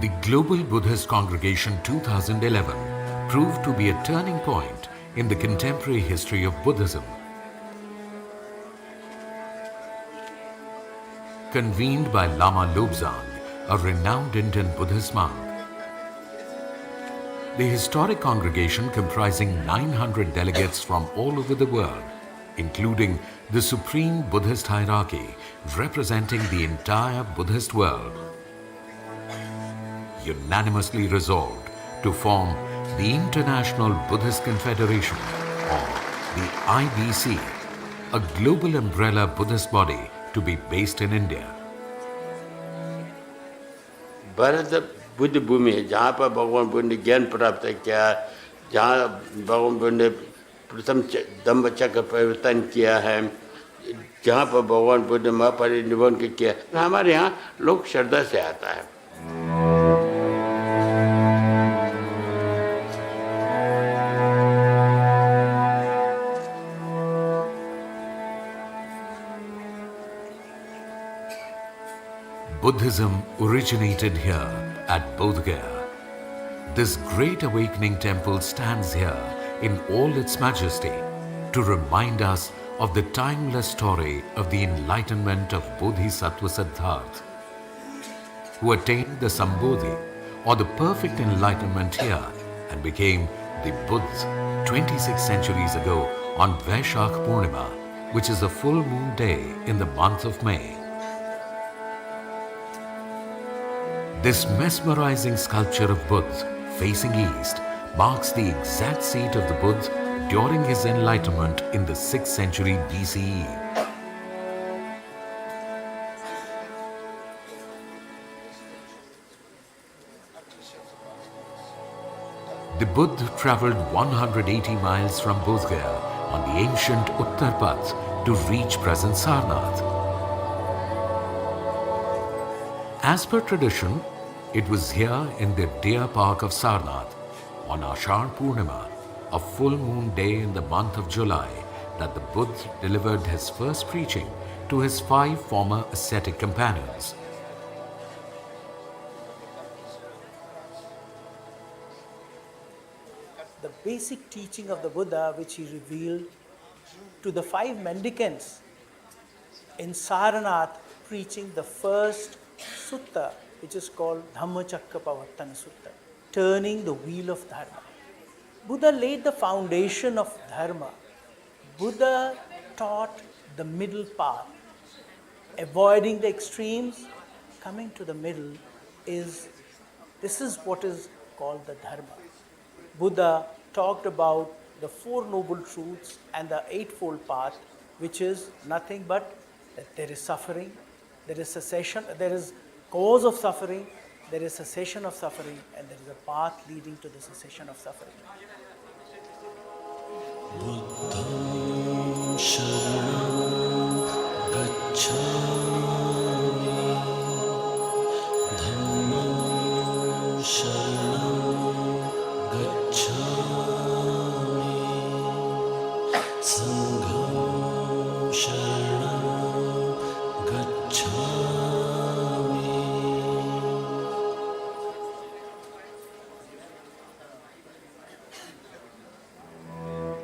The Global Buddhist Congregation 2011 proved to be a turning point in the contemporary history of Buddhism. Convened by Lama Lobsang, a renowned Indian Buddhist monk, the historic congregation comprising 900 delegates from all over the world, including the supreme Buddhist hierarchy representing the entire Buddhist world, unanimously resolved to form the International Buddhist Confederation, or the IBC, a global umbrella Buddhist body to be based in India. Bharat Buddha भूमि है जहाँ पर भगवान बुद्ध ने ज्ञान प्राप्त किया, जहाँ भगवान बुद्ध ने प्रथम धम्म चक्र परिवर्तन किया है, जहाँ पर भगवान बुद्ध ने महापरिनिर्वाण किया, हमारे यहाँ लोग श्रद्धा से आता है. Buddhism originated here at Bodh Gaya. This great awakening temple stands here in all its majesty to remind us of the timeless story of the enlightenment of Bodhisattva Siddhartha, who attained the Sambodhi, or the perfect enlightenment here, and became the Buddha 26 centuries ago on Vaishakha Buddha Purnima, which is a full moon day in the month of May. This mesmerizing sculpture of Buddha facing east marks the exact seat of the Buddha during his enlightenment in the 6th century BCE. The Buddha travelled 180 miles from Bodh Gaya on the ancient Uttar Path to reach present Sarnath. As per tradition, it was here in the deer park of Sarnath on Ashar Purnima, a full moon day in the month of July, that the Buddha delivered his first preaching to his 5 former ascetic companions. The basic teaching of the Buddha, which he revealed to the 5 mendicants in Sarnath, preaching the first sutta, which is called Dhamma Pavartana Sutta, turning the wheel of Dharma. Buddha laid the foundation of Dharma. Buddha taught the middle path. Avoiding the extremes, coming to the middle this is what is called the Dharma. Buddha talked about the 4 noble truths and the 8-fold path, which is nothing but that there is suffering, there is cessation, there is cause of suffering, there is cessation of suffering, and there is a path leading to the cessation of suffering. Buddham sharanam gacchami, dhammam sharanam gacchami, sangham sharanam gacchami.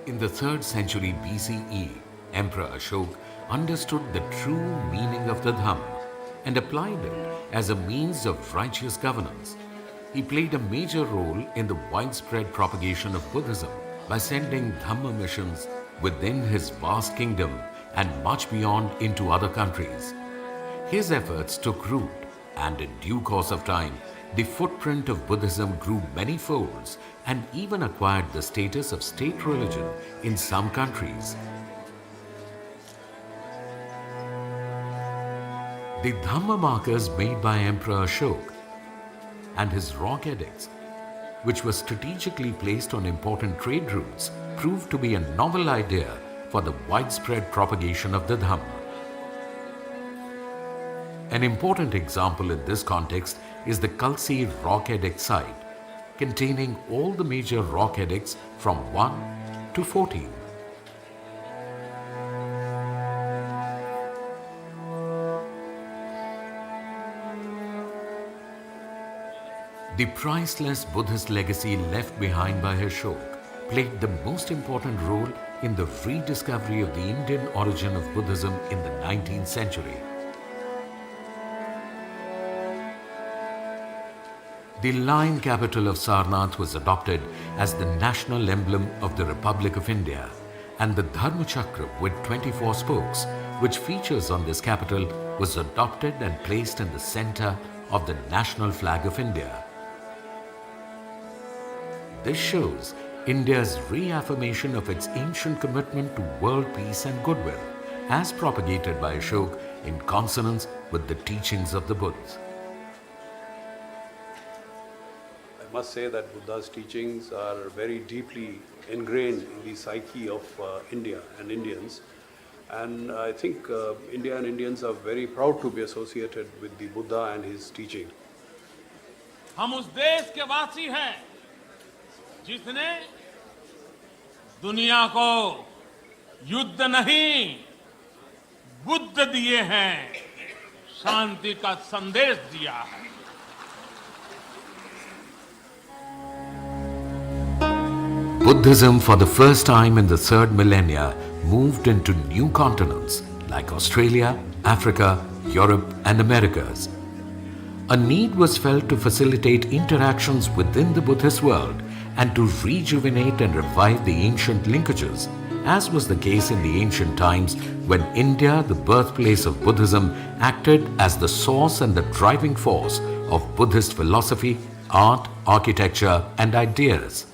In the 3rd century BCE, Emperor Ashoka understood the true meaning of the Dhamma and applied it as a means of righteous governance. He played a major role in the widespread propagation of Buddhism by sending Dhamma missions within his vast kingdom and much beyond into other countries. His efforts took root, and in due course of time, the footprint of Buddhism grew many folds and even acquired the status of state religion in some countries. The Dhamma markers made by Emperor Ashoka and his rock edicts, which were strategically placed on important trade routes, proved to be a novel idea for the widespread propagation of the Dhamma. An important example in this context is the Kalsi rock edict site, containing all the major rock edicts from 1 to 14. The priceless Buddhist legacy left behind by Ashoka played the most important role in the rediscovery of the Indian origin of Buddhism in the 19th century. The lion capital of Sarnath was adopted as the national emblem of the Republic of India, and the Dharma Chakra with 24 spokes, which features on this capital, was adopted and placed in the center of the national flag of India. This shows India's reaffirmation of its ancient commitment to world peace and goodwill, as propagated by Ashoka in consonance with the teachings of the Buddha. I must say that Buddha's teachings are very deeply ingrained in the psyche of India and Indians. And I think India and Indians are very proud to be associated with the Buddha and his teaching. हम उस देश के वासी हैं जिसने दुनिया को युद्ध नहीं बुद्ध दिए हैं, शांति का संदेश दिया है. Buddhism, for the first time in the third millennia, moved into new continents like Australia, Africa, Europe, and Americas. A need was felt to facilitate interactions within the Buddhist world and to rejuvenate and revive the ancient linkages, as was the case in the ancient times when India, the birthplace of Buddhism, acted as the source and the driving force of Buddhist philosophy, art, architecture, and ideas.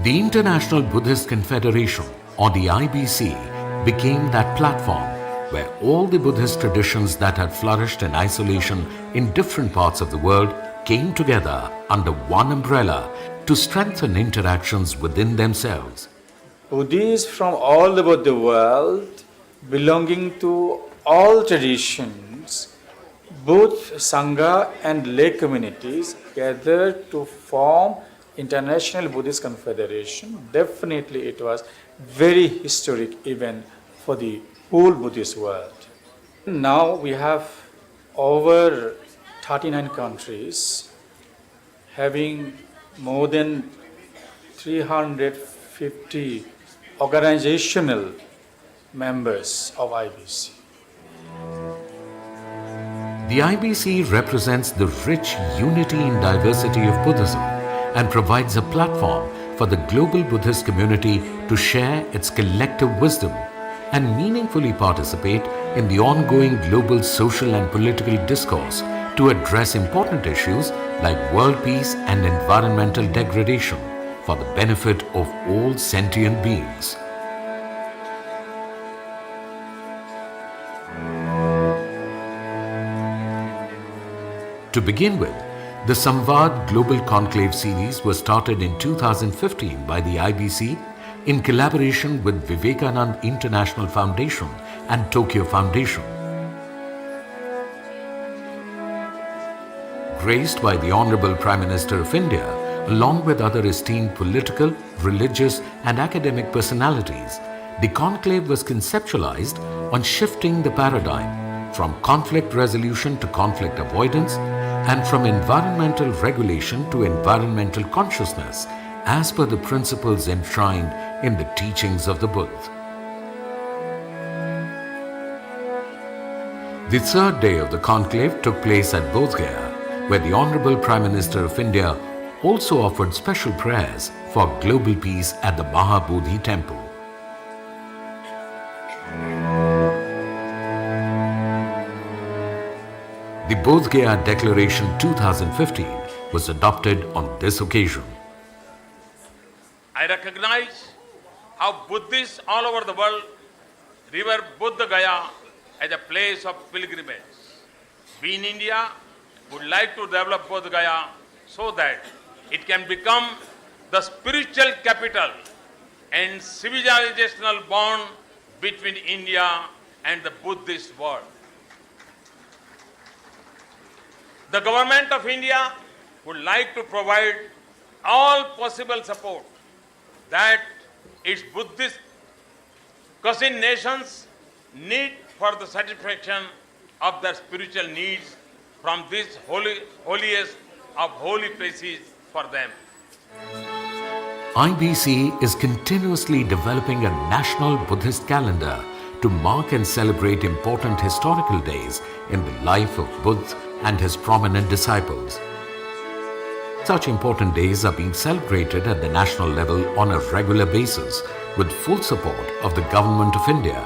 The International Buddhist Confederation, or the IBC, became that platform where all the Buddhist traditions that had flourished in isolation in different parts of the world came together under one umbrella to strengthen interactions within themselves. Buddhists from all over the world, belonging to all traditions, both Sangha and lay communities, gathered to form International Buddhist Confederation. Definitely it was very historic event for the whole Buddhist world. Now we have over 39 countries having more than 350 organizational members of IBC. The IBC represents the rich unity in diversity of Buddhism and provides a platform for the global Buddhist community to share its collective wisdom and meaningfully participate in the ongoing global social and political discourse to address important issues like world peace and environmental degradation for the benefit of all sentient beings. To begin with, the Samvad Global Conclave series was started in 2015 by the IBC in collaboration with Vivekananda International Foundation and Tokyo Foundation. Graced by the Honorable Prime Minister of India, along with other esteemed political, religious and academic personalities, the conclave was conceptualized on shifting the paradigm from conflict resolution to conflict avoidance and from environmental regulation to environmental consciousness as per the principles enshrined in the teachings of the Buddha. The third day of the conclave took place at Bodh Gaya, where the Honorable Prime Minister of India also offered special prayers for global peace at the Mahabodhi temple. The Bodh Gaya Declaration 2015 was adopted on this occasion. I recognize how Buddhists all over the world revere Buddha Gaya as a place of pilgrimage. We in India would like to develop Buddha Gaya so that it can become the spiritual capital and civilizational bond between India and the Buddhist world. The government of India would like to provide all possible support that its Buddhist cousin nations need for the satisfaction of their spiritual needs from this holiest of holy places for them. IBC is continuously developing a national Buddhist calendar to mark and celebrate important historical days in the life of Buddha and his prominent disciples. Such important days are being celebrated at the national level on a regular basis with full support of the Government of India.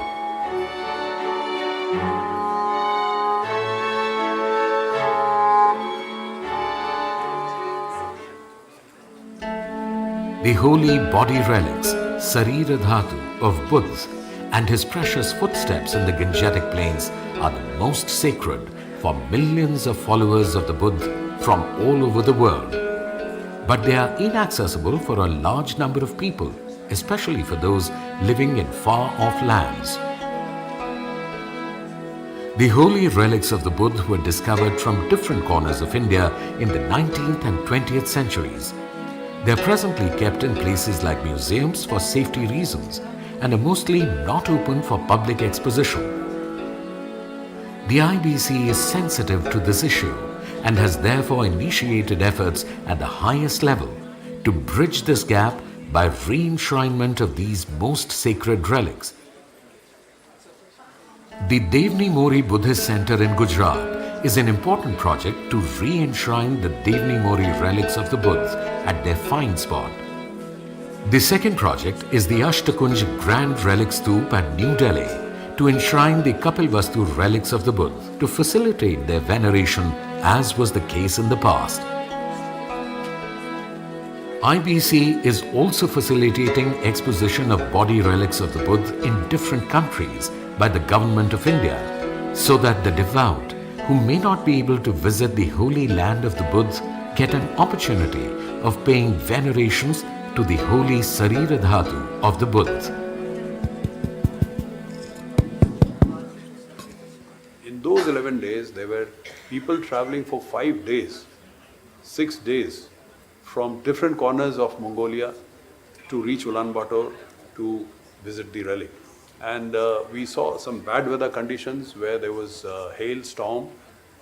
The holy body relics, Sarira Dhatu of Buddha and his precious footsteps in the Gangetic plains are the most sacred for millions of followers of the Buddha from all over the world. But they are inaccessible for a large number of people, especially for those living in far-off lands. The holy relics of the Buddha were discovered from different corners of India in the 19th and 20th centuries. They are presently kept in places like museums for safety reasons and are mostly not open for public exposition. The IBC is sensitive to this issue and has therefore initiated efforts at the highest level to bridge this gap by re-enshrinement of these most sacred relics. The Devni Mori Buddhist Center in Gujarat is an important project to re-enshrine the Devni Mori relics of the Buddha at their fine spot. The second project is the Ashtakunj Grand Relic Stoop at New Delhi to enshrine the Kapilvastu relics of the Buddha to facilitate their veneration as was the case in the past. IBC is also facilitating exposition of body relics of the Buddha in different countries by the Government of India so that the devout who may not be able to visit the holy land of the Buddha get an opportunity of paying venerations to the holy Sarira Dhatu of the Buddha. In those 11 days, there were people traveling for 5 days, 6 days from different corners of Mongolia to reach Ulaanbaatar to visit the relic. And we saw some bad weather conditions where there was hail storm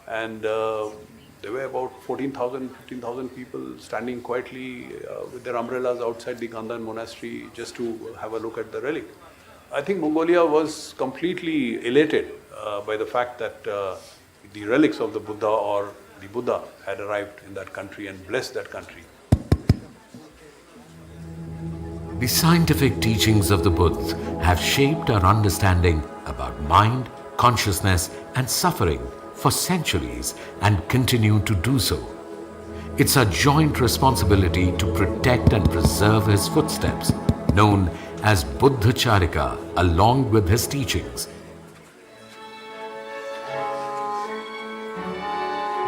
and there were about 14,000, 15,000 people standing quietly with their umbrellas outside the Gandhan monastery just to have a look at the relic. I think Mongolia was completely elated by the fact that the relics of the Buddha or the Buddha had arrived in that country and blessed that country. The scientific teachings of the Buddha have shaped our understanding about mind, consciousness and suffering for centuries and continue to do so. It's our joint responsibility to protect and preserve his footsteps, known as Buddha Charika, along with his teachings.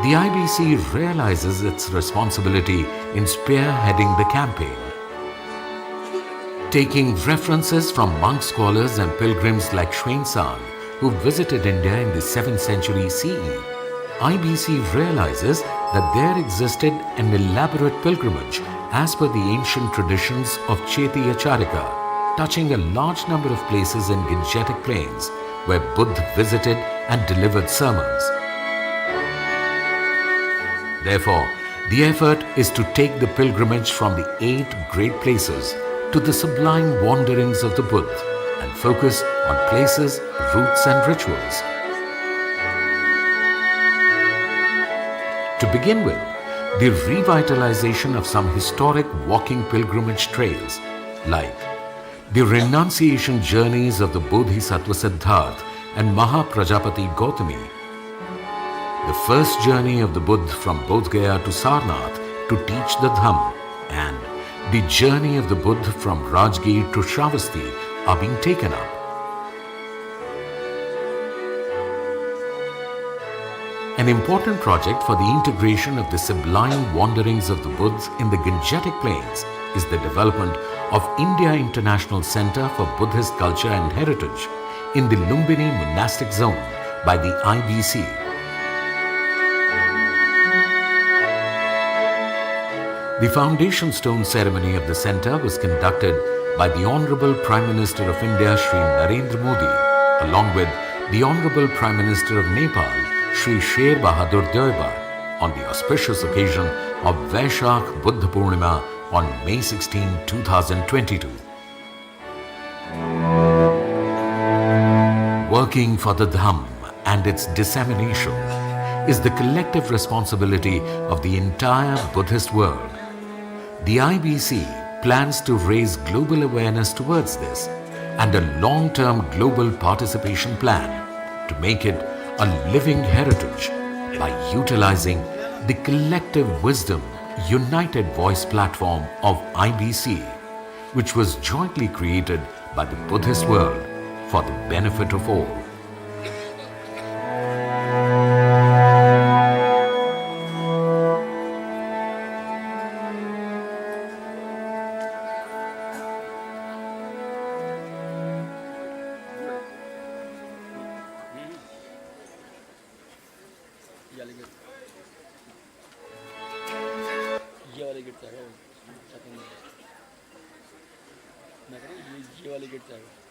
The IBC realizes its responsibility in spearheading the campaign. Taking references from monk scholars and pilgrims like Xuanzang, who visited India in the 7th century CE, IBC realizes that there existed an elaborate pilgrimage as per the ancient traditions of Chaitya Charika, touching a large number of places in Gangetic plains where Buddha visited and delivered sermons. Therefore, the effort is to take the pilgrimage from the 8 great places to the sublime wanderings of the Buddha and focus on places, routes and rituals. To begin with, the revitalization of some historic walking pilgrimage trails like the renunciation journeys of the Bodhisattva Siddhartha and Mahaprajapati Gautami, the first journey of the Buddha from Bodh Gaya to Sarnath to teach the Dhamma, and the journey of the Buddha from Rajgir to Shravasti are being taken up. An important project for the integration of the sublime wanderings of the Buddhas in the Gangetic Plains is the development of India International Center for Buddhist Culture and Heritage in the Lumbini Monastic Zone by the IBC. The foundation stone ceremony of the center was conducted by the Honorable Prime Minister of India, Shri Narendra Modi, along with the Honorable Prime Minister of Nepal, Shri Sher Bahadur Deuba, on the auspicious occasion of Vaishakha Buddha Purnima on May 16, 2022. Working for the Dhamma and its dissemination is the collective responsibility of the entire Buddhist world. The IBC plans to raise global awareness towards this and a long-term global participation plan to make it a living heritage by utilizing the collective wisdom united voice platform of IBC, which was jointly created by the Buddhist world for the benefit of all. ये वाले gate चाहिए मैं कह रहा हूँ ये वाले gate चाहिए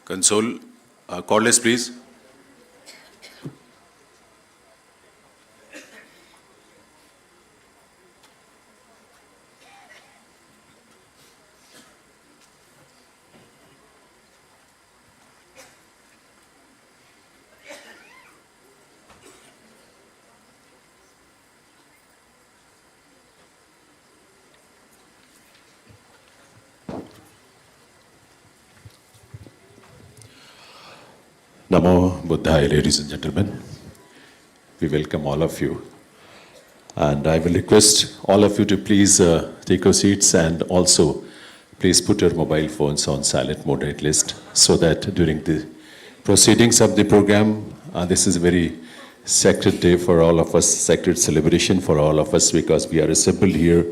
Console, cordless, please. Namo Buddhaya, ladies and gentlemen. We welcome all of you. And I will request all of you to please take your seats and also please put your mobile phones on silent mode at least so that during the proceedings of the program, this is a very sacred day for all of us, sacred celebration for all of us because we are assembled here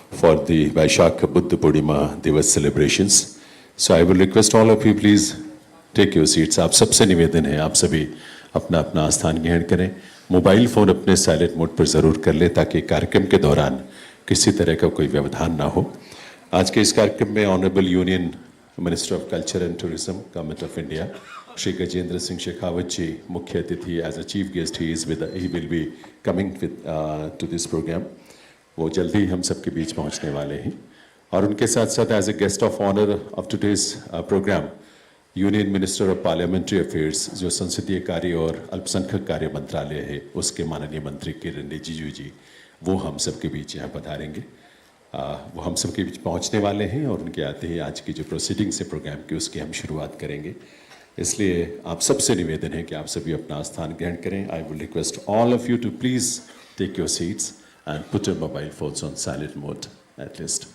for the Vaishakha Buddha Purnima Divas celebrations. So I will request all of you please take your seats. आप सबसे निवेदन है आप सभी अपना अपना स्थान ग्रहण करें. मोबाइल फ़ोन अपने साइलेंट मोड पर ज़रूर कर लें ताकि कार्यक्रम के दौरान किसी तरह का कोई व्यवधान ना हो. आज के इस कार्यक्रम में honourable union minister of culture and tourism government of India Shri Gajendra Singh Shekhawat ji मुख्य अतिथि as a chief guest he will be coming to this programme. वो जल्दी ही हम सबके बीच पहुँचने वाले हैं. और उनके साथ साथ as a guest of honour of today's programme union minister of parliamentary affairs जो संसदीय कार्य और अल्पसंख्यक कार्य मंत्रालय है उसके माननीय मंत्री किरण रिजिजू जी वो हम सबके बीच यहाँ पधारेंगे. वो हम सबके बीच पहुँचने वाले हैं और उनके आते ही आज की जो प्रोसीडिंग्स है प्रोग्राम की उसकी हम शुरुआत करेंगे. इसलिए आप सबसे निवेदन है कि आप सभी अपना स्थान ग्रहण करें. I will request all of you to please take your seats and put your mobile phones on silent mode at least.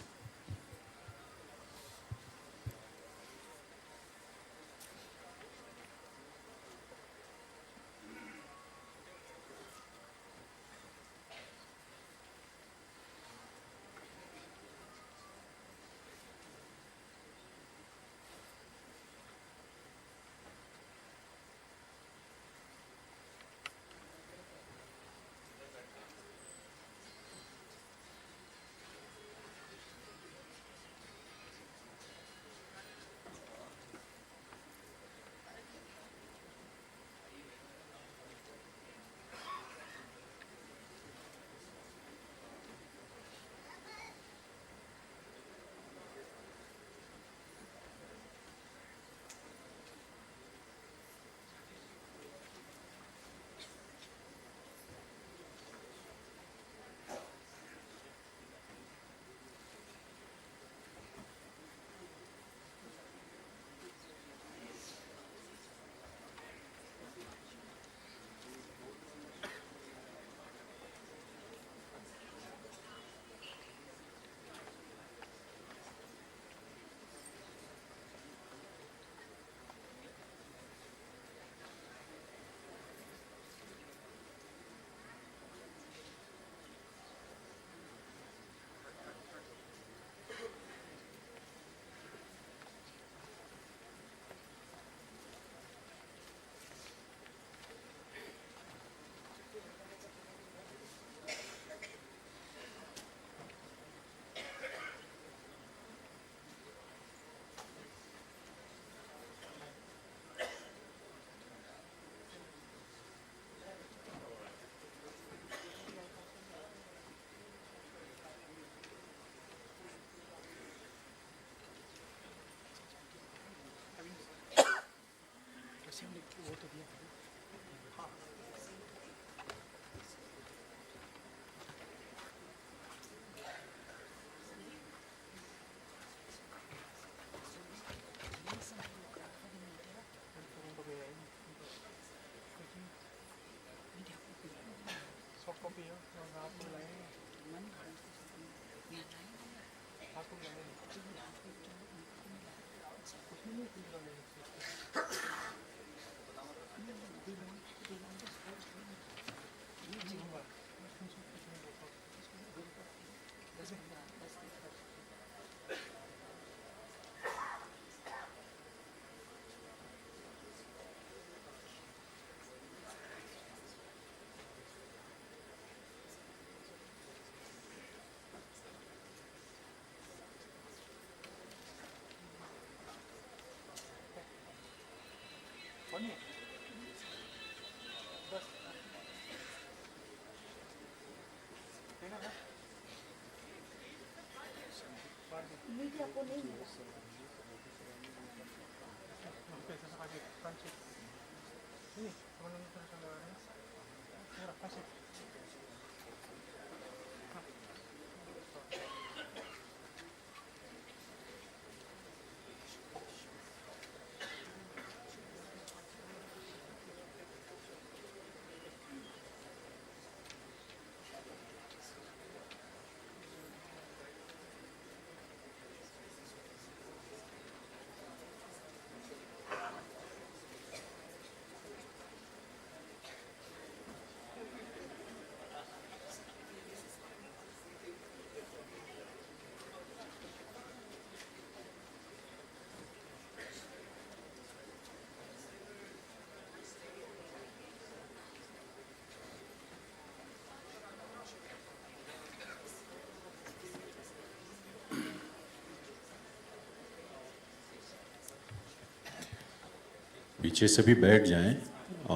पीछे सभी बैठ जाएं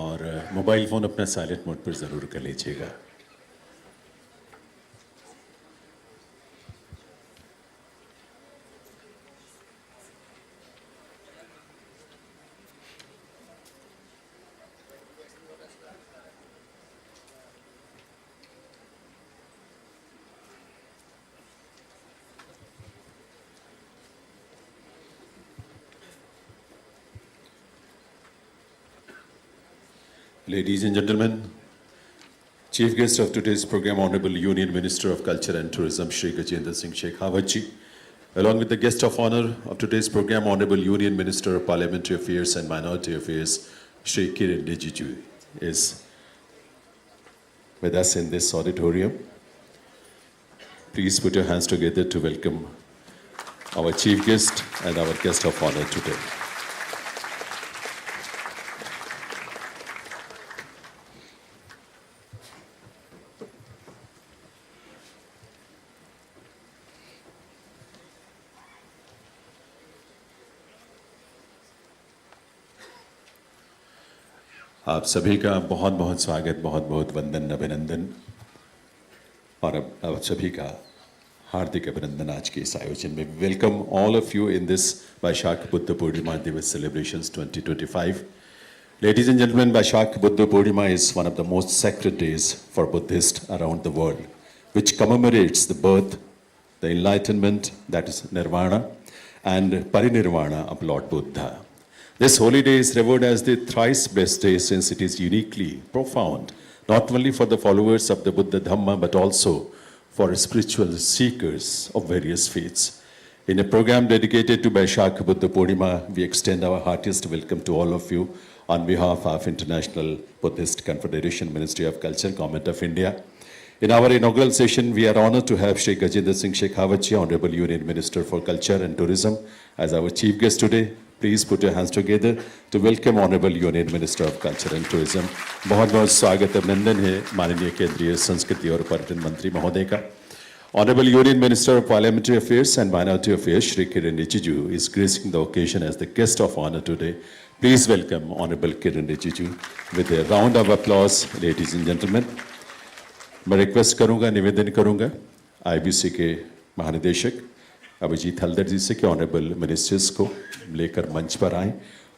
और मोबाइल फ़ोन अपना साइलेंट मोड पर ज़रूर कर लीजिएगा. Ladies and gentlemen, Chief Guest of today's program, Honorable Union Minister of Culture and Tourism, Shri Gajendra Singh Shekhawat ji, along with the guest of honor of today's program, Honorable Union Minister of Parliamentary Affairs and Minority Affairs, Shri Kiren Rijiju, is with us in this auditorium. Please put your hands together to welcome our Chief Guest and our guest of honor today. आप सभी का बहुत बहुत स्वागत, बहुत बहुत वंदन, अभिनंदन और आप सभी का हार्दिक अभिनंदन आज के इस आयोजन में. Welcome all of you in this Vaishakh Buddha Purnima Divas celebrations 2025. Ladies and gentlemen, Vaishakha Buddha Purnima is one of the most sacred days for Buddhists around the world, which commemorates the birth, the enlightenment, that is nirvana, and parinirvana of Lord Buddha. This holy day is revered as the Thrice Blessed day since it is uniquely profound, not only for the followers of the Buddha Dhamma, but also for spiritual seekers of various faiths. In a program dedicated to Vaishakha Buddha Purnima, we extend our heartiest welcome to all of you on behalf of International Buddhist Confederation, Ministry of Culture, Government of India. In our inaugural session, we are honored to have Shri Gajendra Singh Shekhawat ji, Honorable Union Minister for Culture and Tourism, as our chief guest today. Please put your hands together to welcome Honorable Union Minister of Culture and Tourism. बहुत बहुत स्वागत अभिनंदन है माननीय केंद्रीय संस्कृति और पर्यटन मंत्री महोदय का. Honorable Union Minister of Parliamentary Affairs and Minority Affairs, Shri Kiren Rijiju, is gracing the occasion as the guest of honor today. Please welcome Honorable Kiren Rijiju with a round of applause, ladies and gentlemen. मैं request करूंगा, निवेदन करूंगा IBC के महानिदेशक अभिजीत हल्दर जी से कि honourable ministers को लेकर मंच पर आएं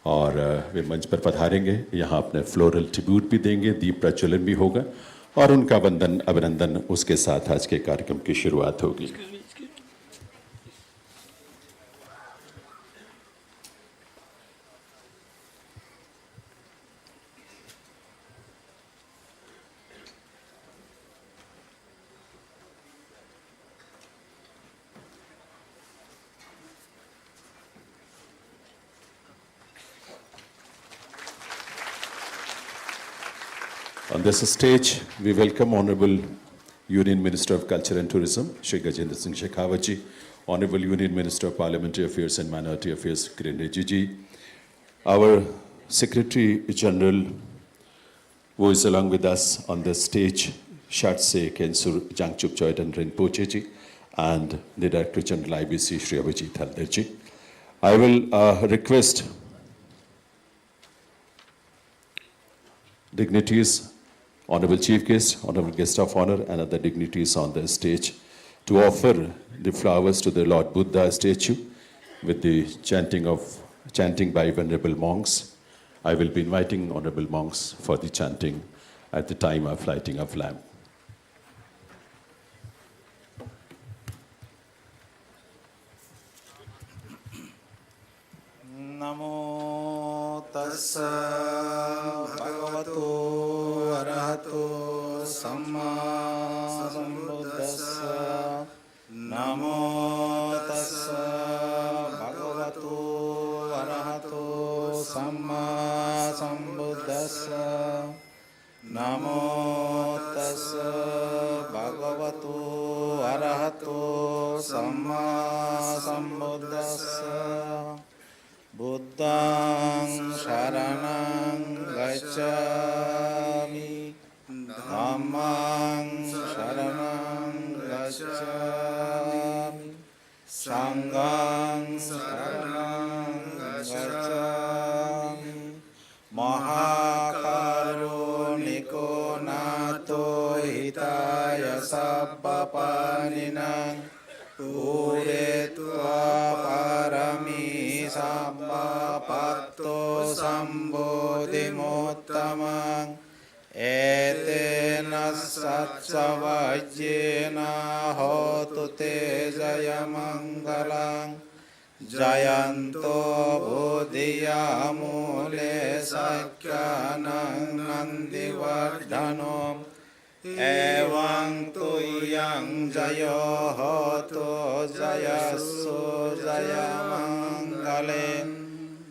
और वे मंच पर पधारेंगे. यहाँ अपने फ्लोरल ट्रिब्यूट भी देंगे, दीप प्रज्वलन भी होगा और उनका वंदन अभिनंदन उसके साथ आज के कार्यक्रम की शुरुआत होगी. On this stage, we welcome Honorable Union Minister of Culture and Tourism, Shri Gajendra Singh Shekhawat ji, Honorable Union Minister of Parliamentary Affairs and Minority Affairs, Kiren Rijiju ji, our Secretary General, who is along with us on the stage, Shatse Kensur Jangchuk Choitan Rinpoche ji, and the Director General IBC, Shri Abhijit Haldar ji. I will request dignitaries, Honorable Chief Guest, Honorable Guest of Honor, and other dignitaries on the stage to offer the flowers to the Lord Buddha statue with the chanting by venerable monks. I will be inviting honorable monks for the chanting at the time of lighting of lamp. Namo tassa bhagavato arahato samma sambuddhassa. Namo tassa bhagavato arahato samma sambuddhassa. Namo tassa bhagavato arahato samma sambuddhassa. Buddhang sharanang gacchami, Dhammang sharanang gacchami, Sanghang sharanang gacchami. Mahakaruniko nato hitaya sabbapaninang Uretva parami sabba patto sambodhimottamang etena satsavajjena hotu te jayamangalang jayanto buddhiyamule sakkyanang nandivardhanom Evang tuyang jayo hoto jayassu jayamangale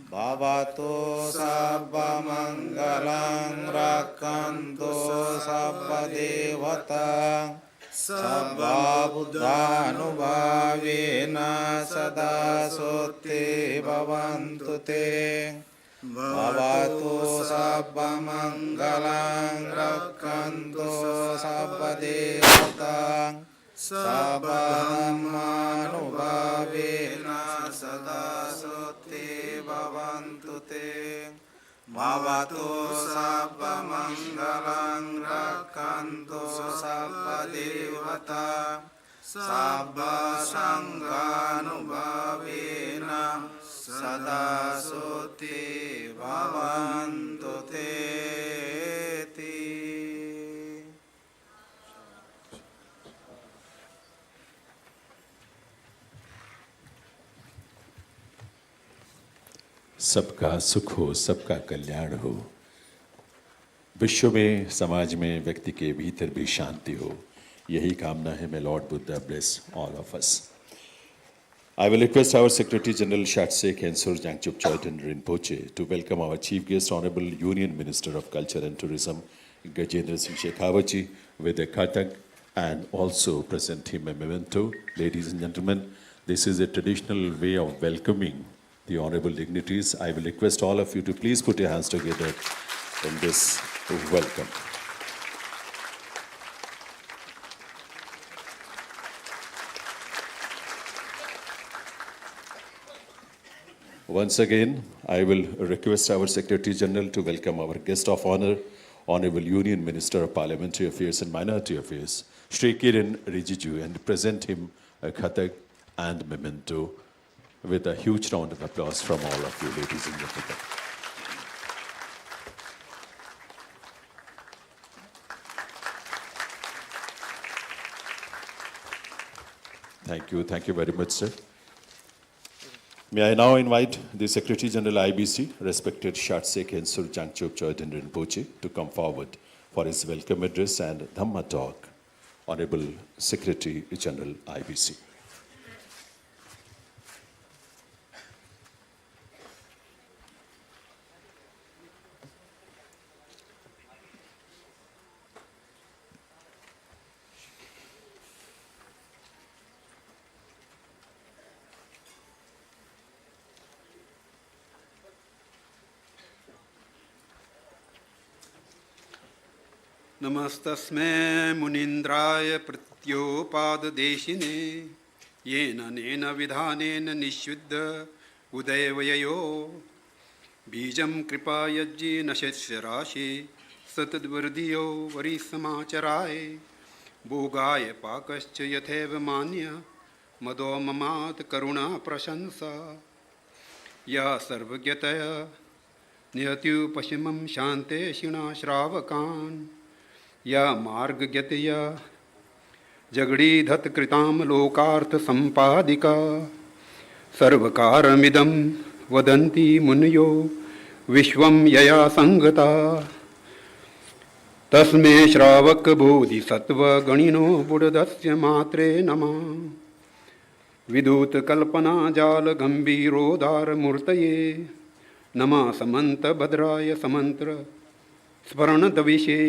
Bhavatu sabba mangalang rakanto sabba devata Sabba buddhanubhavena sada sotte bhavantu te Bhavatu sabba mangalang rakkanto sabba devata sabba dhammanubhavena sada sotte bhavantu te Bhavatu sabba mangalang rakkanto sabba devata sabba sanghanubhavena sada soti bhavantu te. सबका सुख हो, सबका कल्याण हो, विश्व में, समाज में, व्यक्ति के भीतर भी शांति हो, यही कामना है. May Lord Buddha bless all of us. I will request our Secretary General Shatsek Khensur Jangchup Choitan Rinpoche to welcome our Chief Guest, Honorable Union Minister of Culture and Tourism, Gajendra Singh Shekhawatji, with a katak and also present him a memento. Ladies and gentlemen, this is a traditional way of welcoming the honorable dignitaries. I will request all of you to please put your hands together in this welcome. Once again, I will request our Secretary General to welcome our guest of honor, Honorable Union Minister of Parliamentary Affairs and Minority Affairs, Shri Kiren Rijiju, and present him a katak and memento with a huge round of applause from all of you, ladies and gentlemen. Thank you very much, sir. May I now invite the Secretary General IBC, respected Shatsek Khensur Jangchup Choitan Rinpoche, to come forward for his welcome address and Dhamma talk. Honorable Secretary General IBC. नमस्तस्मै मुनीन्द्राय प्रत्योपाददेशिने येन नेन विधानेन निःशुद्ध उदयवययो बीजं कृपायज्ञेन शिष्यराशि सतद्वर्धियो वरिसमाचराय भोगाय पाकश्च यथैव मान्य मदो ममात् करुणा प्रशंसा या सर्वज्ञतया नियत्युपशमं शान्तेषिणा श्रावकान् या मार्गज्ञतया जगडीधत्कृतां लोकार्थसम्पादिका सर्वकारमिदं वदन्ति मुनयो विश्वं यया संगता तस्मै श्रावक बोधिसत्त्वगणिनो बुद्धस्य मात्रे नमः विदूत कल्पना जाल गंभीरोदार मूर्तये नमः समंत भद्राय समंत्र स्मरण दविषे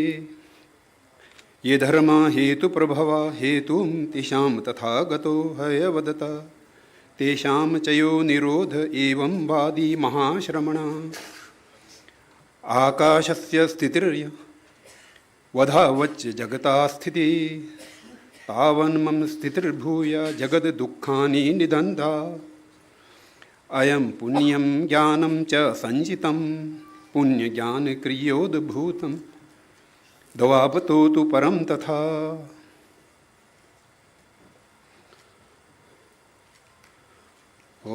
ये धर्म हेतु प्रभवा हेतुम तेषां तथागतो हयवदता तेषां चयो निरोध एवं वादी महाश्रमणा आकाशस्य स्थितिर्य वधावच्च जगता स्थिति तावन्मम स्थितिर्भूय जगद दुःखानि निदन्धा अयं पुण्यं ज्ञानं च संचितं पुण्यज्ञानक्रियोद्भूतं द्वावतो तु परं तथा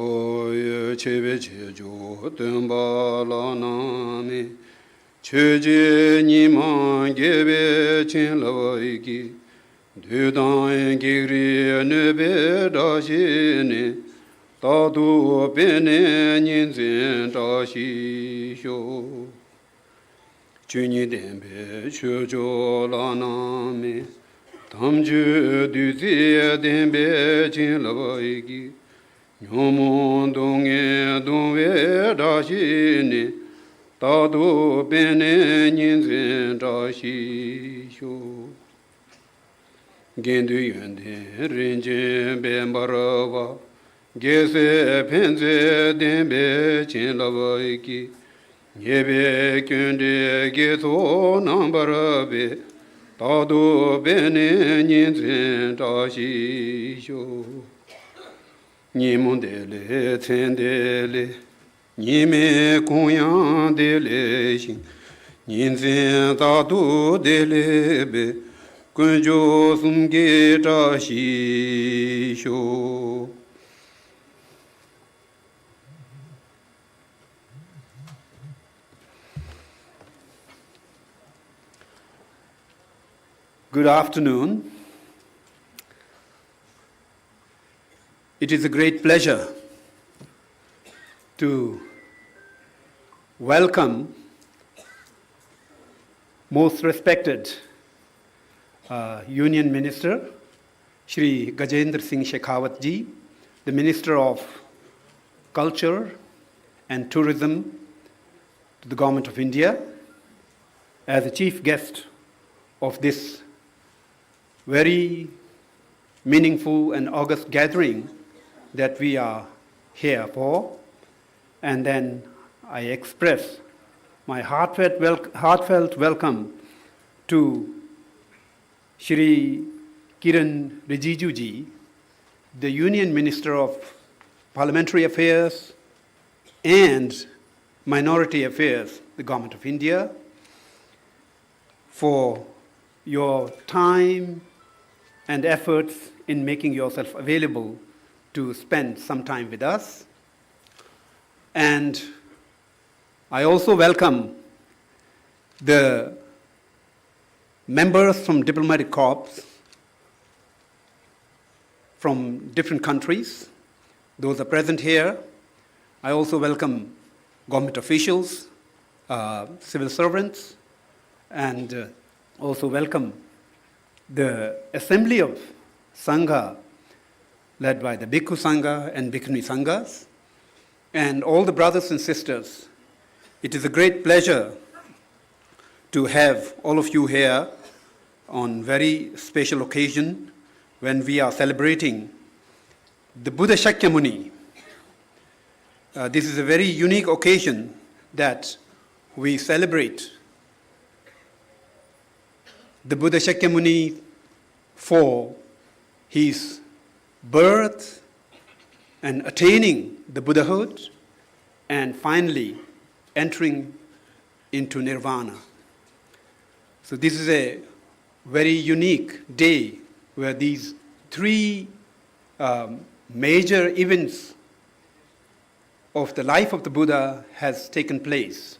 ओय छेवे छे जोतं बालानामे छेजे Nima gave chen lawai Dudai giri nebe dashi ne tadu bene ninzen dashi sho Chuni denbe chojo lana me tamju duzi denbe chen lawai gi Nyomo donge donwe dashi ne tadu bene ninzen dashi sho Gendu yende rinje bembarava Gese penze dembe chinlava iki Nyebe kunde geso nambarabe Tadu bene ninzen tashi sho Nimundele tendele Nime kunyan dele shin Ninzen tadu delebe Kunjo sumge tashi sho. Good afternoon. It is a great pleasure to welcome most respected Union Minister, Shri Gajendra Singh Shekhawat ji, the Minister of Culture and Tourism to the Government of India, as the chief guest of this very meaningful and august gathering that we are here for. And then I express my heartfelt welcome to Shri Kiran Rijiju ji, the Union Minister of Parliamentary Affairs and Minority Affairs, the Government of India, for your time and efforts in making yourself available to spend some time with us. And I also welcome the members from diplomatic corps from different countries. Those are present here. I also welcome government officials, civil servants, and also welcome the assembly of Sangha led by the Bhikkhu Sangha and Bhikkhuni Sanghas, and all the brothers and sisters. It is a great pleasure to have all of you here on very special occasion when we are celebrating the Buddha Shakyamuni. This is a very unique occasion that we celebrate the Buddha Shakyamuni for his birth and attaining the Buddhahood and finally entering into nirvana. So this is a very unique day where these three major events of the life of the Buddha has taken place.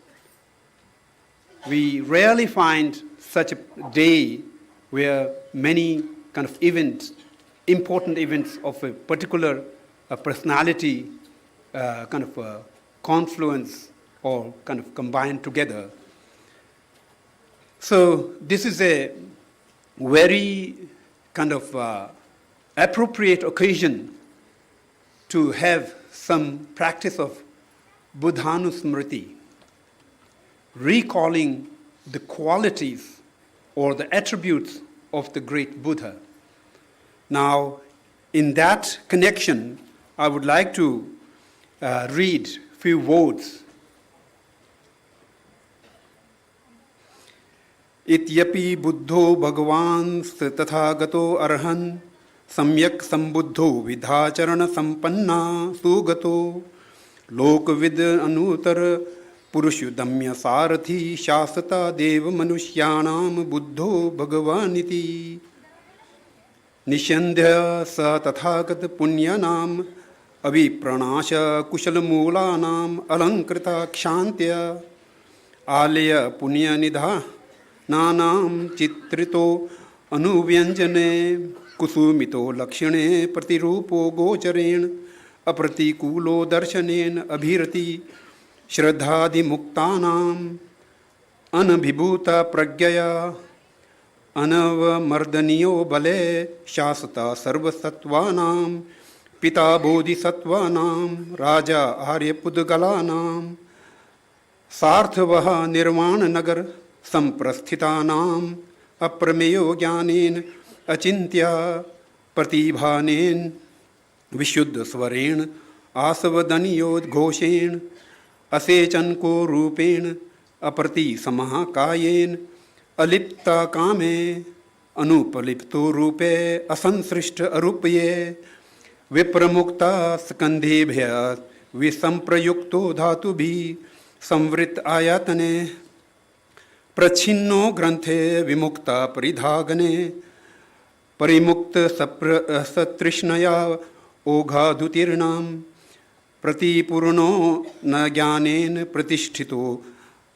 We rarely find such a day where many kind of events, important events of a particular personality kind of confluence or kind of combine together. So this is a very kind of appropriate occasion to have some practice of Buddhanusmriti, recalling the qualities or the attributes of the great Buddha. Now, in that connection, I would like to read a few words. Ityapi buddho bhagavan tatthagato arhan samyak sambuddho vidhacharana sampanna sugato lokvid anutar purushudamya sarathi shasata deva manushyanam buddho bhagavaniti nishandhya sa tathagat punyanam अभिप्रणाश कुशल मूलानाम अलंकृता क्षांत्य आलय पुण्य निधा नानाम चित्रितो अनुव्यंजने कुसुमितो लक्षणे प्रतिरूपो गोचरेण अप्रतिकूलो दर्शनेन अभिरति श्रद्धादिमुक्तानाम अनभिभूता प्रज्ञया अनवमर्दनीयो बले शासता सर्वसत्त्वानां पिता बोधिसत्त्वानां राजा आर्यपुद्गलानां सार्थवः निर्वाणनगर संप्रस्थितानां अप्रमेयो ज्ञानेन अचिन्त्य प्रतिभानेन विशुद्ध स्वरेण आसवदनीयोद्घोषेण असेचनको रूपेण अप्रति समः कायेन अलिप्ता कामे अनुपलिप्तो रूपे असंसृष्ट अरूपये विप्रमुक्ता स्कंधेभ्य विसंप्रयुक्तो धातुभिः संवृत आयतने प्रच्छिन्नो ग्रंथे विमुक्ता परिधागने परिमुक्त सतृष्णया ओघाधुतीर्णां प्रतिपूर्णो न ज्ञानेन प्रतिष्ठितो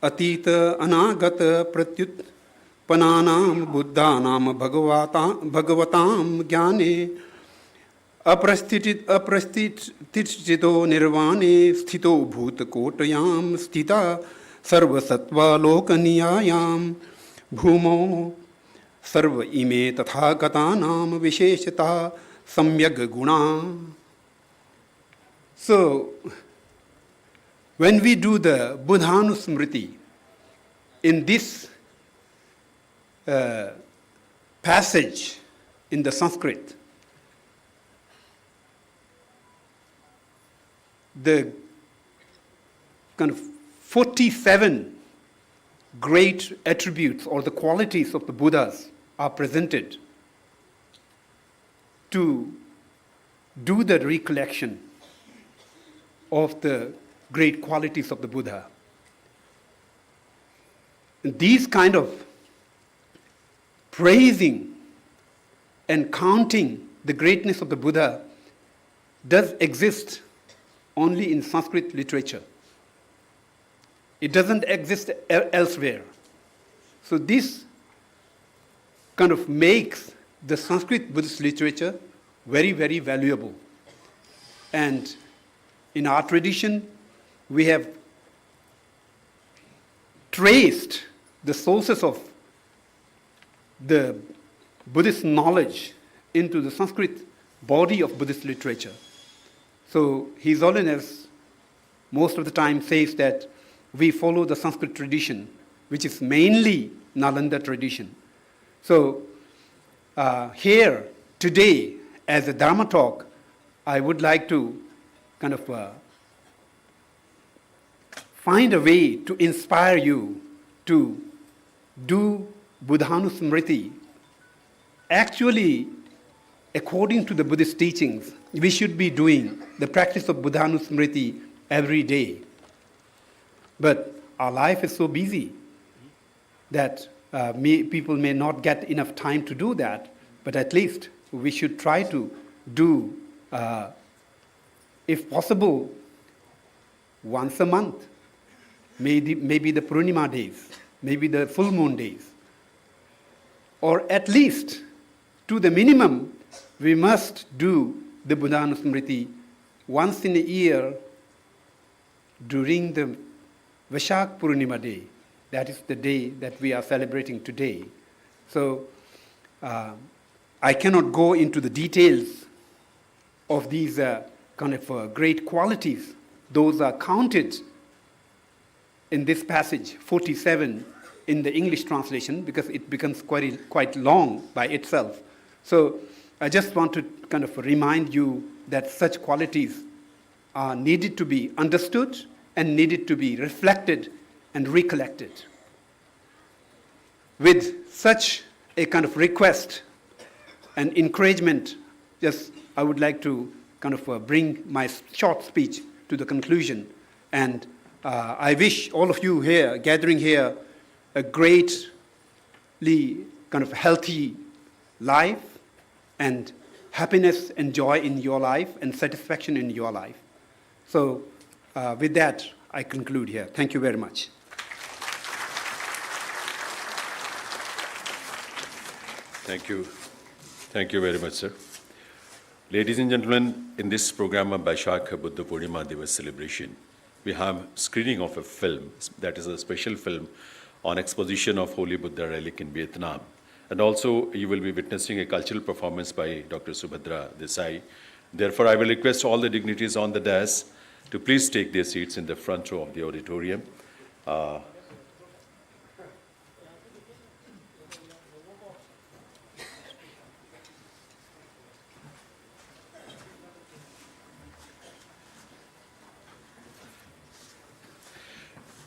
अतीत अनागत प्रत्युत्पन्नानां बुद्धानां भगवतां ज्ञाने अप्रस्थितो निर्वाणे स्थितो भूतकोटयां स्थिता सर्वसत्त्वालोकनीयायां भूमौ सर्व इमे तथागतानां विशेषता सम्यग् गुणा. So, when we do the Buddhanusmriti in this passage in the Sanskrit, the kind of 47 great attributes or the qualities of the Buddhas are presented to do the recollection of the great qualities of the Buddha. And these kind of praising and counting the greatness of the Buddha does exist only in Sanskrit literature. It doesn't exist elsewhere. So this kind of makes the Sanskrit Buddhist literature very, very valuable. And in our tradition, we have traced the sources of the Buddhist knowledge into the Sanskrit body of Buddhist literature. So His Holiness most of the time says that we follow the Sanskrit tradition, which is mainly Nalanda tradition. So here, today, as a Dhamma talk, I would like to kind of find a way to inspire you to do Buddhanusmriti. Actually, according to the Buddhist teachings, we should be doing the practice of Buddhanusmriti every day. But our life is so busy that People may not get enough time to do that, but at least we should try to do, if possible, once a month, maybe the Purnima days, maybe the full moon days. Or at least, to the minimum, we must do the Buddhanusmriti once in a year during the Vaishakha Buddha day. That is the day that we are celebrating today. So I cannot go into the details of these great qualities. Those are counted in this passage, 47, in the English translation, because it becomes quite long by itself. So I just want to remind you that such qualities are needed to be understood and needed to be reflected and recollected. With such a request and encouragement, I would like to bring my short speech to the conclusion. And I wish all of you here, gathering here, a greatly healthy life and happiness and joy in your life and satisfaction in your life. So with that, I conclude here. Thank you very much. Thank you. Thank you very much, sir. Ladies and gentlemen, in this program of Vaishakha Buddha Purnima Divas celebration, we have screening of a film, that is a special film on exposition of Holy Buddha relic in Vietnam. And also, you will be witnessing a cultural performance by Dr. Subhadra Desai. Therefore, I will request all the dignitaries on the dais to please take their seats in the front row of the auditorium.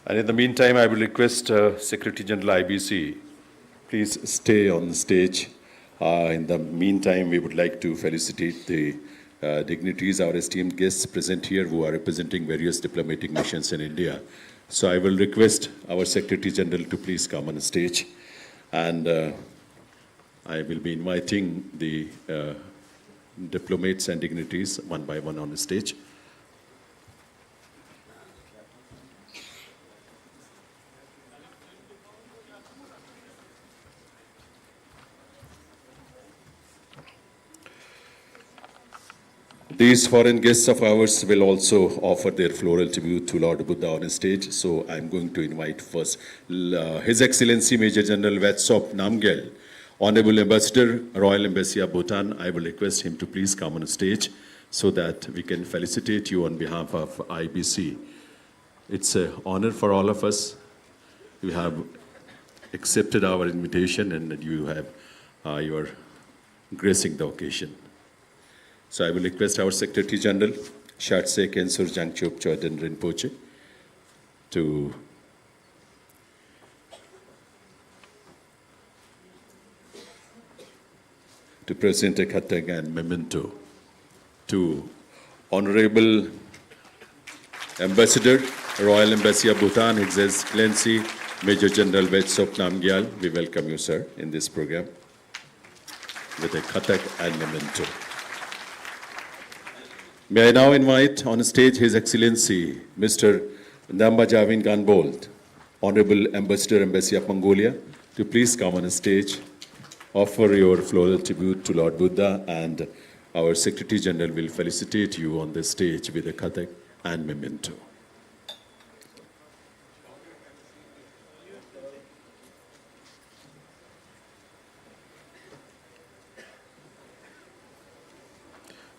And in the meantime, I will request Secretary General IBC, please stay on stage. In the meantime, we would like to felicitate the dignitaries, our esteemed guests present here who are representing various diplomatic missions in India. So I will request our Secretary General to please come on stage. And I will be inviting the diplomats and dignitaries one by one on the stage. These foreign guests of ours will also offer their floral tribute to Lord Buddha on stage. So I'm going to invite first His Excellency Major General Vesak Namgyal, Honorable Ambassador, Royal Embassy of Bhutan. I will request him to please come on stage so that we can felicitate you on behalf of IBC. It's an honor for all of us. You have accepted our invitation and you are gracing the occasion. So I will request our Secretary General, Shatsé Kensur Jangchop Choden Rinpoche, to present a khatag and memento to Honorable Ambassador, Royal Embassy of Bhutan, His Excellency Major General Vesak Namgyal. We welcome you, sir, in this program with a khatag and memento. May I now invite on stage His Excellency Mr. Dhamma Javin Ganbold, Honorable Ambassador, Embassy of Mongolia, to please come on stage, offer your floral tribute to Lord Buddha, and our Secretary General will felicitate you on the stage with a khatag and memento.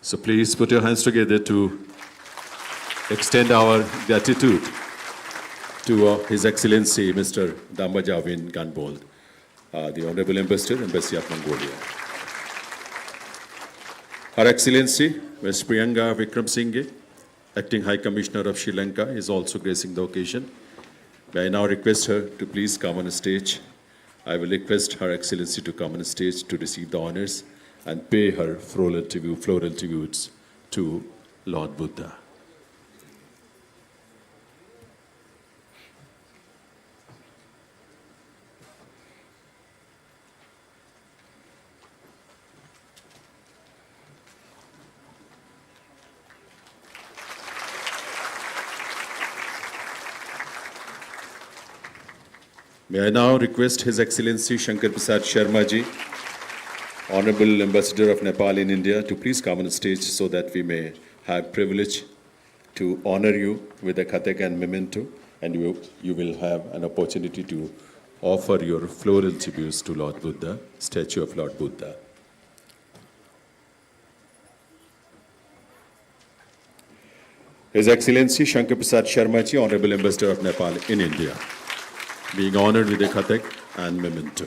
So please put your hands together to extend our gratitude to His Excellency Mr. Dhamma Javin Ganbold, the Honorable Ambassador, Embassy of Mongolia. Her Excellency Ms. Priyanka Vikramsinghe, Acting High Commissioner of Sri Lanka, is also gracing the occasion. May I now request her to please come on stage. I will request Her Excellency to come on stage to receive the honors and pay her floral tributes to Lord Buddha. May I now request His Excellency Shankar Prasad Sharma ji, Honorable Ambassador of Nepal in India, to please come on the stage so that we may have privilege to honor you with a Kathak and memento, and you will have an opportunity to offer your floral tributes to Lord Buddha, statue of Lord Buddha. His Excellency Shankar Prasad Sharma ji, Honorable Ambassador of Nepal in India, being honored with a Kathak and memento.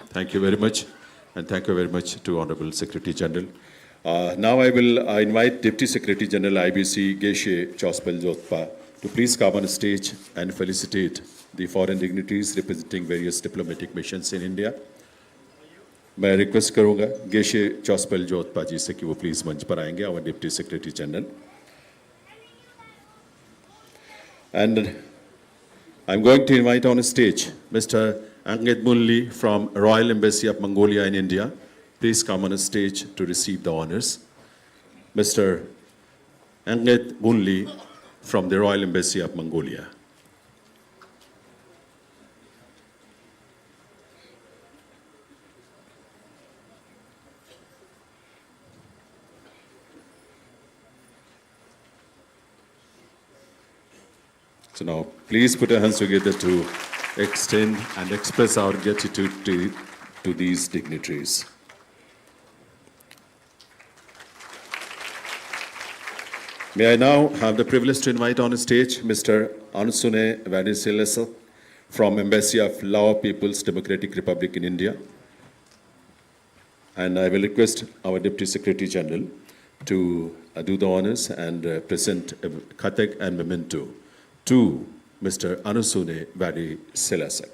Thank you very much, and thank you very much to Honorable Secretary General. Now I will invite Deputy Secretary General IBC Geshe Chospel Jotpa to please come on stage and felicitate the foreign dignitaries representing various diplomatic missions in India. मैं request करूंगा गेशे चौस्पेल जोतपा जी से कि वो please मंच पर आएंगे, our Deputy Secretary General. And I'm going to invite on stage Mr. Anged Munli from Royal Embassy of Mongolia in India. Please come on stage to receive the honors. Mr. Anged Munli from the Royal Embassy of Mongolia. So now, please put your hands together to extend and express our gratitude to these dignitaries. May I now have the privilege to invite on stage Mr. Ansune Vadisilesak from Embassy of Lao People's Democratic Republic in India. And I will request our Deputy Secretary General to do the honors and present a Kathak and memento to Mr. Anusune Vadisilesak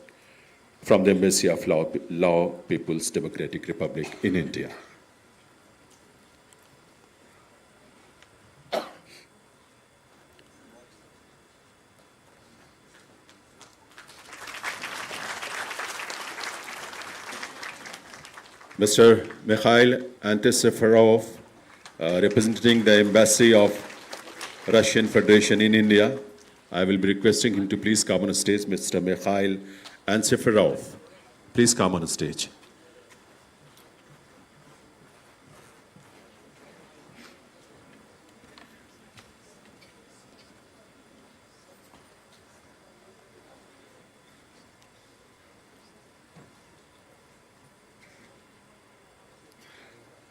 from the Embassy of Lao People's Democratic Republic in India. Mr. Mikhail Antiseferov, representing the Embassy of Russian Federation in India, I will be requesting him to please come on stage. Mr. Mikhail Antiseferov, please come on stage.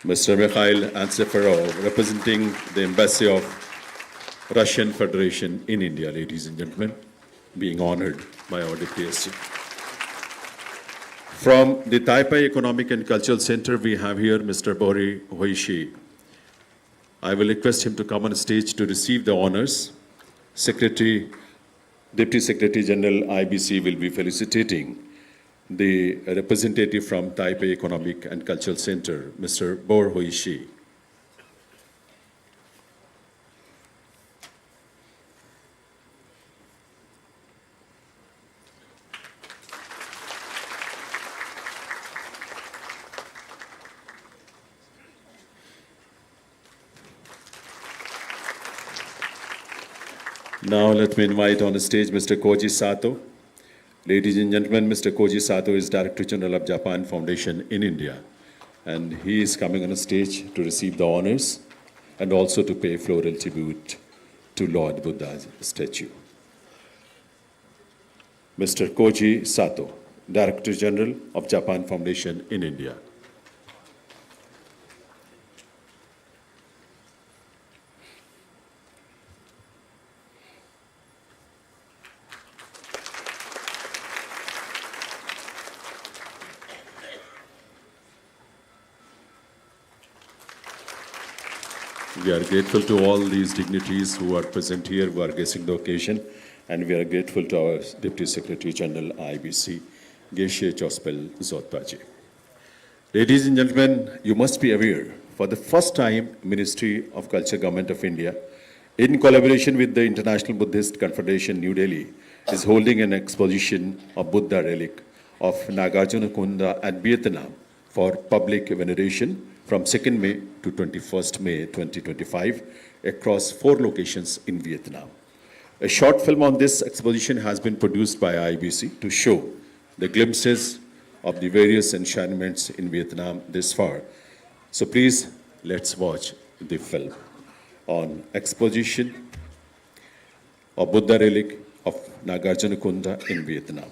Mr. Mikhail Antiseferov, representing the Embassy of Russian Federation in India, ladies and gentlemen, being honored by our DPSC. From the Taipei Economic and Cultural Center, we have here Mr. Bori Hoishi. I will request him to come on stage to receive the honors. Deputy Secretary General IBC will be felicitating the representative from Taipei Economic and Cultural Center, Mr. Bor Hoishi. Now let me invite on the stage Mr. Koji Sato. Ladies and gentlemen, Mr. Koji Sato is Director General of Japan Foundation in India, and he is coming on the stage to receive the honors and also to pay floral tribute to Lord Buddha's statue. Mr. Koji Sato, Director General of Japan Foundation in India. We are grateful to all these dignitaries who are present here, who are gracing the occasion, and we are grateful to our Deputy Secretary General IBC, Geshe Chospel Zotpaji. Ladies and gentlemen, you must be aware, for the first time, Ministry of Culture, Government of India, in collaboration with the International Buddhist Confederation, New Delhi, is holding an exposition of Buddha relic of Nagarjuna Kunda at Vietnam for public veneration from 2nd May to 21st May 2025 across 4 locations in Vietnam. A short film on this exposition has been produced by IBC to show the glimpses of the various enshrinements in Vietnam this far. So please, let's watch the film on exposition of Buddha relic of Nagarjuna Kunda in Vietnam.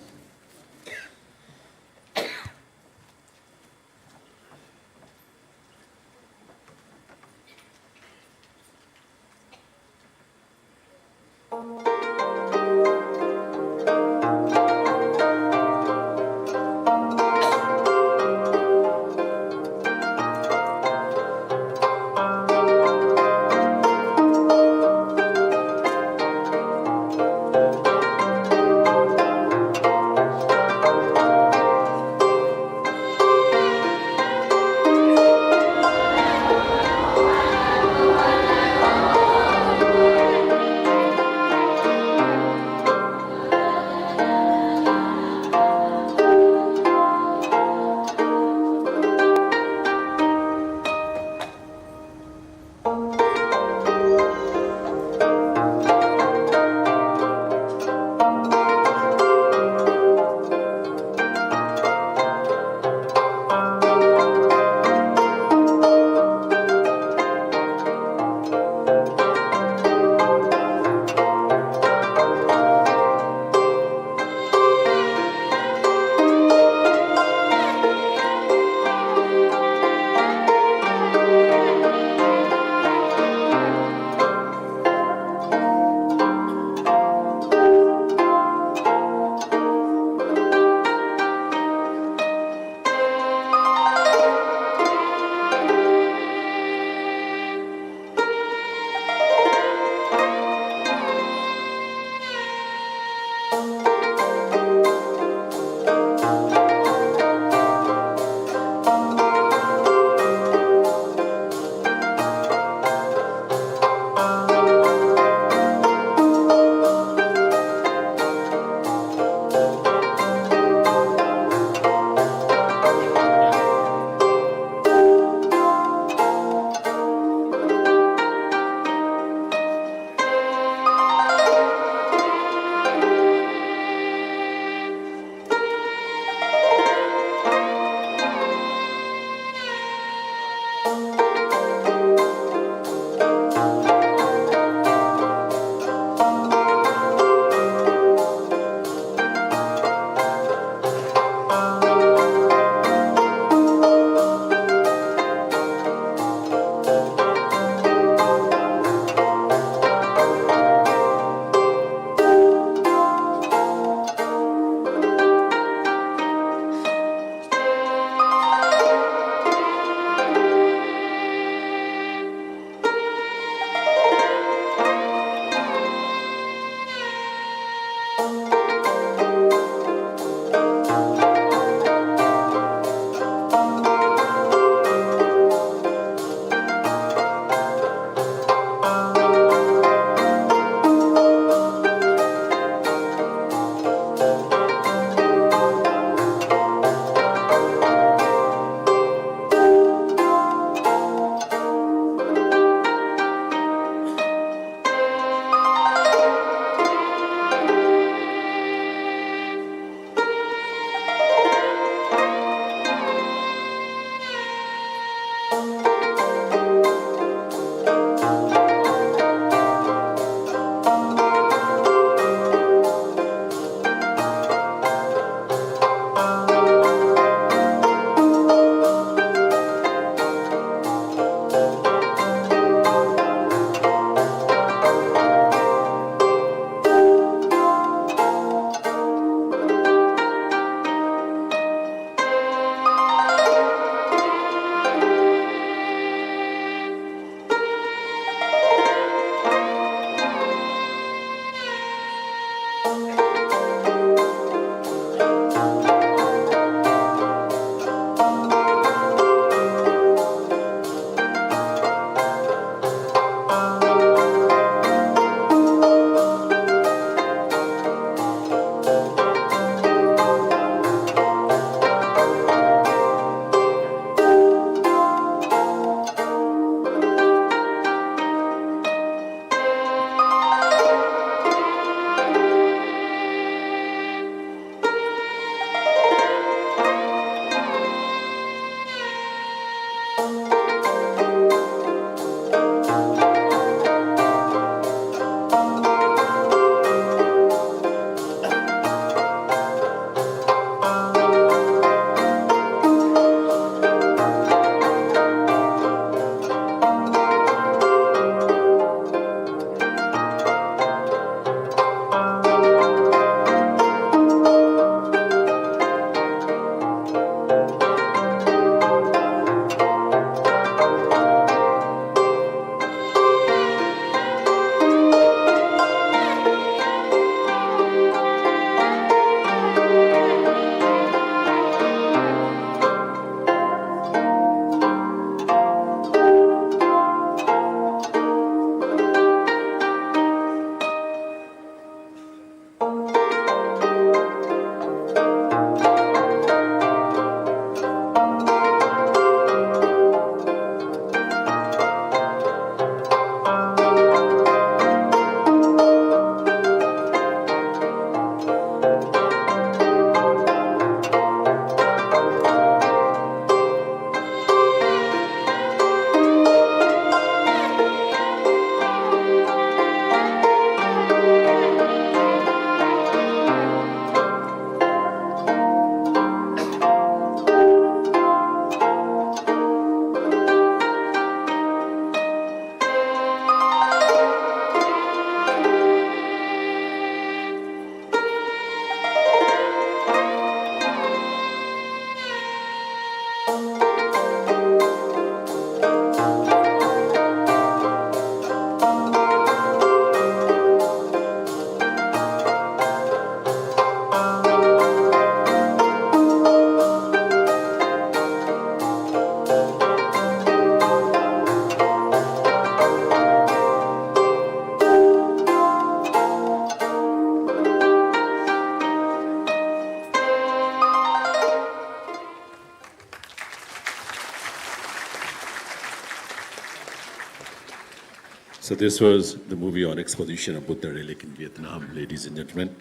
So this was the movie on exposition of Buddha relic in Vietnam, ladies and gentlemen.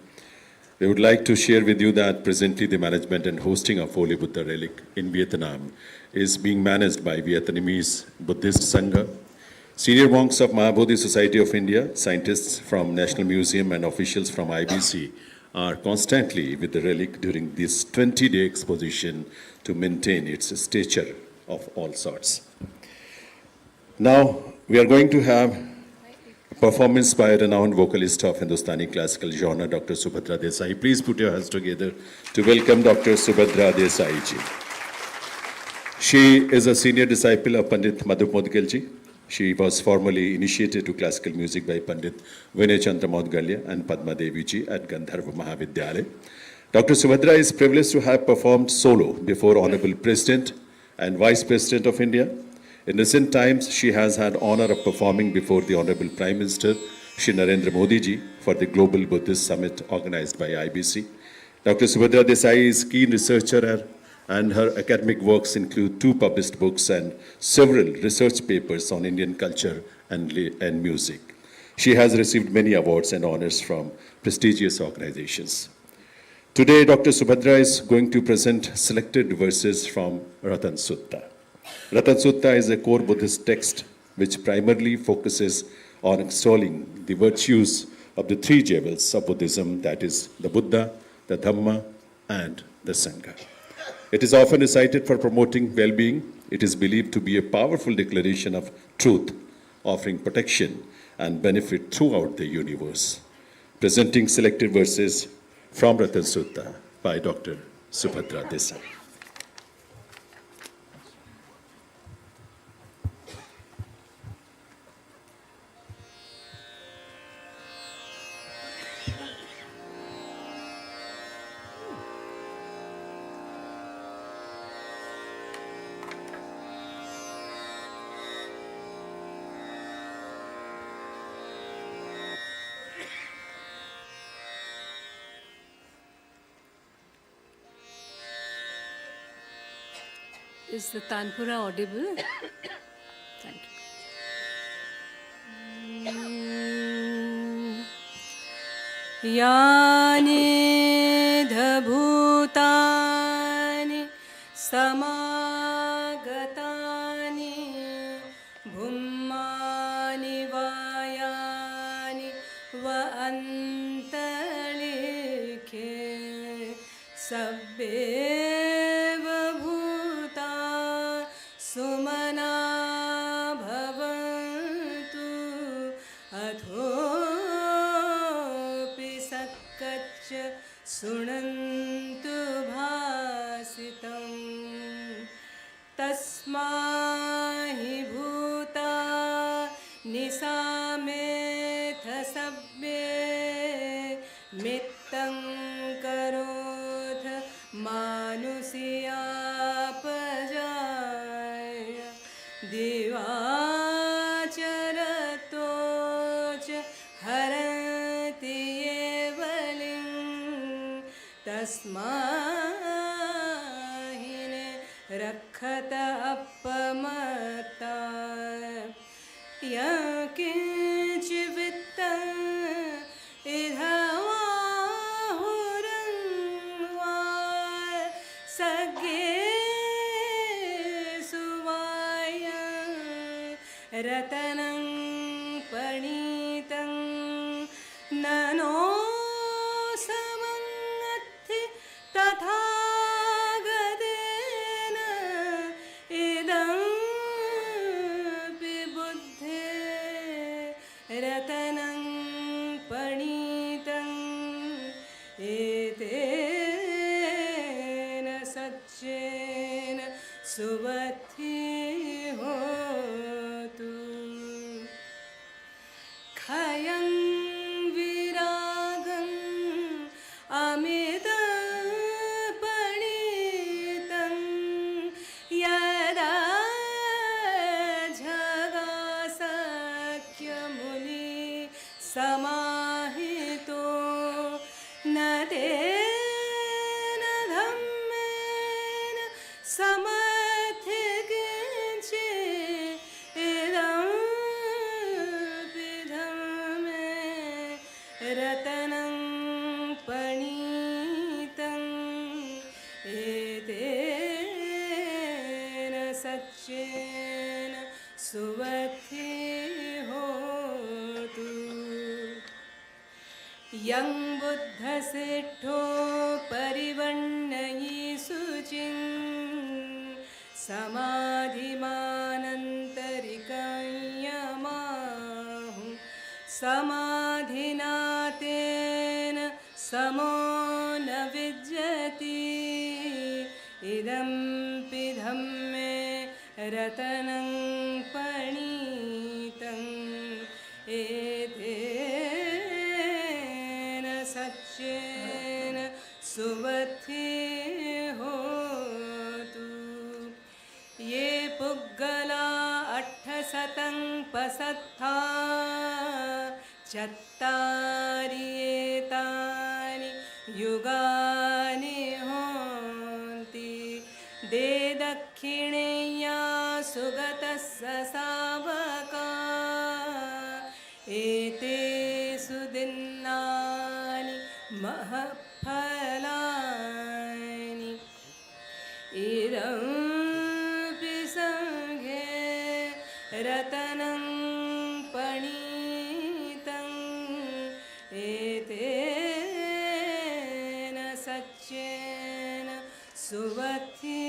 We would like to share with you that presently the management and hosting of Holy Buddha relic in Vietnam is being managed by Vietnamese Buddhist Sangha, senior monks of Mahabodhi Society of India, scientists from National Museum and officials from IBC are constantly with the relic during this 20-day exposition to maintain its stature of all sorts. Now, we are going to have a performance by a renowned vocalist of Hindustani classical genre, Dr. Subhadra Desai. Please put your hands together to welcome Dr. Subhadra Desai ji. She is a senior disciple of Pandit Madhu Modgal ji. She was formally initiated to classical music by Pandit Vinay Chandra Modgalya and Padma Devi ji at Gandharva Mahavidyalaya. Dr. Subhadra is privileged to have performed solo before Honorable President and Vice President of India. In recent times, she has had honor of performing before the Honorable Prime Minister, Shri Narendra Modi ji, for the Global Buddhist Summit organized by IBC. Dr. Subhadra Desai is a keen researcher and her academic works include 2 published books and several research papers on Indian culture and music. She has received many awards and honors from prestigious organizations. Today, Dr. Subhadra is going to present selected verses from Ratan Sutta. Ratan Sutta is a core Buddhist text which primarily focuses on extolling the virtues of the 3 jewels of Buddhism, that is, the Buddha, the Dhamma, and the Sangha. It is often recited for promoting well-being. It is believed to be a powerful declaration of truth, offering protection and benefit throughout the universe. Presenting selected verses from Ratan Sutta by Dr. Subhadra Desai. Is the Tanpura audible? Thank you. Yani dhabhutani samagatani bhummani vayani va antalikhe sabbe Sumana bhavantu athopi sakkaccha sunantu bhasitam tasmahi bhuta nisametha sabbe mittam karotha manusya Divacharatocha harati evalim tasmahine rakhata appamata yakinchi vitta idhavahuram sagge Ratanam panitam nano samangathi tathagadena idam pibuddhe ratanam panitam etena satchena subati Khayam viragam amita panitam yada jagasakya muni samahito natena dhammena samathikinche idam रतनं पणीतं एतेन सच्चेन सुवत्ति होतु यं बुद्धसिद्धो परिवण्णयि शुचिं समाधिमानन्तरिकयमाहु समाधिना तेन समो न विद्यति इदं पिधं मे रतनं पणीतं एतेन सच्चेन सुवत्ति होतु ये पुग्गला 800 पसत्था चत्तारि एतानि युगानि होन्ति दे दक्षिणेया सुगतस्य सावका एतेषु दिन्नानि महफलानि इदमपि सङ्घे रतनं पणीतं एतेन सच्चेन सुवत्ति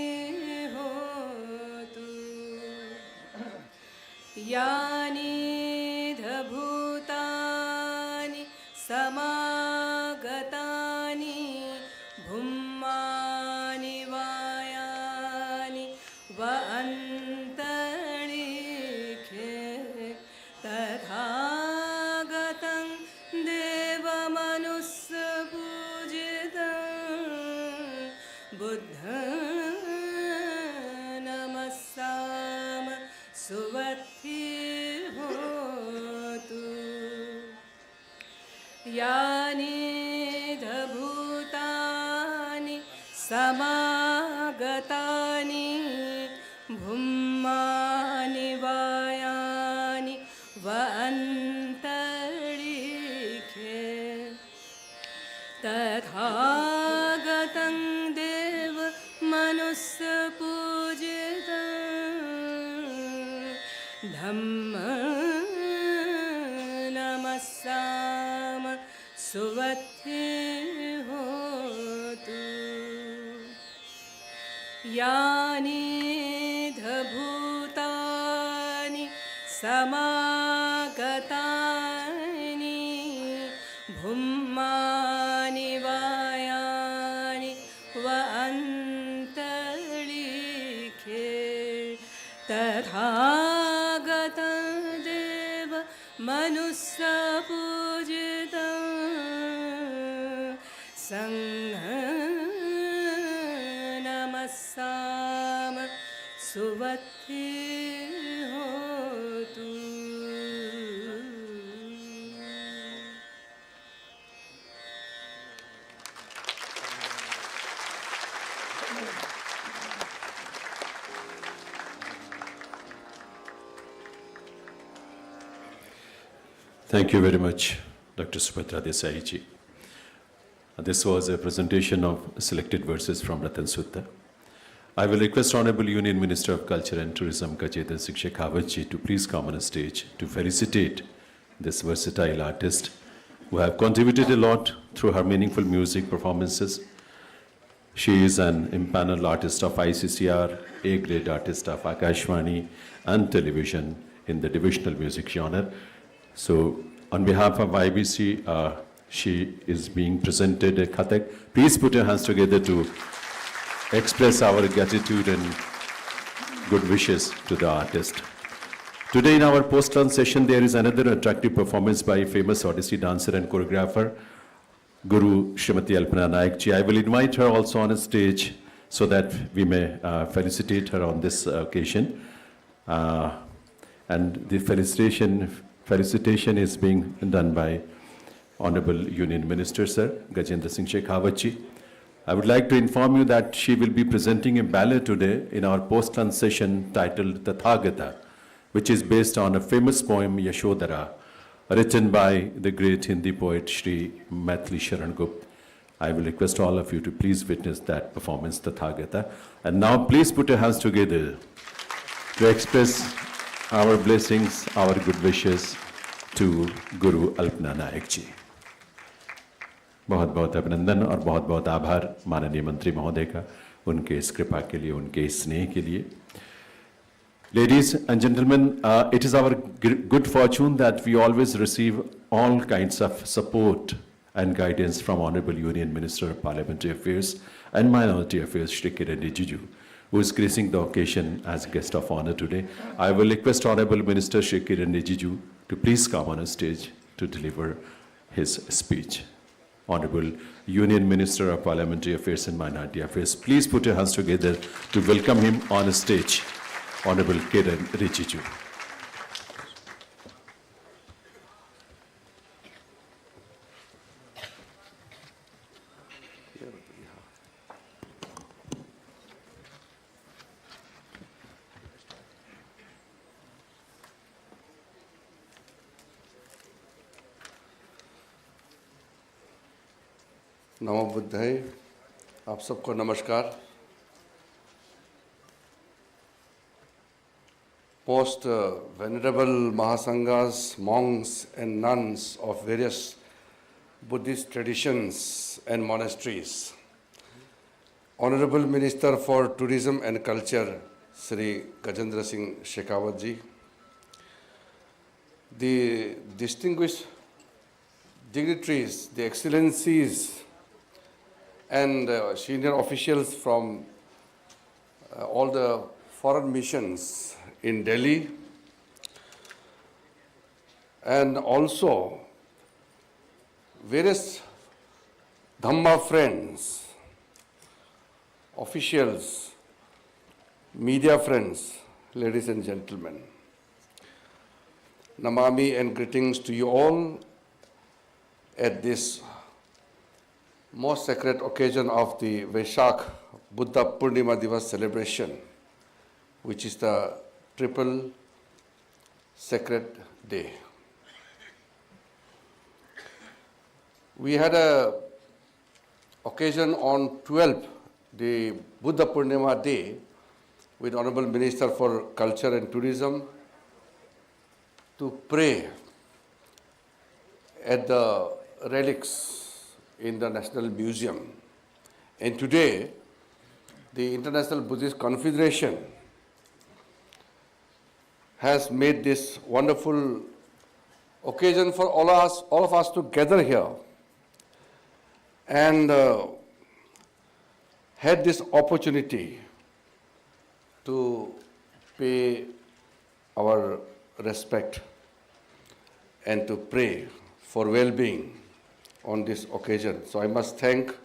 होतु यानि भूतानि समागतानि भूमानि वायानि व अन्तरिक्षे तथागतं देवमनुष्यपूजितं बुद्धनमस्साम सुवत्ति होतु यानि भूतानि समागतानि भूमानि वायानि व अन्तरिक्षे तथागतं देव मनुष्यपूजितं धम्म नमस्साम सुवत्ति होतु यानि भूतानि समागतानि भूमानि वायानि व अन्तरिक्षे तथागतं देव मनुष्यपूजितं नमस्साम सुवत्ति होतु Thank you very much, Dr. Subhadra Desai ji. This was a presentation of selected verses from Ratan Sutta. I will request Honorable Union Minister of Culture and Tourism, Gautama the Buddha, to please come on a stage to felicitate this versatile artist who have contributed a lot through her meaningful music performances. She is an impaneled artist of ICCR, A-grade artist of Akashvani and television in the divisional music genre. So, on behalf of IBC, she is being presented a Kathak. Please put your hands together to express our gratitude and good wishes to the artist. Today in our post-lunch session, there is another attractive performance by famous Odyssey dancer and choreographer, Guru Srimati Alpana Naik ji. I will invite her also on a stage so that we may felicitate her on this occasion. And the felicitation is being done by Honorable Union Minister, Sir, Gajendra Singh Shekhawat ji. I would like to inform you that she will be presenting a ballet today in our post-lunch session titled Tathagata, which is based on a famous poem, Yashodhara, written by the great Hindi poet Shri Maithili Sharan Gupta. I will request all of you to please witness that performance, Tathagata. And now please put your hands together to express our blessings, our good wishes to Guru Alpana Nayak ji. बहुत बहुत अभिनंदन और बहुत बहुत आभार माननीय मंत्री महोदय का उनके इस कृपा के लिए, उनके इस स्नेह के लिए. Ladies and gentlemen, it is our good fortune that we always receive all kinds of support and guidance from Honorable Union Minister of Parliamentary Affairs and Minority Affairs, Shri Kiran Rijiju, who is gracing the occasion as guest of honor today. I will request Honorable Minister Shri Kiran Rijiju to please come on a stage to deliver his speech. Honorable Union Minister of Parliamentary Affairs and Minority Affairs, please put your hands together to welcome him on a stage. Honorable Kiran Rijiju. नमो बुद्धाय. आप सबको नमस्कार. Most venerable Mahasanghas, monks and nuns of various Buddhist traditions and monasteries, Honorable Minister for Tourism and Culture, Sri Gajendra Singh Shekhawat ji, the distinguished dignitaries, the excellencies, and senior officials from all the foreign missions in Delhi, and also various Dhamma friends, officials, media friends, ladies and gentlemen. Namami and greetings to you all at this most sacred occasion of the Vaishakha Buddha Purnima Divas celebration, which is the triple sacred day. We had a occasion on 12th, the Buddha Purnima day, with Honorable Minister for Culture and Tourism to pray at the relics in the National Museum. And today, the International Buddhist Confederation has made this wonderful occasion for all of us to gather here and had this opportunity to pay our respect and to pray for well-being on this occasion. So I must thank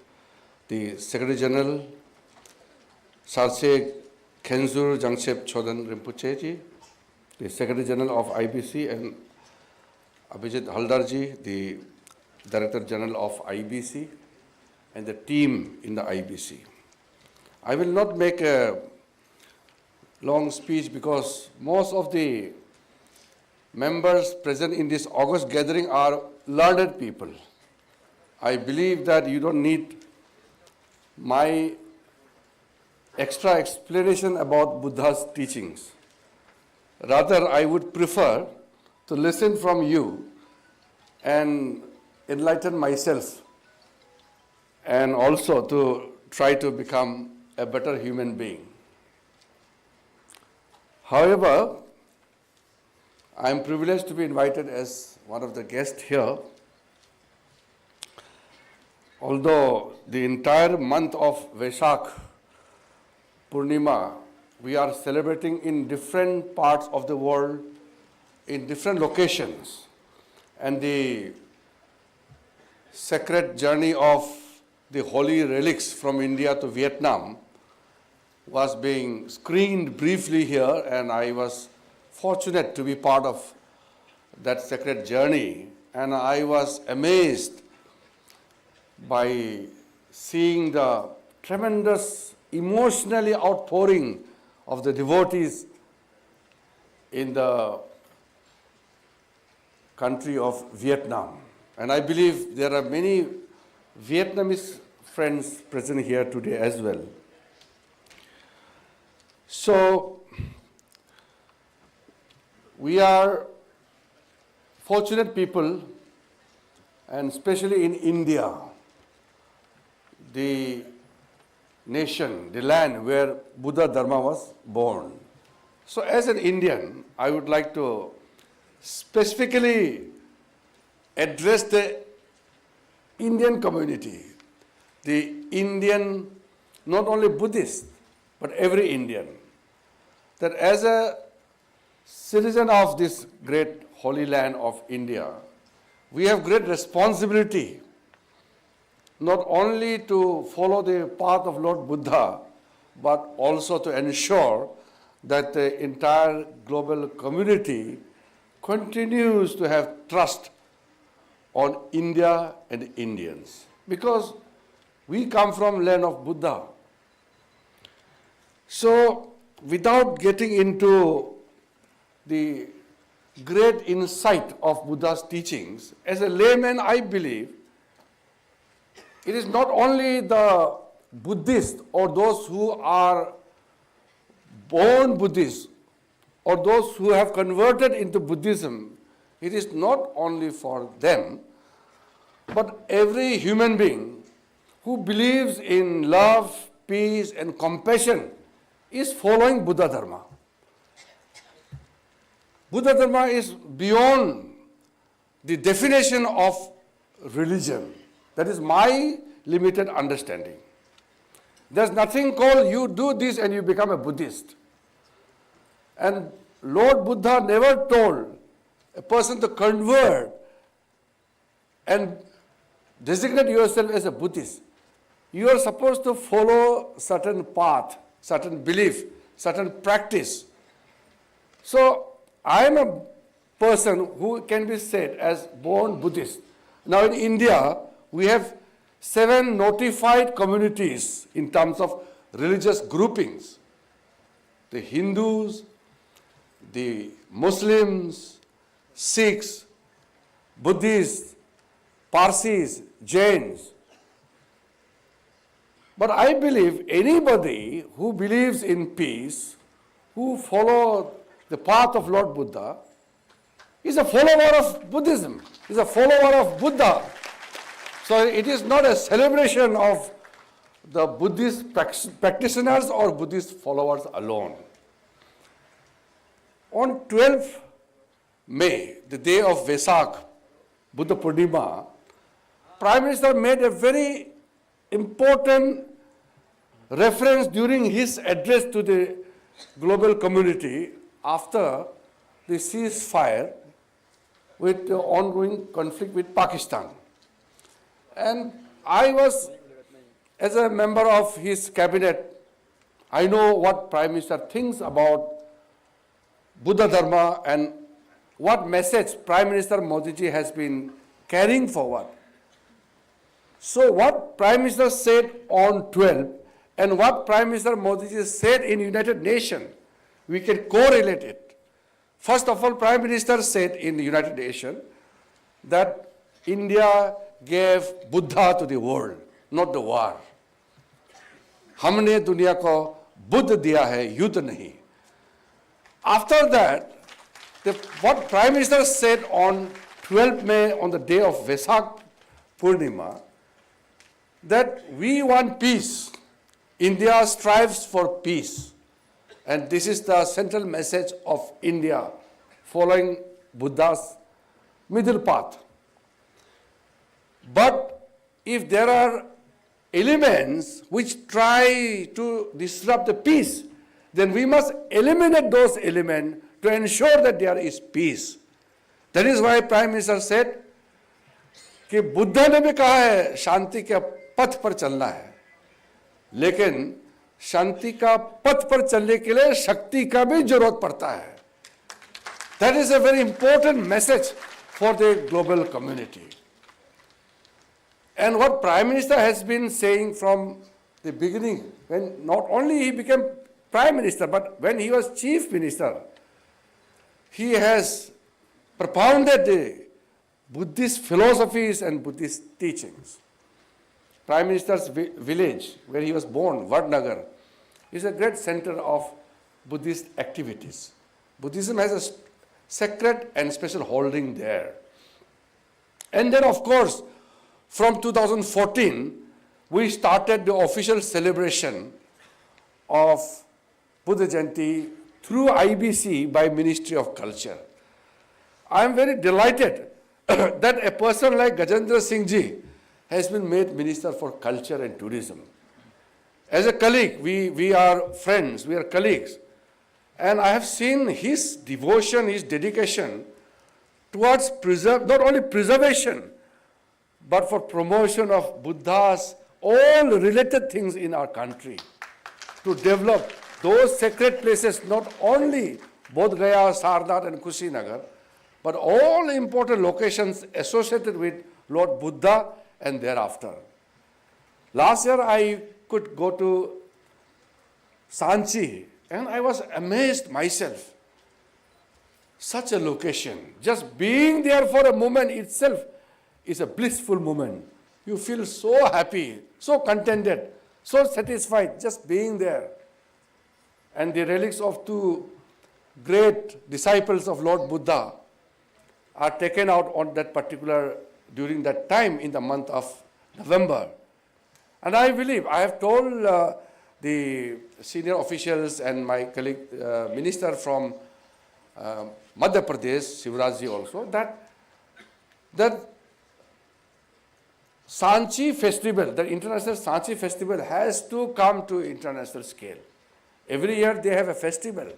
the Secretary General, Sarse Khenzur Jangshep Chodan Rinpoche ji, the Secretary General of IBC, and Abhijit Haldarji, the Director General of IBC, and the team in the IBC. I will not make a long speech because most of the members present in this August gathering are learned people. I believe that you don't need my extra explanation about Buddha's teachings. Rather, I would prefer to listen from you and enlighten myself, and also to try to become a better human being. However, I am privileged to be invited as one of the guests here. Although the entire month of Vaishakha Purnima, we are celebrating in different parts of the world, in different locations, and the sacred journey of the holy relics from India to Vietnam was being screened briefly here, and I was fortunate to be part of that sacred journey, and I was amazed by seeing the tremendous emotionally outpouring of the devotees in the country of Vietnam. And I believe there are many Vietnamese friends present here today as well. So, we are fortunate people, and especially in India, the nation, the land where Buddha Dharma was born. So as an Indian, I would like to specifically address the Indian community, the Indian, not only Buddhist, but every Indian, that as a citizen of this great holy land of India, we have great responsibility not only to follow the path of Lord Buddha, but also to ensure that the entire global community continues to have trust on India and Indians. Because we come from land of Buddha. So, without getting into the great insight of Buddha's teachings, as a layman, I believe it is not only the Buddhists or those who are born Buddhists or those who have converted into Buddhism, it is not only for them, but every human being who believes in love, peace, and compassion is following Buddha Dharma. Buddha Dharma is beyond the definition of religion. That is my limited understanding. There's nothing called you do this and you become a Buddhist. And Lord Buddha never told a person to convert and designate yourself as a Buddhist. You are supposed to follow certain path, certain belief, certain practice. So I am a person who can be said as born Buddhist. Now in India, we have 7 notified communities in terms of religious groupings. The Hindus, the Muslims, Sikhs, Buddhists, Parsis, Jains. But I believe anybody who believes in peace, who follow the path of Lord Buddha, is a follower of Buddhism, is a follower of Buddha. So it is not a celebration of the Buddhist practitioners or Buddhist followers alone. On 12th May, the day of Vesak, Buddha Purnima, Prime Minister made a very important reference during his address to the global community after the ceasefire with the ongoing conflict with Pakistan. And I was, as a member of his cabinet, I know what Prime Minister thinks about Buddha Dharma and what message Prime Minister Modi ji has been carrying forward. So what Prime Minister said on 12 and what Prime Minister Modi ji said in United Nations, we can correlate it. First of all, Prime Minister said in the United Nations that India gave Buddha to the world, not the war. हमने दुनिया को बुद्ध दिया है, युद्ध नहीं. After that, what Prime Minister said on 12th May, on the day of Vaishakha Buddha, that we want peace. India strives for peace. And this is the central message of India, following Buddha's middle path. But if there are elements which try to disrupt the peace, then we must eliminate those elements to ensure that there is peace. That is why Prime Minister said कि बुद्धा ने भी कहा है शांति के पथ पर चलना है, लेकिन शांति का पथ पर चलने के लिए शक्ति का भी जरूरत पड़ता है. That is a very important message for the global community. And what Prime Minister has been saying from the beginning, when not only he became Prime Minister, but when he was Chief Minister, he has propounded the Buddhist philosophies and Buddhist teachings. Prime Minister's village, where he was born, Vadnagar, is a great center of Buddhist activities. Buddhism has a sacred and special holding there. And then, of course, from 2014, we started the official celebration of Buddha Jayanti through IBC by Ministry of Culture. I am very delighted that a person like Gajendra Singh Ji has been made Minister for Culture and Tourism. As a colleague, we are friends, we are colleagues. And I have seen his devotion, his dedication towards not only preservation, but for promotion of Buddha's all related things in our country, to develop those sacred places, not only Bodh Gaya, Sarnath and Kushinagar, but all important locations associated with Lord Buddha and thereafter. Last year I could go to Sanchi and I was amazed myself. Such a location, just being there for a moment itself is a blissful moment. You feel so happy, so contented, so satisfied just being there. And the relics of two great disciples of Lord Buddha are taken out on that particular, during that time in the month of November. And I believe, I have told the senior officials and my colleague minister from Madhya Pradesh, Shivrajji also, that Sanchi festival, the international Sanchi festival has to come to international scale. Every year they have a festival,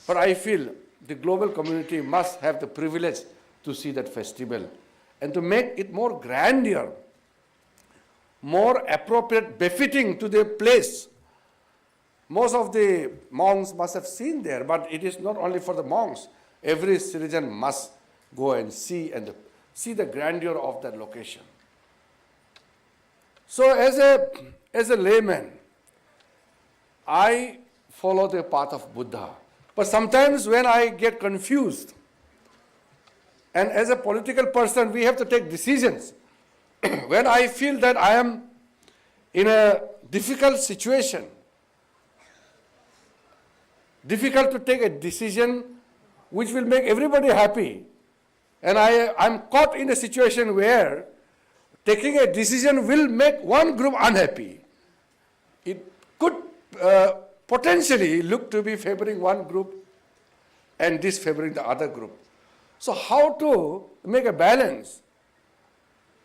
but I feel the global community must have the privilege to see that festival and to make it more grandeur, more appropriate, befitting to the place. Most of the monks must have seen there, but it is not only for the monks. Every citizen must go and see the grandeur of that location. So as a layman, I follow the path of Buddha. But sometimes when I get confused, and as a political person, we have to take decisions. When I feel that I am in a difficult situation, difficult to take a decision which will make everybody happy, and I'm caught in a situation where taking a decision will make one group unhappy. It could potentially look to be favoring one group and disfavoring the other group. So how to make a balance?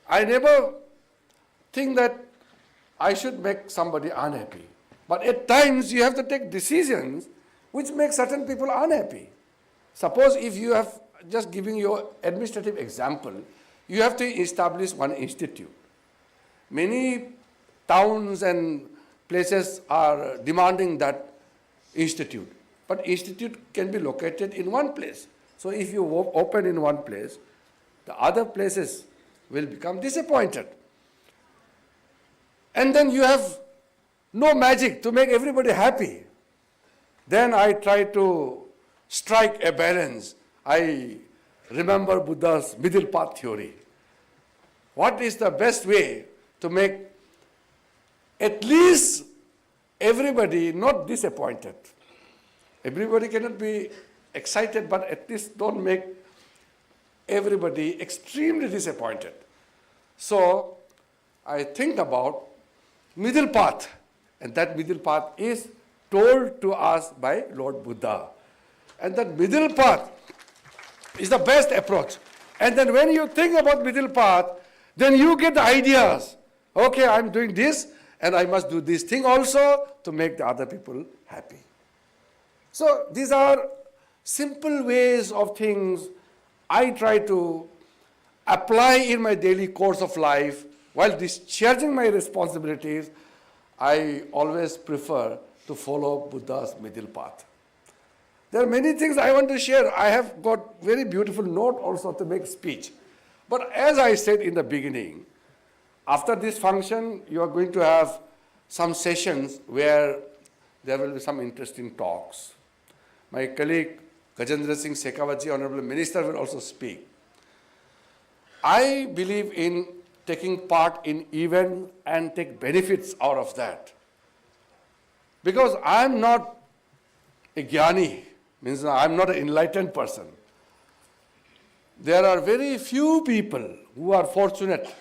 I never think that I should make somebody unhappy. But at times you have to take decisions which make certain people unhappy. Suppose if you have, just giving you administrative example, you have to establish one institute. Many towns and places are demanding that institute. But institute can be located in one place. So if you open in one place, the other places will become disappointed. And then you have no magic to make everybody happy. Then I try to strike a balance. I remember Buddha's middle path theory. What is the best way to make at least everybody not disappointed? Everybody cannot be excited, but at least don't make everybody extremely disappointed. So I think about middle path, and that middle path is told to us by Lord Buddha. And that middle path is the best approach. And then when you think about middle path, then you get the ideas. Okay, I'm doing this, and I must do this thing also to make the other people happy. So these are simple ways of things I try to apply in my daily course of life. While discharging my responsibilities, I always prefer to follow Buddha's middle path. There are many things I want to share. I have got very beautiful note also to make speech. But as I said in the beginning, after this function, you are going to have some sessions where there will be some interesting talks. My colleague Gajendra Singh Shekhawatji, Honorable Minister, will also speak. I believe in taking part in events and take benefits out of that. Because I am not a jnani, means I am not an enlightened person. There are very few people who are fortunate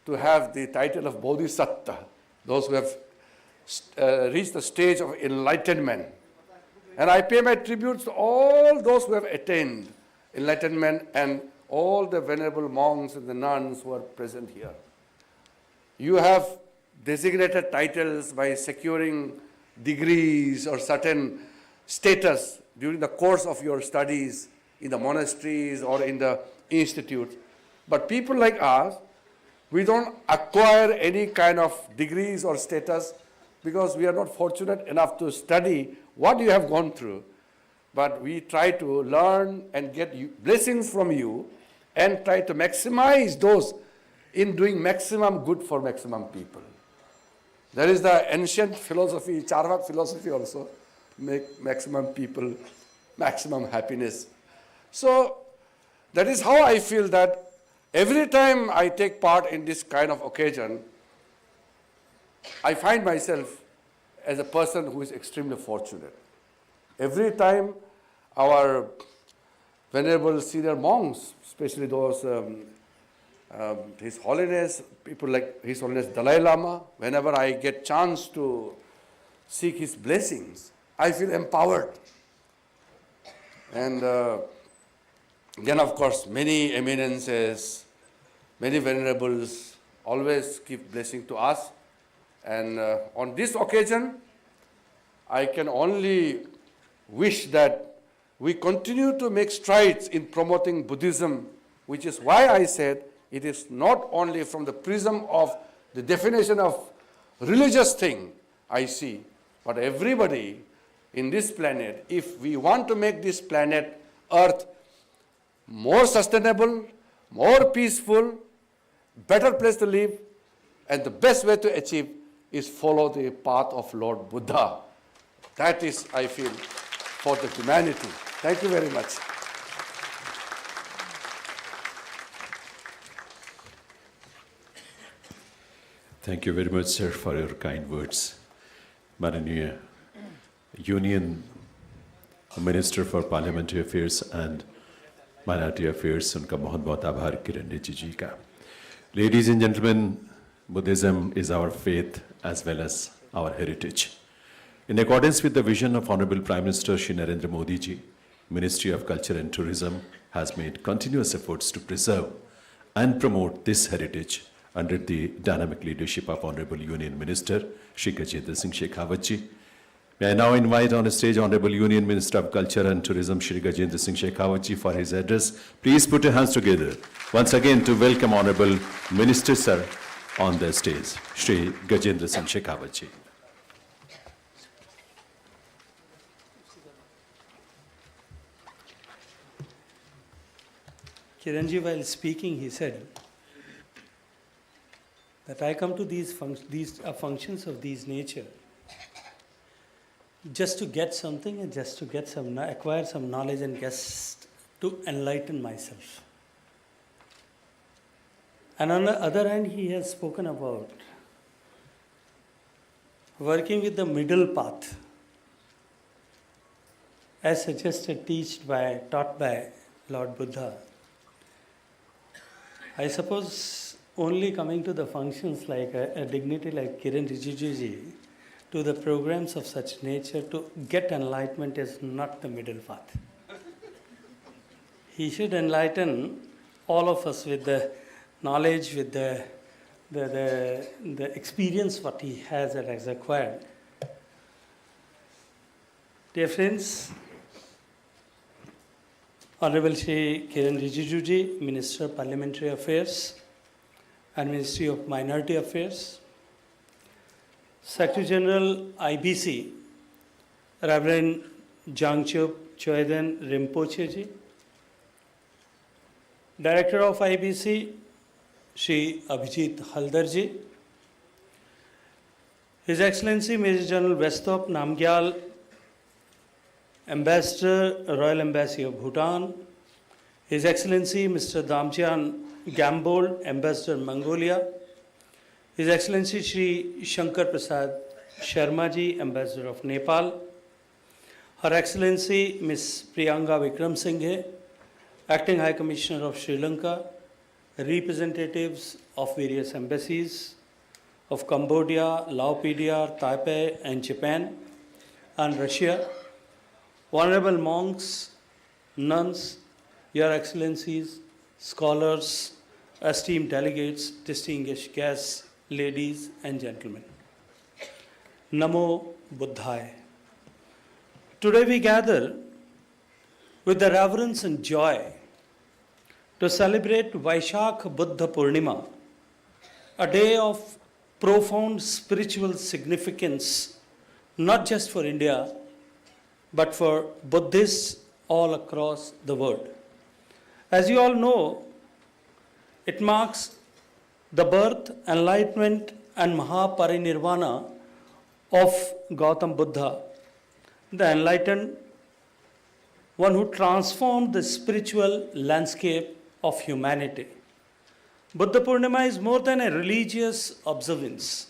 to have the title of Bodhisattva, those who have reached the stage of enlightenment. And I pay my tributes to all those who have attained enlightenment and all the venerable monks and the nuns who are present here. You have designated titles by securing degrees or certain status during the course of your studies in the monasteries or in the institutes. But people like us, we don't acquire any kind of degrees or status because we are not fortunate enough to study what you have gone through. But we try to learn and get blessings from you and try to maximize those in doing maximum good for maximum people. There is the ancient philosophy, Charvak philosophy also, make maximum people, maximum happiness. So that is how I feel that every time I take part in this kind of occasion, I find myself as a person who is extremely fortunate. Every time our venerable senior monks, especially those His Holiness, people like His Holiness Dalai Lama, whenever I get chance to seek his blessings, I feel empowered. And then of course many eminences, many venerables always give blessing to us. And on this occasion, I can only wish that we continue to make strides in promoting Buddhism, which is why I said it is not only from the prism of the definition of religious thing I see, but everybody in this planet, if we want to make this planet Earth more sustainable, more peaceful, better place to live, and the best way to achieve is follow the path of Lord Buddha. That is, I feel, for the humanity. Thank you very much. Thank you very much, sir, for your kind words. Maranaya Union Minister for Parliamentary Affairs and Minority Affairs, उनका बहुत बहुत आभार किरण रिजिजू जी का. Ladies and gentlemen, Buddhism is our faith as well as our heritage. In accordance with the vision of Honorable Prime Minister Shri Narendra Modi ji, Ministry of Culture and Tourism has made continuous efforts to preserve and promote this heritage under the dynamic leadership of Honorable Union Minister Shri Gajendra Singh Shekhawat ji. May I now invite on the stage Honorable Union Minister of Culture and Tourism Shri Gajendra Singh Shekhawat ji for his address. Please put your hands together once again to welcome Honorable Minister Sir on the stage, Shri Gajendra Singh Shekhawat ji. Kiranji, while speaking, he said that I come to these functions of these nature just to get something and just to get acquire some knowledge and just to enlighten myself. And on the other hand, he has spoken about working with the middle path, as suggested, taught by Lord Buddha. I suppose only coming to the functions like a dignity like Kiran Rijiju ji, to the programs of such nature to get enlightenment is not the middle path. He should enlighten all of us with the knowledge, with the experience what he has and has acquired. Dear friends, Honorable Shri Kiran Rijiju ji, Minister of Parliamentary Affairs and Ministry of Minority Affairs, Secretary General IBC, Reverend Jangchup Choyden Rinpoche ji, Director of IBC, Shri Abhijit Haldar ji, His Excellency Major General Westop Namgyal, Ambassador, Royal Embassy of Bhutan, His Excellency Mr. Damjian Gambold, Ambassador Mongolia, His Excellency Shri Shankar Prasad Sharma Ji, Ambassador of Nepal, Her Excellency Ms. Priyanga Vikram Singhe, Acting High Commissioner of Sri Lanka, representatives of various embassies of Cambodia, Laos, Taipei and Japan and Russia, honorable monks, nuns, Your Excellencies, scholars, esteemed delegates, distinguished guests, ladies and gentlemen. Namo Buddhaya. Today we gather with the reverence and joy to celebrate Vaishakha Buddha Purnima, a day of profound spiritual significance, not just for India, but for Buddhists all across the world. As you all know, it marks the birth, enlightenment, and Mahaparinirvana of Gautama Buddha, the enlightened one who transformed the spiritual landscape of humanity. Buddha Purnima is more than a religious observance.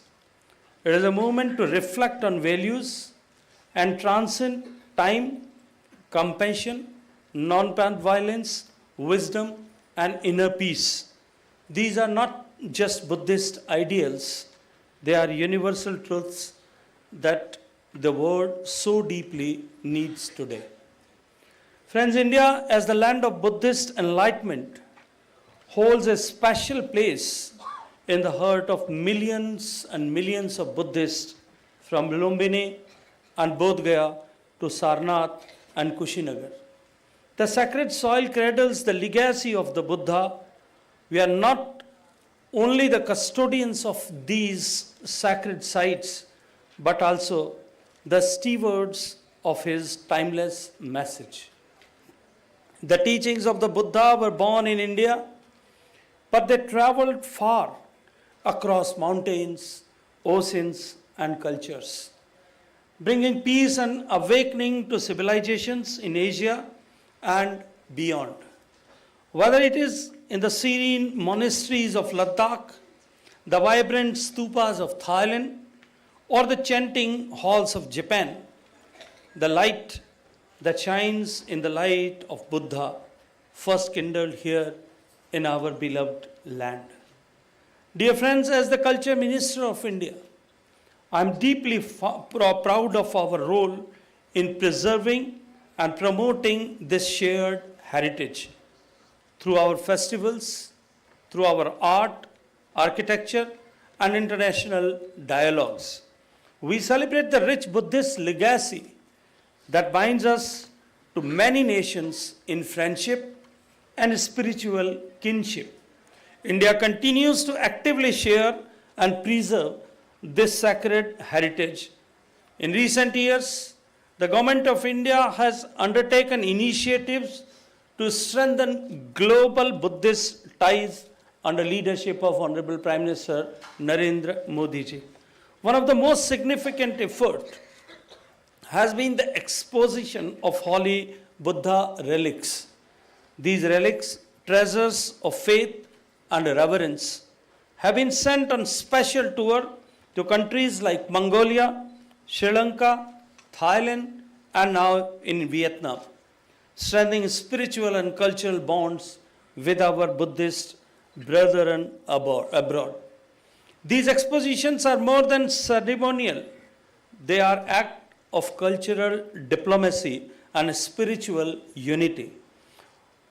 It is a moment to reflect on values and transcend time, compassion, non-violence, wisdom, and inner peace. These are not just Buddhist ideals, they are universal truths that the world so deeply needs today. Friends, India, as the land of Buddhist enlightenment, holds a special place in the heart of millions and millions of Buddhists from Lumbini and Bodh Gaya to Sarnath and Kushinagar. The sacred soil cradles the legacy of the Buddha. We are not only the custodians of these sacred sites, but also the stewards of his timeless message. The teachings of the Buddha were born in India, but they traveled far across mountains, oceans, and cultures, bringing peace and awakening to civilizations in Asia and beyond. Whether it is in the serene monasteries of Ladakh, the vibrant stupas of Thailand, or the chanting halls of Japan, the light that shines in the light of Buddha first kindled here in our beloved land. Dear friends, as the Culture Minister of India, I am deeply proud of our role in preserving and promoting this shared heritage through our festivals, through our art, architecture, and international dialogues. We celebrate the rich Buddhist legacy that binds us to many nations in friendship and spiritual kinship. India continues to actively share and preserve this sacred heritage. In recent years, the Government of India has undertaken initiatives to strengthen global Buddhist ties under leadership of Honorable Prime Minister Narendra Modi ji. One of the most significant efforts has been the exposition of holy Buddha relics. These relics, treasures of faith and reverence, have been sent on special tour to countries like Mongolia, Sri Lanka, Thailand, and now in Vietnam, strengthening spiritual and cultural bonds with our Buddhist brethren abroad. These expositions are more than ceremonial. They are acts of cultural diplomacy and spiritual unity.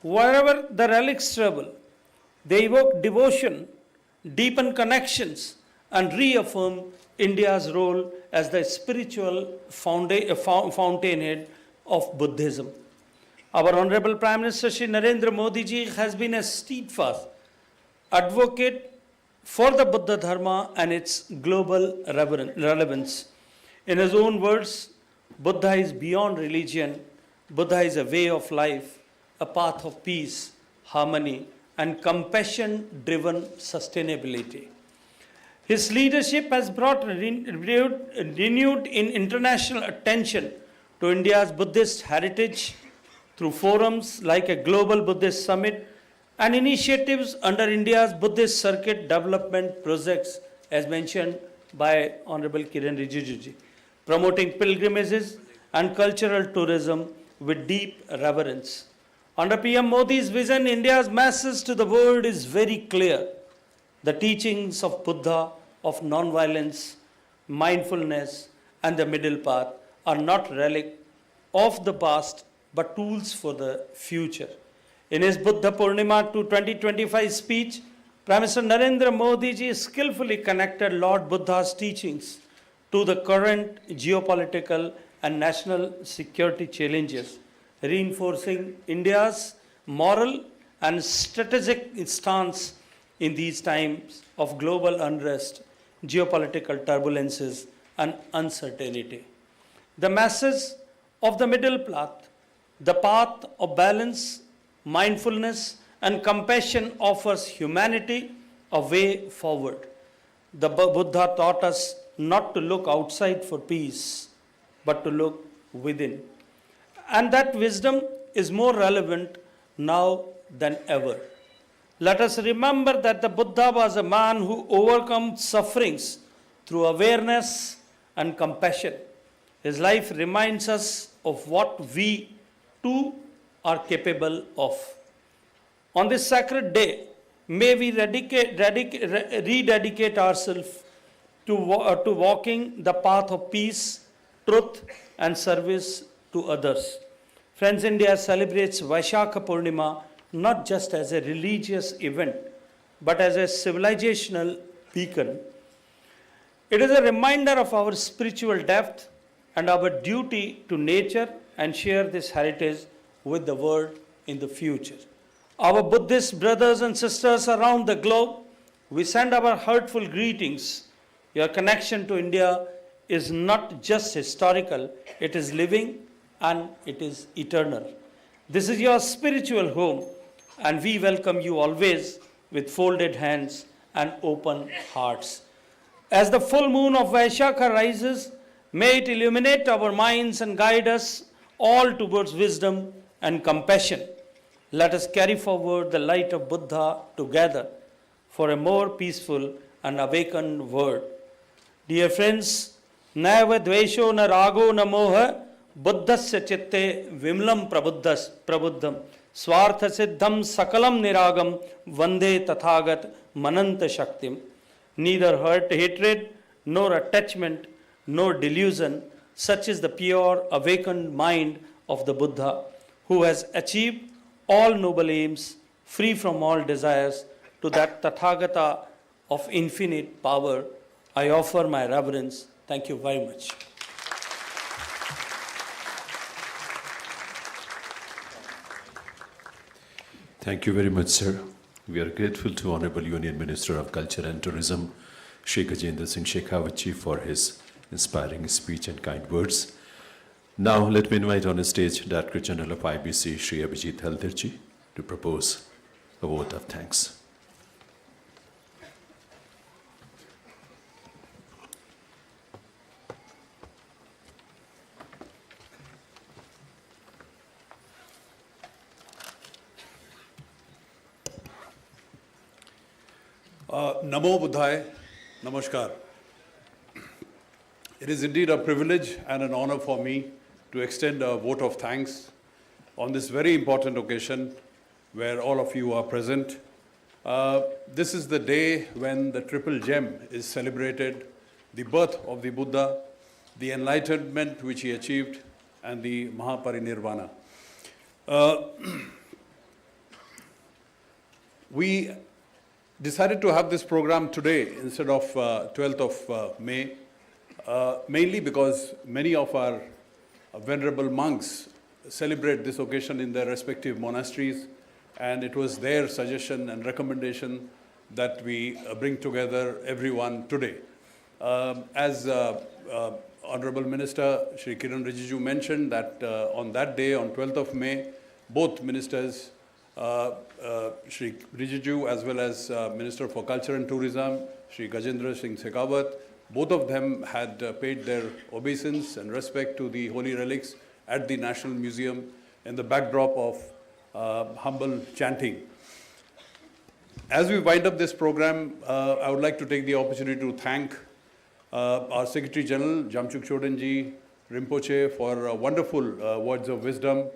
Wherever the relics travel, they evoke devotion, deepen connections, and reaffirm India's role as the spiritual fountainhead of Buddhism. Our Honorable Prime Minister Shri Narendra Modi ji has been a steadfast advocate for the Buddha Dharma and its global relevance. In his own words, Buddha is beyond religion. Buddha is a way of life, a path of peace, harmony, and compassion-driven sustainability. His leadership has brought renewed international attention to India's Buddhist heritage through forums like a Global Buddhist Summit and initiatives under India's Buddhist circuit development projects, as mentioned by Honorable Kiran Rijiju, promoting pilgrimages and cultural tourism with deep reverence. Under PM Modi's vision, India's message to the world is very clear. The teachings of Buddha of non-violence, mindfulness, and the middle path are not relic of the past but tools for the future. In his Buddha Purnima 2025 speech, Prime Minister Narendra Modi ji skillfully connected Lord Buddha's teachings to the current geopolitical and national security challenges, reinforcing India's moral and strategic stance in these times of global unrest, geopolitical turbulences, and uncertainty. The message of the middle path, the path of balance, mindfulness, and compassion offers humanity a way forward. The Buddha taught us not to look outside for peace, but to look within. And that wisdom is more relevant now than ever. Let us remember that the Buddha was a man who overcome sufferings through awareness and compassion. His life reminds us of what we too are capable of. On this sacred day, may we rededicate ourselves to walking the path of peace, truth, and service to others. Friends, India celebrates Vaishakha Purnima not just as a religious event, but as a civilizational beacon. It is a reminder of our spiritual depth and our duty to nature and share this heritage with the world in the future. Our Buddhist brothers and sisters around the globe, we send our heartful greetings. Your connection to India is not just historical, it is living and it is eternal. This is your spiritual home, and we welcome you always with folded hands and open hearts. As the full moon of Vaishakha rises, may it illuminate our minds and guide us all towards wisdom and compassion. Let us carry forward the light of Buddha together for a more peaceful and awakened world. Dear friends, naiva dvesho na rago na moha buddhasya chitte vimlam prabuddham swartha siddham sakalam niragam vande tathagat mananta shaktim. Neither hatred nor attachment nor delusion, such is the pure awakened mind of the Buddha, who has achieved all noble aims, free from all desires, to that Tathagata of infinite power. I offer my reverence. Thank you very much. Thank you very much, sir. We are grateful to Honorable Union Minister of Culture and Tourism, Shri Gajendra Singh Shekhawat, for his inspiring speech and kind words. Now, let me invite on the stage Director General of IBC, Shri Abhijit Haldarji, to propose a vote of thanks. Namo Buddhaya, Namaskar. It is indeed a privilege and an honor for me to extend a vote of thanks on this very important occasion where all of you are present. This is the day when the triple gem is celebrated, the birth of the Buddha, the enlightenment which he achieved, and the Mahaparinirvana. We decided to have this program today instead of 12th of May, mainly because many of our venerable monks celebrate this occasion in their respective monasteries, and it was their suggestion and recommendation that we bring together everyone today. As Honorable Minister Shri Kiran Rijiju mentioned that on that day, on 12th of May, both ministers, Shri Rijiju as well as Minister for Culture and Tourism, Shri Gajendra Singh Shekhawat, both of them had paid their obeisance and respect to the holy relics at the National Museum in the backdrop of humble chanting. As we wind up this program, I would like to take the opportunity to thank our Secretary General, Jamchuk Chodenji Rinpoche, for wonderful words of wisdom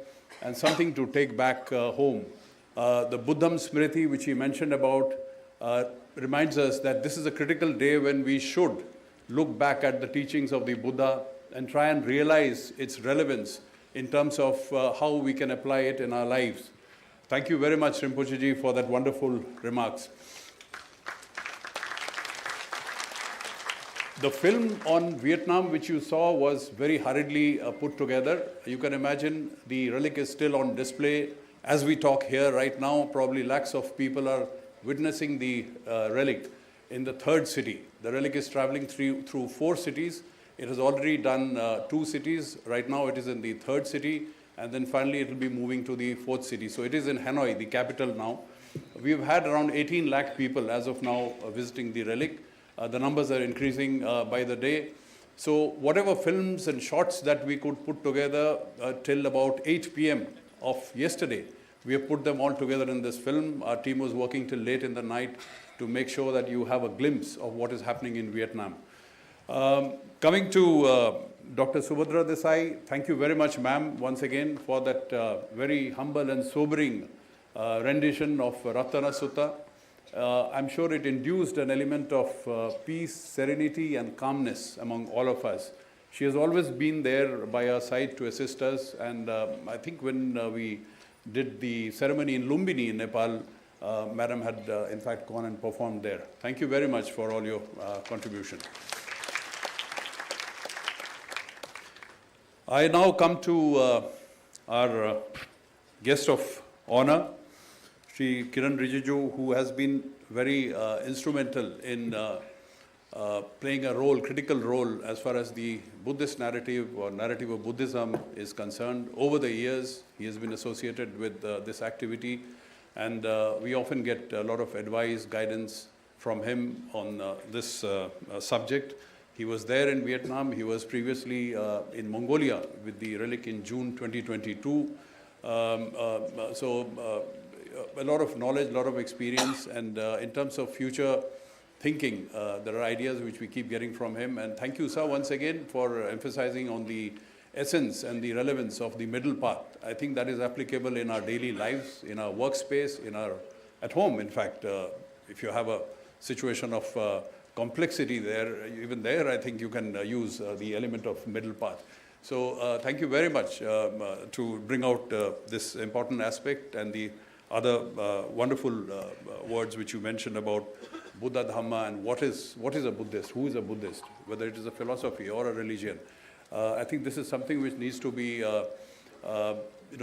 and something to take back home. The Buddham Smriti, which he mentioned about, reminds us that this is a critical day when we should look back at the teachings of the Buddha and try and realize its relevance in terms of how we can apply it in our lives. Thank you very much, Rinpoche ji, for that wonderful remarks. The film on Vietnam, which you saw, was very hurriedly put together. You can imagine the relic is still on display. As we talk here right now, probably lakhs of people are witnessing the relic in the third city. The relic is traveling through 4 cities. It has already done 2 cities. Right now it is in the third city, and then finally it will be moving to the 4th city. So it is in Hanoi, the capital now. We've had around 18 lakh people as of now visiting the relic. The numbers are increasing by the day. So whatever films and shots that we could put together till about 8 p.m. of yesterday, we have put them all together in this film. Our team was working till late in the night to make sure that you have a glimpse of what is happening in Vietnam. Coming to Dr. Subhadra Desai, thank you very much, ma'am, once again for that very humble and sobering rendition of Ratana Sutta. I'm sure it induced an element of peace, serenity, and calmness among all of us. She has always been there by our side to assist us, and I think when we did the ceremony in Lumbini in Nepal, Madam had in fact gone and performed there. Thank you very much for all your contribution. I now come to our guest of honor, Sri Kiran Rijiju, who has been very instrumental in playing a role, critical role, as far as the Buddhist narrative or narrative of Buddhism is concerned. Over the years, he has been associated with this activity, and we often get a lot of advice, guidance from him on this subject. He was there in Vietnam. He was previously in Mongolia with the relic in June 2022. A lot of knowledge, a lot of experience, and in terms of future thinking, there are ideas which we keep getting from him. And thank you, sir, once again for emphasizing on the essence and the relevance of the middle path. I think that is applicable in our daily lives, in our workspace, at home, in fact. If you have a situation of complexity there, even there, I think you can use the element of middle path. So thank you very much to bring out this important aspect and the other wonderful words which you mentioned about Buddha Dhamma and what is a Buddhist, who is a Buddhist, whether it is a philosophy or a religion. I think this is something which needs to be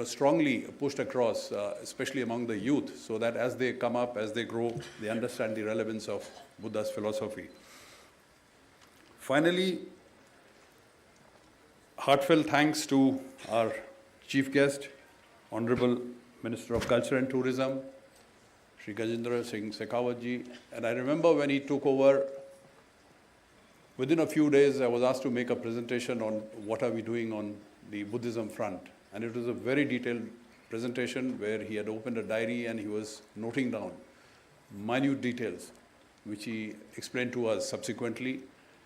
strongly pushed across, especially among the youth, so that as they come up, as they grow, they understand the relevance of Buddha's philosophy. Finally, heartfelt thanks to our chief guest, Honorable Minister of Culture and Tourism, Sri Gajendra Singh Shekhawat ji. And I remember when he took over, within a few days I was asked to make a presentation on what are we doing on the Buddhism front. And it was a very detailed presentation where he had opened a diary and he was noting down minute details which he explained to us subsequently.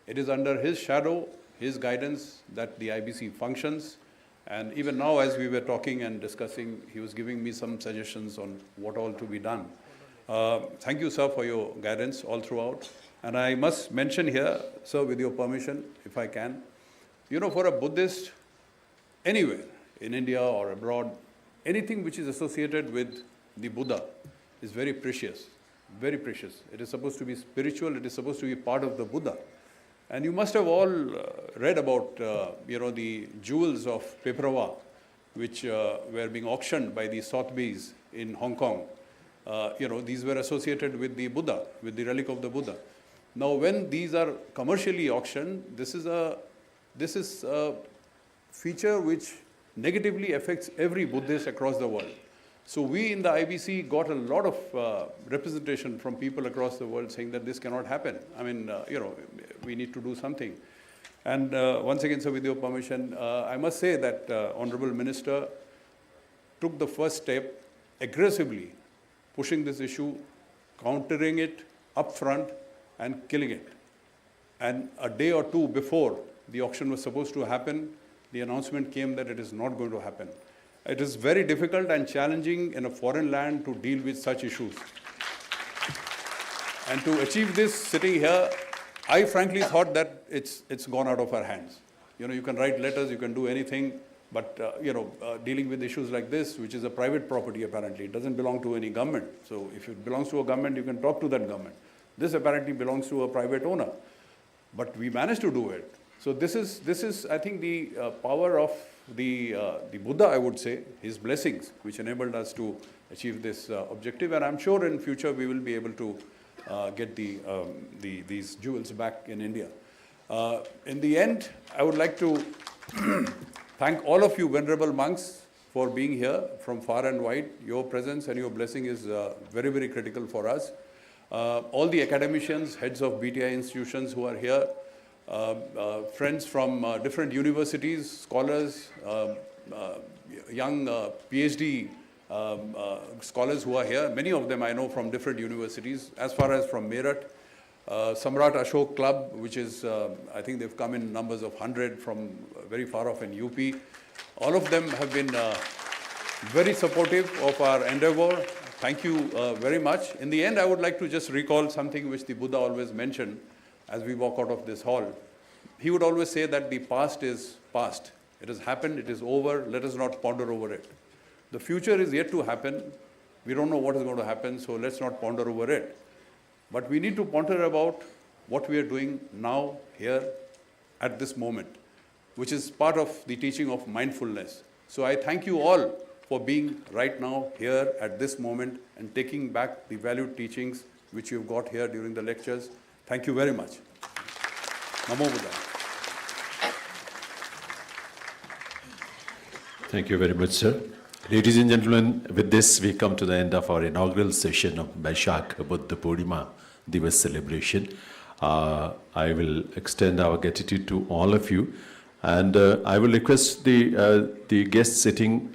It is under his shadow, his guidance, that the IBC functions. And even now, as we were talking and discussing, he was giving me some suggestions on what all to be done. Thank you, sir, for your guidance all throughout. And I must mention here, sir, with your permission, if I can, for a Buddhist, anywhere, in India or abroad, anything which is associated with the Buddha is very precious, very precious. It is supposed to be spiritual, it is supposed to be part of the Buddha. And you must have all read about, the jewels of Peprawa, which were being auctioned by the Sotheby's in Hong Kong. These were associated with the Buddha, with the relic of the Buddha. Now, when these are commercially auctioned, this is a feature which negatively affects every Buddhist across the world. So we in the IBC got a lot of representation from people across the world saying that this cannot happen. I mean, we need to do something. And once again, sir, with your permission, I must say that Honorable Minister took the first step aggressively, pushing this issue countering it up front and killing it. And a day or two before the auction was supposed to happen, the announcement came that it is not going to happen. It is very difficult and challenging in a foreign land to deal with such issues. And to achieve this sitting here, I frankly thought that it's gone out of our hands. You can write letters, you can do anything, but dealing with issues like this, which is a private property apparently, it doesn't belong to any government. So if it belongs to a government, you can talk to that government. This apparently belongs to a private owner, but we managed to do it. So this is I think the power of the Buddha, I would say, his blessings, which enabled us to achieve this objective. And I'm sure in future we will be able to get these jewels back in India. In the end, I would like to thank all of you venerable monks for being here from far and wide. Your presence and your blessing is very, very critical for us. All the academicians, heads of BTI institutions who are here, friends from different universities, scholars, young PhD scholars who are here. Many of them I know from different universities, as far as from Meerut. Samrat Ashok Club, which is, I think they've come in numbers of 100 from very far off in UP. All of them have been very supportive of our endeavor. Thank you very much. In the end, I would like to just recall something which the Buddha always mentioned as we walk out of this hall. He would always say that the past is past. It has happened, it is over, let us not ponder over it. The future is yet to happen. We don't know what is going to happen, so let's not ponder over it. But we need to ponder about what we are doing now, here, at this moment, which is part of the teaching of mindfulness. So I thank you all for being right now, here, at this moment, and taking back the valued teachings which you've got here during the lectures. Thank you very much. Namo Buddha. Thank you very much, sir. Ladies and gentlemen, with this we come to the end of our inaugural session of Vaishakha Buddha Purnima Divas celebration. I will extend our gratitude to all of you, and I will request the guests sitting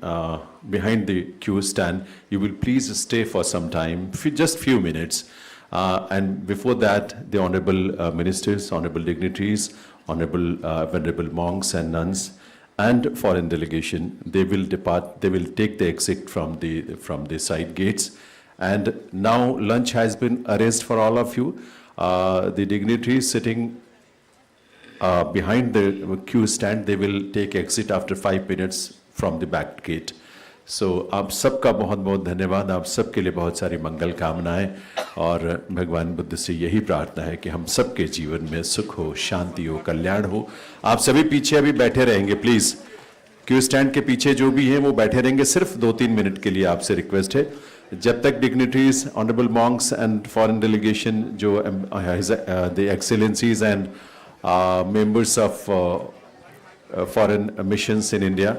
behind the queue stand, you will please stay for some time, just few minutes. And before that, the honorable ministers, honorable dignitaries, honorable venerable monks and nuns, and foreign delegation, they will depart. They will take the exit from the side gates. And now lunch has been arranged for all of you. The dignitaries sitting behind the queue stand, they will take exit after 5 minutes from the back gate. So आप सबका बहुत बहुत धन्यवाद, आप सबके लिए बहुत सारी मंगल कामनाएं, और भगवान बुद्ध से यही प्रार्थना है कि हम सबके जीवन में सुख हो, शांति हो, कल्याण हो। आप सभी पीछे अभी बैठे रहेंगे, प्लीज क्यू स्टैंड के पीछे जो भी हैं वो बैठे रहेंगे, सिर्फ 2-3 मिनट के लिए आपसे रिक्वेस्ट है, जब तक dignitaries, honourable monks and foreign delegation, जो the excellencies and members of foreign missions in India,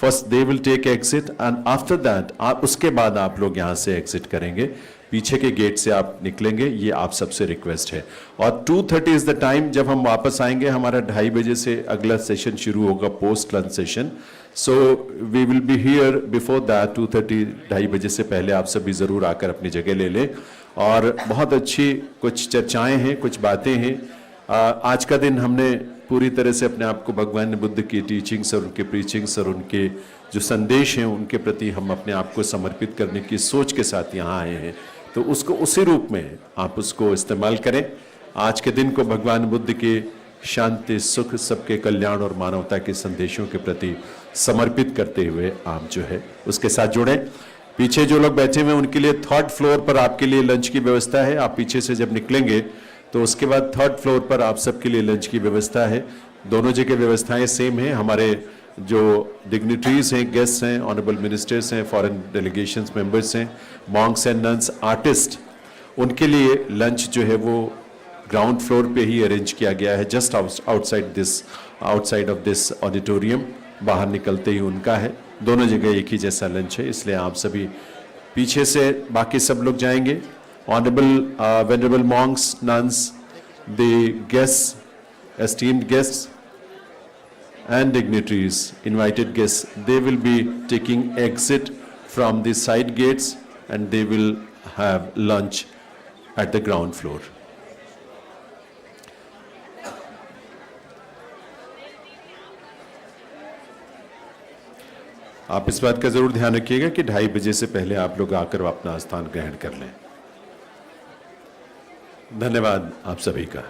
first they will take exit and after that उसके बाद आप लोग यहाँ से एग्जिट करेंगे, पीछे के गेट से आप निकलेंगे, ये आप सबसे रिक्वेस्ट है। और 2:30 इज द टाइम जब हम वापस आएंगे, हमारा 2:30 बजे से अगला सेशन शुरू होगा, post lunch session. So we will be here before that 2:30, 2:30 बजे से पहले आप सभी ज़रूर आकर अपनी जगह ले लें। और बहुत अच्छी कुछ चर्चाएँ हैं, कुछ बातें हैं। आज का दिन हमने पूरी तरह से अपने आप को भगवान बुद्ध की टीचिंग्स और उनके प्रीचिंग्स और उनके जो संदेश हैं उनके प्रति हम अपने आप को समर्पित करने की सोच के साथ यहाँ आए हैं, तो उसको उसी रूप में आप उसको इस्तेमाल करें। आज के दिन को भगवान बुद्ध के शांति, सुख, सबके कल्याण और मानवता के संदेशों के प्रति समर्पित करते हुए आप जो है उसके साथ जुड़ें। पीछे जो लोग बैठे हुए हैं उनके लिए 3rd फ्लोर पर आपके लिए लंच की व्यवस्था है। आप पीछे से जब निकलेंगे तो उसके बाद 3rd फ्लोर पर आप सबके लिए लंच की व्यवस्था है। दोनों जगह व्यवस्थाएं सेम हैं। हमारे जो डिग्निटरीज हैं, गेस्ट्स हैं, ऑनरेबल मिनिस्टर्स हैं, फॉरेन डेलीगेशंस मेंबर्स हैं, मॉन्क्स एंड नन्स, आर्टिस्ट, उनके लिए लंच जो है वो ग्राउंड फ्लोर पे ही अरेंज किया गया है, just outside of this auditorium. बाहर निकलते ही उनका है। दोनों जगह एक ही जैसा लंच है, इसलिए आप सभी पीछे से बाकी सब लोग जाएंगे। Honorable venerable monks, nuns, the guests, esteemed guests and dignitaries, invited guests, they will be taking exit from the side gates and they will have lunch at the ground floor. आप इस बात का जरूर ध्यान रखिएगा कि 2:30 बजे से पहले आप लोग आकर अपना स्थान ग्रहण कर लें। धन्यवाद आप सभी का।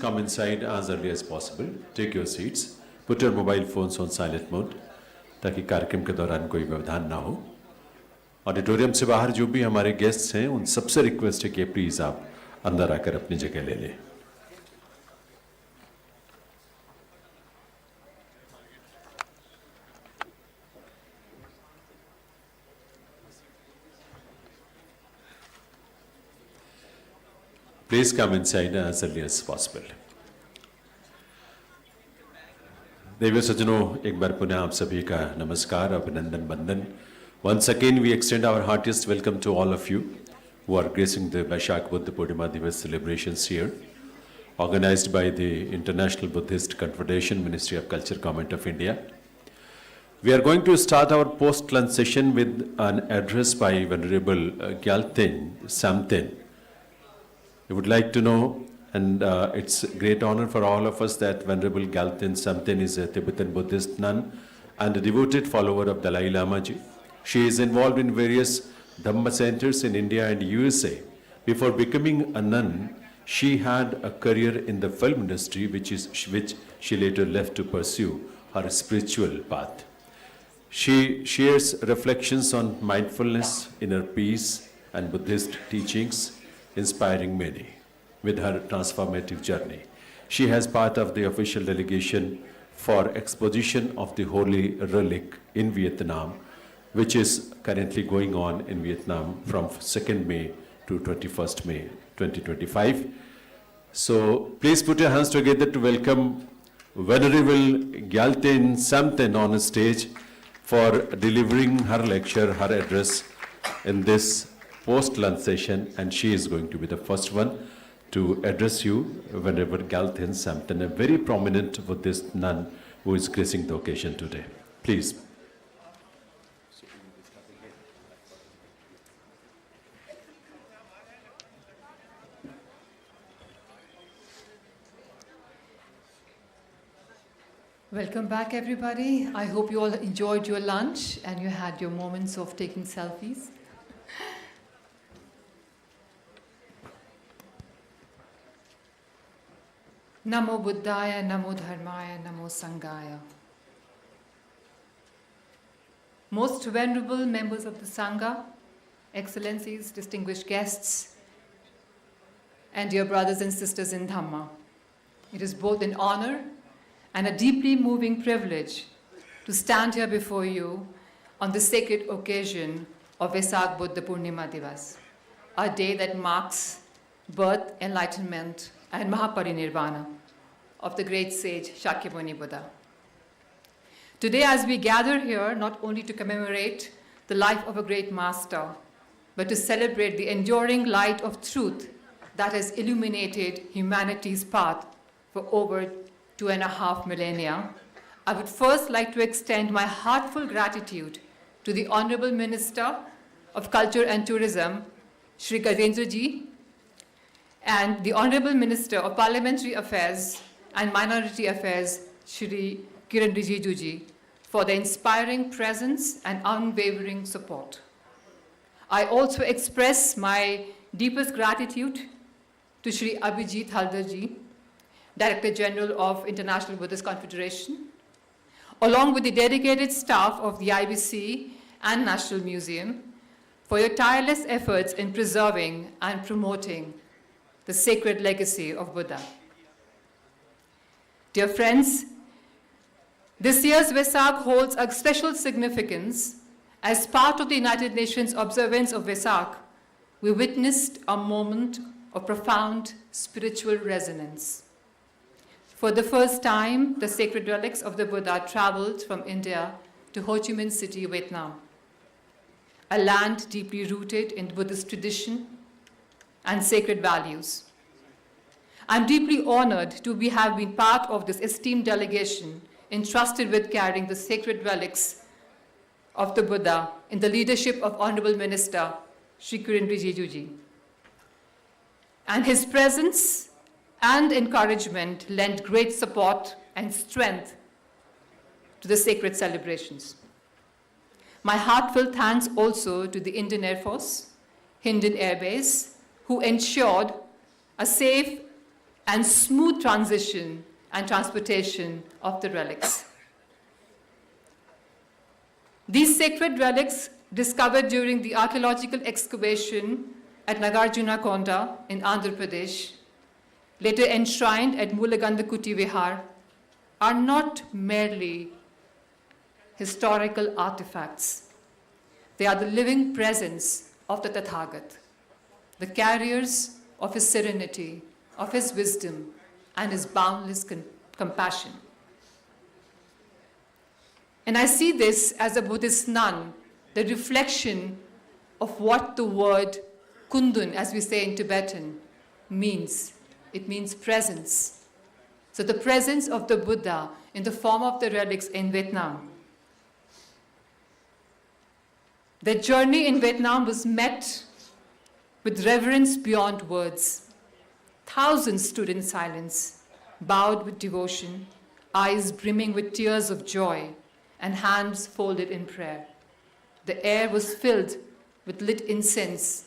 come inside as early as possible. Take your seats. Put your mobile phones on silent mode ताकि कार्यक्रम के दौरान कोई व्यवधान ना हो. ऑडिटोरियम से बाहर जो भी हमारे गेस्ट्स हैं उन सबसे रिक्वेस्ट है कि प्लीज आप अंदर आकर अपनी जगह ले लें. Please come inside as early as possible. देवी सज्जनों, एक बार पुनः आप सभी का नमस्कार, अभिनंदन, वंदन. Once again, we extend our heartiest welcome to all of you who are gracing the Vaishakha Buddha Purnima Divas celebrations here, organized by the International Buddhist Confederation, Ministry of Culture, Government of India. We are going to start our post-lunch session with an address by Venerable Gyalten Samten. We would like to know, and it's a great honor for all of us that Venerable Gyalten Samten is a Tibetan Buddhist nun and a devoted follower of Dalai Lama Ji. She is involved in various Dhamma centers in India and USA. Before becoming a nun, she had a career in the film industry, which she later left to pursue her spiritual path. She shares reflections on mindfulness, inner peace, and Buddhist teachings, inspiring many with her transformative journey. She has part of the official delegation for exposition of the Holy Relic in Vietnam, which is currently going on in Vietnam from 2nd May to 21st May 2025. So please put your hands together to welcome Venerable Gyalten Samten on the stage for delivering her lecture, her address in this post-lunch session, and she is going to be the first one to address you, Venerable Gyalten Samten, a very prominent Buddhist nun who is gracing the occasion today. Please. Welcome back, everybody. I hope you all enjoyed your lunch and you had your moments of taking selfies. Namo Buddhaya, Namo Dharmaya, Namo Sanghaya. Most venerable members of the Sangha, Excellencies, distinguished guests, and dear brothers and sisters in Dhamma, it is both an honor and a deeply moving privilege to stand here before you on the sacred occasion of Vaishakha Buddha Purnima Divas, a day that marks birth, enlightenment, and Mahaparinirvana of the great sage Shakyamuni Buddha. Today, as we gather here, not only to commemorate the life of a great master, but to celebrate the enduring light of truth that has illuminated humanity's path for over 2.5 millennia, I would first like to extend my heartfelt gratitude to the Honorable Minister of Culture and Tourism, Shri Gajendra Ji, and the Honorable Minister of Parliamentary Affairs and Minority Affairs, Shri Kiran Rijiju Ji, for their inspiring presence and unwavering support. I also express my deepest gratitude to Shri Abhijit Haldar Ji, Director General of International Buddhist Confederation, along with the dedicated staff of the IBC and National Museum, for your tireless efforts in preserving and promoting the sacred legacy of Buddha. Dear friends, this year's Vesak holds a special significance. As part of the United Nations observance of Vesak, we witnessed a moment of profound spiritual resonance. For the first time, the sacred relics of the Buddha traveled from India to Ho Chi Minh City, Vietnam, a land deeply rooted in Buddhist tradition and sacred values. I'm deeply honored to have been part of this esteemed delegation entrusted with carrying the sacred relics of the Buddha in the leadership of Honorable Minister Shri Kiran Rijiju Ji. And his presence and encouragement lent great support and strength to the sacred celebrations. My heartfelt thanks also to the Indian Air Force, Hindon Air Base, who ensured a safe and smooth transition and transportation of the relics. These sacred relics, discovered during the archaeological excavation at Nagarjunakonda in Andhra Pradesh, later enshrined at Mulagandhakuti Vihar, are not merely historical artifacts. They are the living presence of the Tathagat, the carriers of his serenity, of his wisdom, and his boundless compassion. And I see this as a Buddhist nun, the reflection of what the word kundun, as we say in Tibetan, means. It means presence. So the presence of the Buddha in the form of the relics in Vietnam. Their journey in Vietnam was met with reverence beyond words. Thousands stood in silence, bowed with devotion, eyes brimming with tears of joy, and hands folded in prayer. The air was filled with lit incense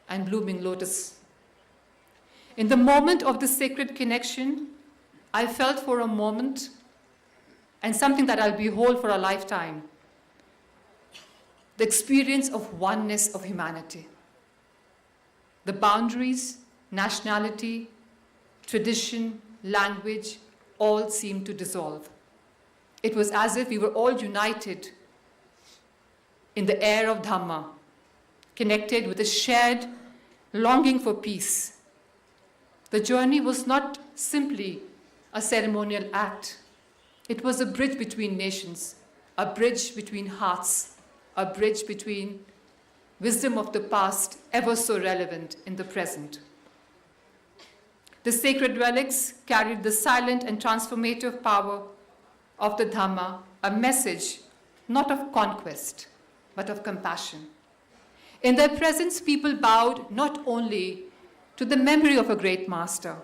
and blooming lotus. In the moment of the sacred connection, I felt for a moment, and something that I'll behold for a lifetime, the experience of oneness of humanity. The boundaries, nationality, tradition, language, all seemed to dissolve. It was as if we were all united in the air of Dhamma, connected with a shared longing for peace. The journey was not simply a ceremonial act. It was a bridge between nations, a bridge between hearts, a bridge between wisdom of the past, ever so relevant in the present. The sacred relics carried the silent and transformative power of the Dhamma, a message not of conquest, but of compassion. In their presence, people bowed not only to the memory of a great master,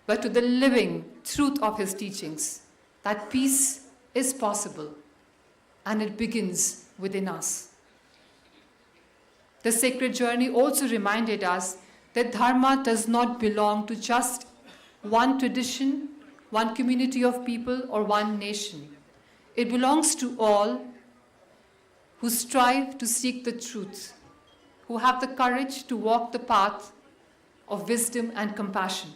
but to the living truth of his teachings, that peace is possible, and it begins within us. The sacred journey also reminded us that Dharma does not belong to just one tradition, one community of people, or one nation. It belongs to all who strive to seek the truth, who have the courage to walk the path of wisdom and compassion.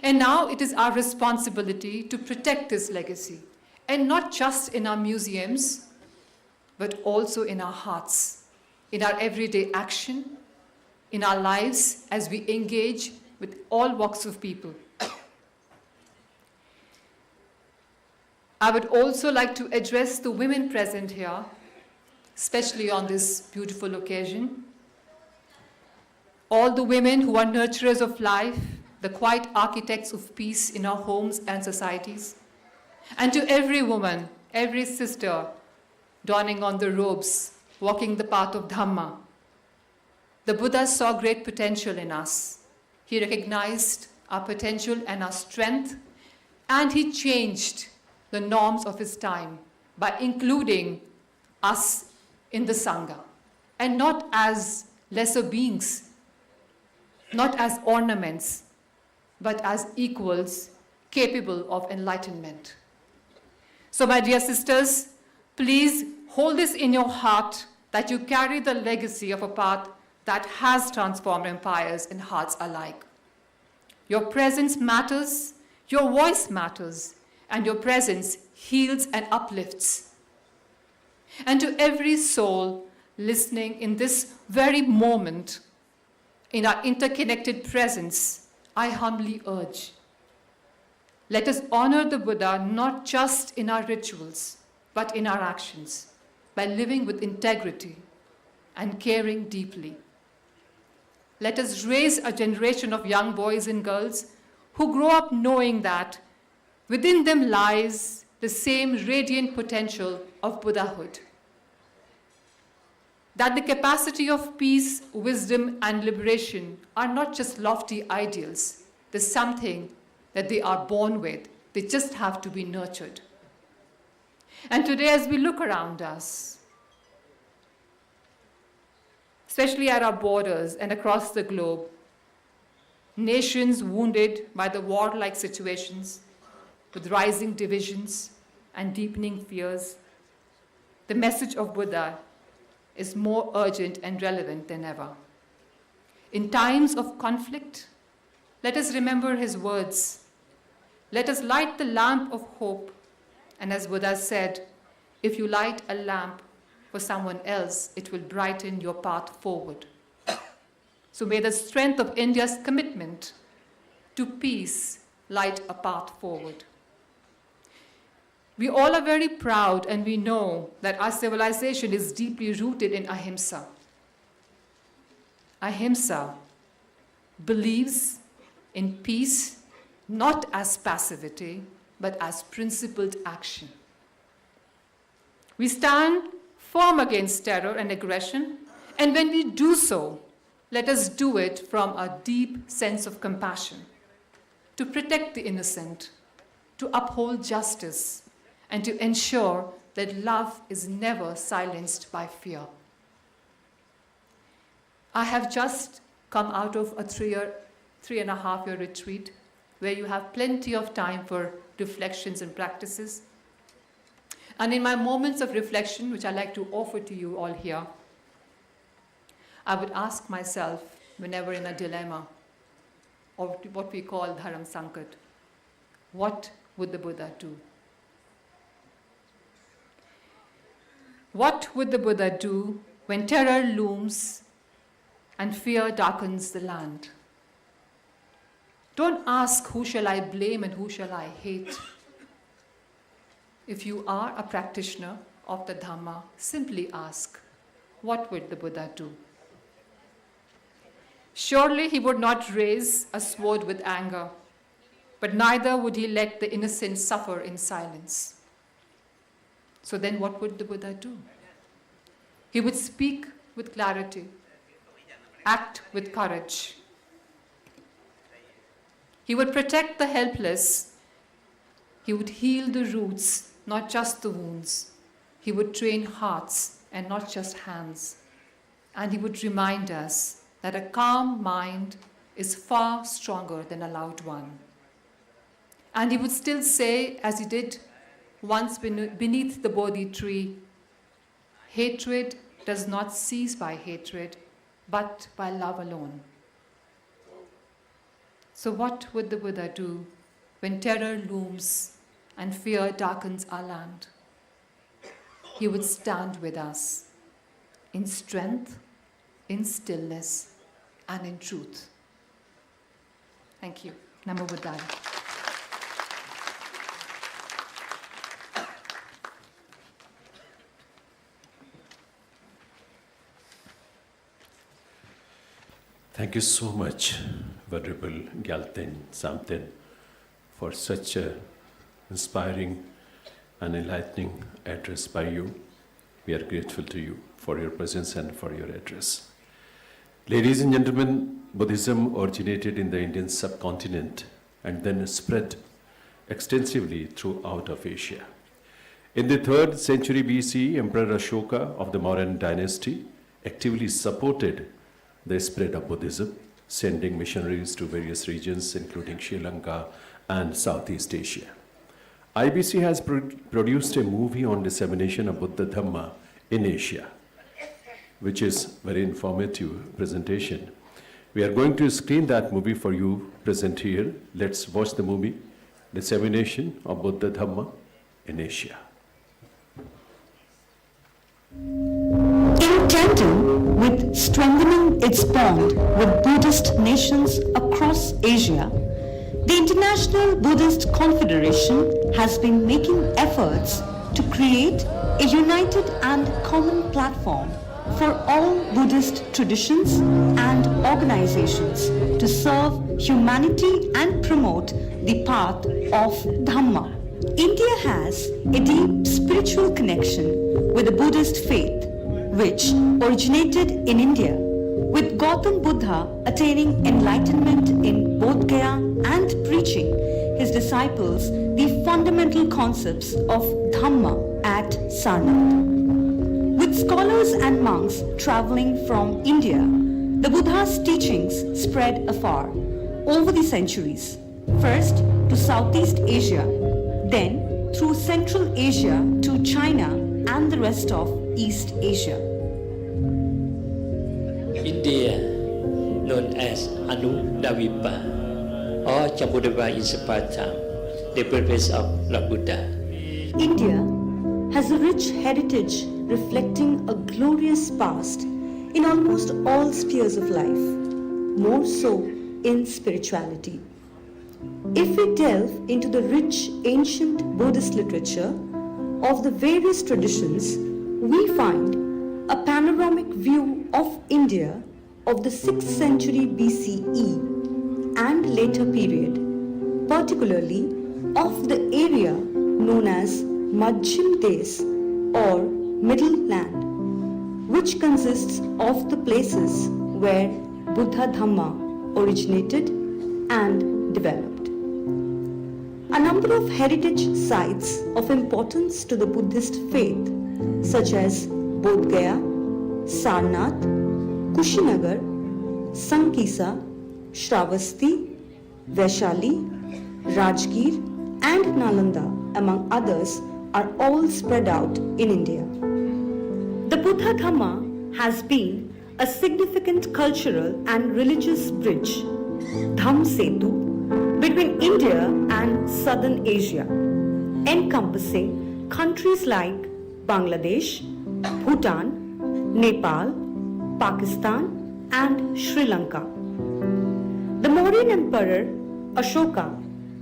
And now it is our responsibility to protect this legacy, and not just in our museums, but also in our hearts, in our everyday action, in our lives as we engage with all walks of people. I would also like to address the women present here, especially on this beautiful occasion. All the women who are nurturers of life, the quiet architects of peace in our homes and societies. And to every woman, every sister, donning on the robes, walking the path of Dhamma. The Buddha saw great potential in us. He recognized our potential and our strength, and he changed the norms of his time by including us in the Sangha, and not as lesser beings, not as ornaments, but as equals capable of enlightenment. So, my dear sisters, please hold this in your heart, that you carry the legacy of a path that has transformed empires and hearts alike. Your presence matters, your voice matters, and your presence heals and uplifts. And to every soul listening in this very moment, in our interconnected presence, I humbly urge, let us honor the Buddha not just in our rituals, but in our actions, by living with integrity and caring deeply. Let us raise a generation of young boys and girls who grow up knowing that within them lies the same radiant potential of Buddhahood. That the capacity of peace, wisdom, and liberation are not just lofty ideals. There's something that they are born with. They just have to be nurtured. And today, as we look around us, especially at our borders and across the globe, nations wounded by the war-like situations, with rising divisions and deepening fears, the message of Buddha is more urgent and relevant than ever. In times of conflict, let us remember his words. Let us light the lamp of hope. And as Buddha said, if you light a lamp for someone else, it will brighten your path forward. So may the strength of India's commitment to peace light a path forward. We all are very proud, and we know that our civilization is deeply rooted in ahimsa. Ahimsa believes in peace not as passivity, but as principled action. We stand firm against terror and aggression, and when we do so, let us do it from a deep sense of compassion, to protect the innocent, to uphold justice, and to ensure that love is never silenced by fear. I have just come out of a 3.5 year retreat where you have plenty of time for reflections and practices. And in my moments of reflection, which I like to offer to you all here, I would ask myself, whenever in a dilemma, or what we call dharam sankat, what would the Buddha do? What would the Buddha do when terror looms and fear darkens the land? Don't ask, who shall I blame and who shall I hate? If you are a practitioner of the Dhamma, simply ask, what would the Buddha do? Surely he would not raise a sword with anger, but neither would he let the innocent suffer in silence. So then what would the Buddha do? He would speak with clarity, act with courage. He would protect the helpless. He would heal the roots, not just the wounds. He would train hearts and not just hands. And he would remind us that a calm mind is far stronger than a loud one. And he would still say, as he did once beneath the Bodhi tree, hatred does not cease by hatred, but by love alone. So what would the Buddha do when terror looms and fear darkens our land? He would stand with us in strength, in stillness, and in truth. Thank you. Namo Buddhaya. Thank you so much, Venerable Gyalten Samten, for such an inspiring and enlightening address by you. We are grateful to you for your presence and for your address. Ladies and gentlemen, Buddhism originated in the Indian subcontinent and then spread extensively throughout of Asia. In the 3rd century BC, Emperor Ashoka of the Mauryan dynasty actively supported the spread of Buddhism, sending missionaries to various regions, including Sri Lanka and Southeast Asia. IBC has produced a movie on dissemination of Buddha Dhamma in Asia, which is very informative presentation. We are going to screen that movie for you present here. Let's watch the movie, Dissemination of Buddha Dhamma in Asia. In tandem with strengthening its bond with Buddhist nations across Asia, the International Buddhist Confederation has been making efforts to create a united and common platform for all Buddhist traditions and organizations to serve humanity and promote the path of Dhamma. India has a deep spiritual connection with the Buddhist faith, which originated in India, with Gautama Buddha attaining enlightenment in Bodh Gaya and preaching his disciples the fundamental concepts of Dhamma at Sarnath. With scholars and monks traveling from India, the Buddha's teachings spread afar, over the centuries, first to Southeast Asia, then through Central Asia to China and the rest of East Asia. India, known as Anudavipa or Jambudava in Sparta, the birthplace of Lord Buddha. India has a rich heritage reflecting a glorious past in almost all spheres of life, more so in spirituality. If we delve into the rich ancient Buddhist literature of the various traditions, we find a panoramic view of India of the 6th century BCE and later period, particularly of the area known as Madhyam Des or Middle Land, which consists of the places where Buddha Dhamma originated and developed. A number of heritage sites of importance to the Buddhist faith, such as Bodh Gaya, Sarnath, Kushinagar, Sankisa, Shravasti, Vaishali, Rajgir, and Nalanda, among others, are all spread out in India. The Buddha Dhamma has been a significant cultural and religious bridge, Dham Setu, between India and southern Asia, encompassing countries like Bangladesh, Bhutan, Nepal, Pakistan, and Sri Lanka. The Mauryan Emperor Ashoka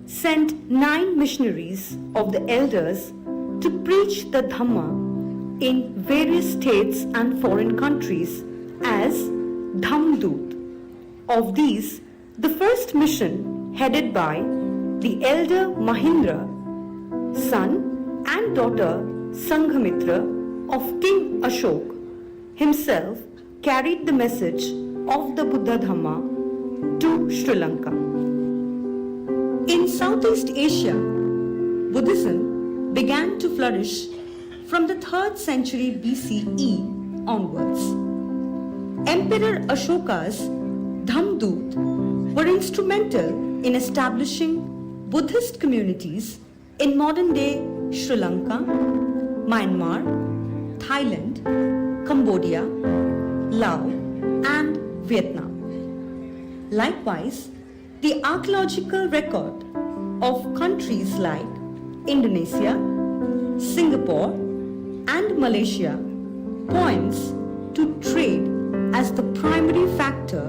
sent 9 missionaries of the elders to preach the Dhamma in various states and foreign countries as Dhamdut. Of these, the first mission, headed by the elder Mahindra, son and daughter Sanghamitra of King Ashok, himself carried the message of the Buddha Dhamma to Sri Lanka. In Southeast Asia, Buddhism began to flourish from the 3rd century BCE onwards. Emperor Ashoka's Dhamdut were instrumental in establishing Buddhist communities in modern-day Sri Lanka, Myanmar, Thailand, Cambodia, Laos, and Vietnam. Likewise, the archaeological record of countries like Indonesia, Singapore, and Malaysia points to trade as the primary factor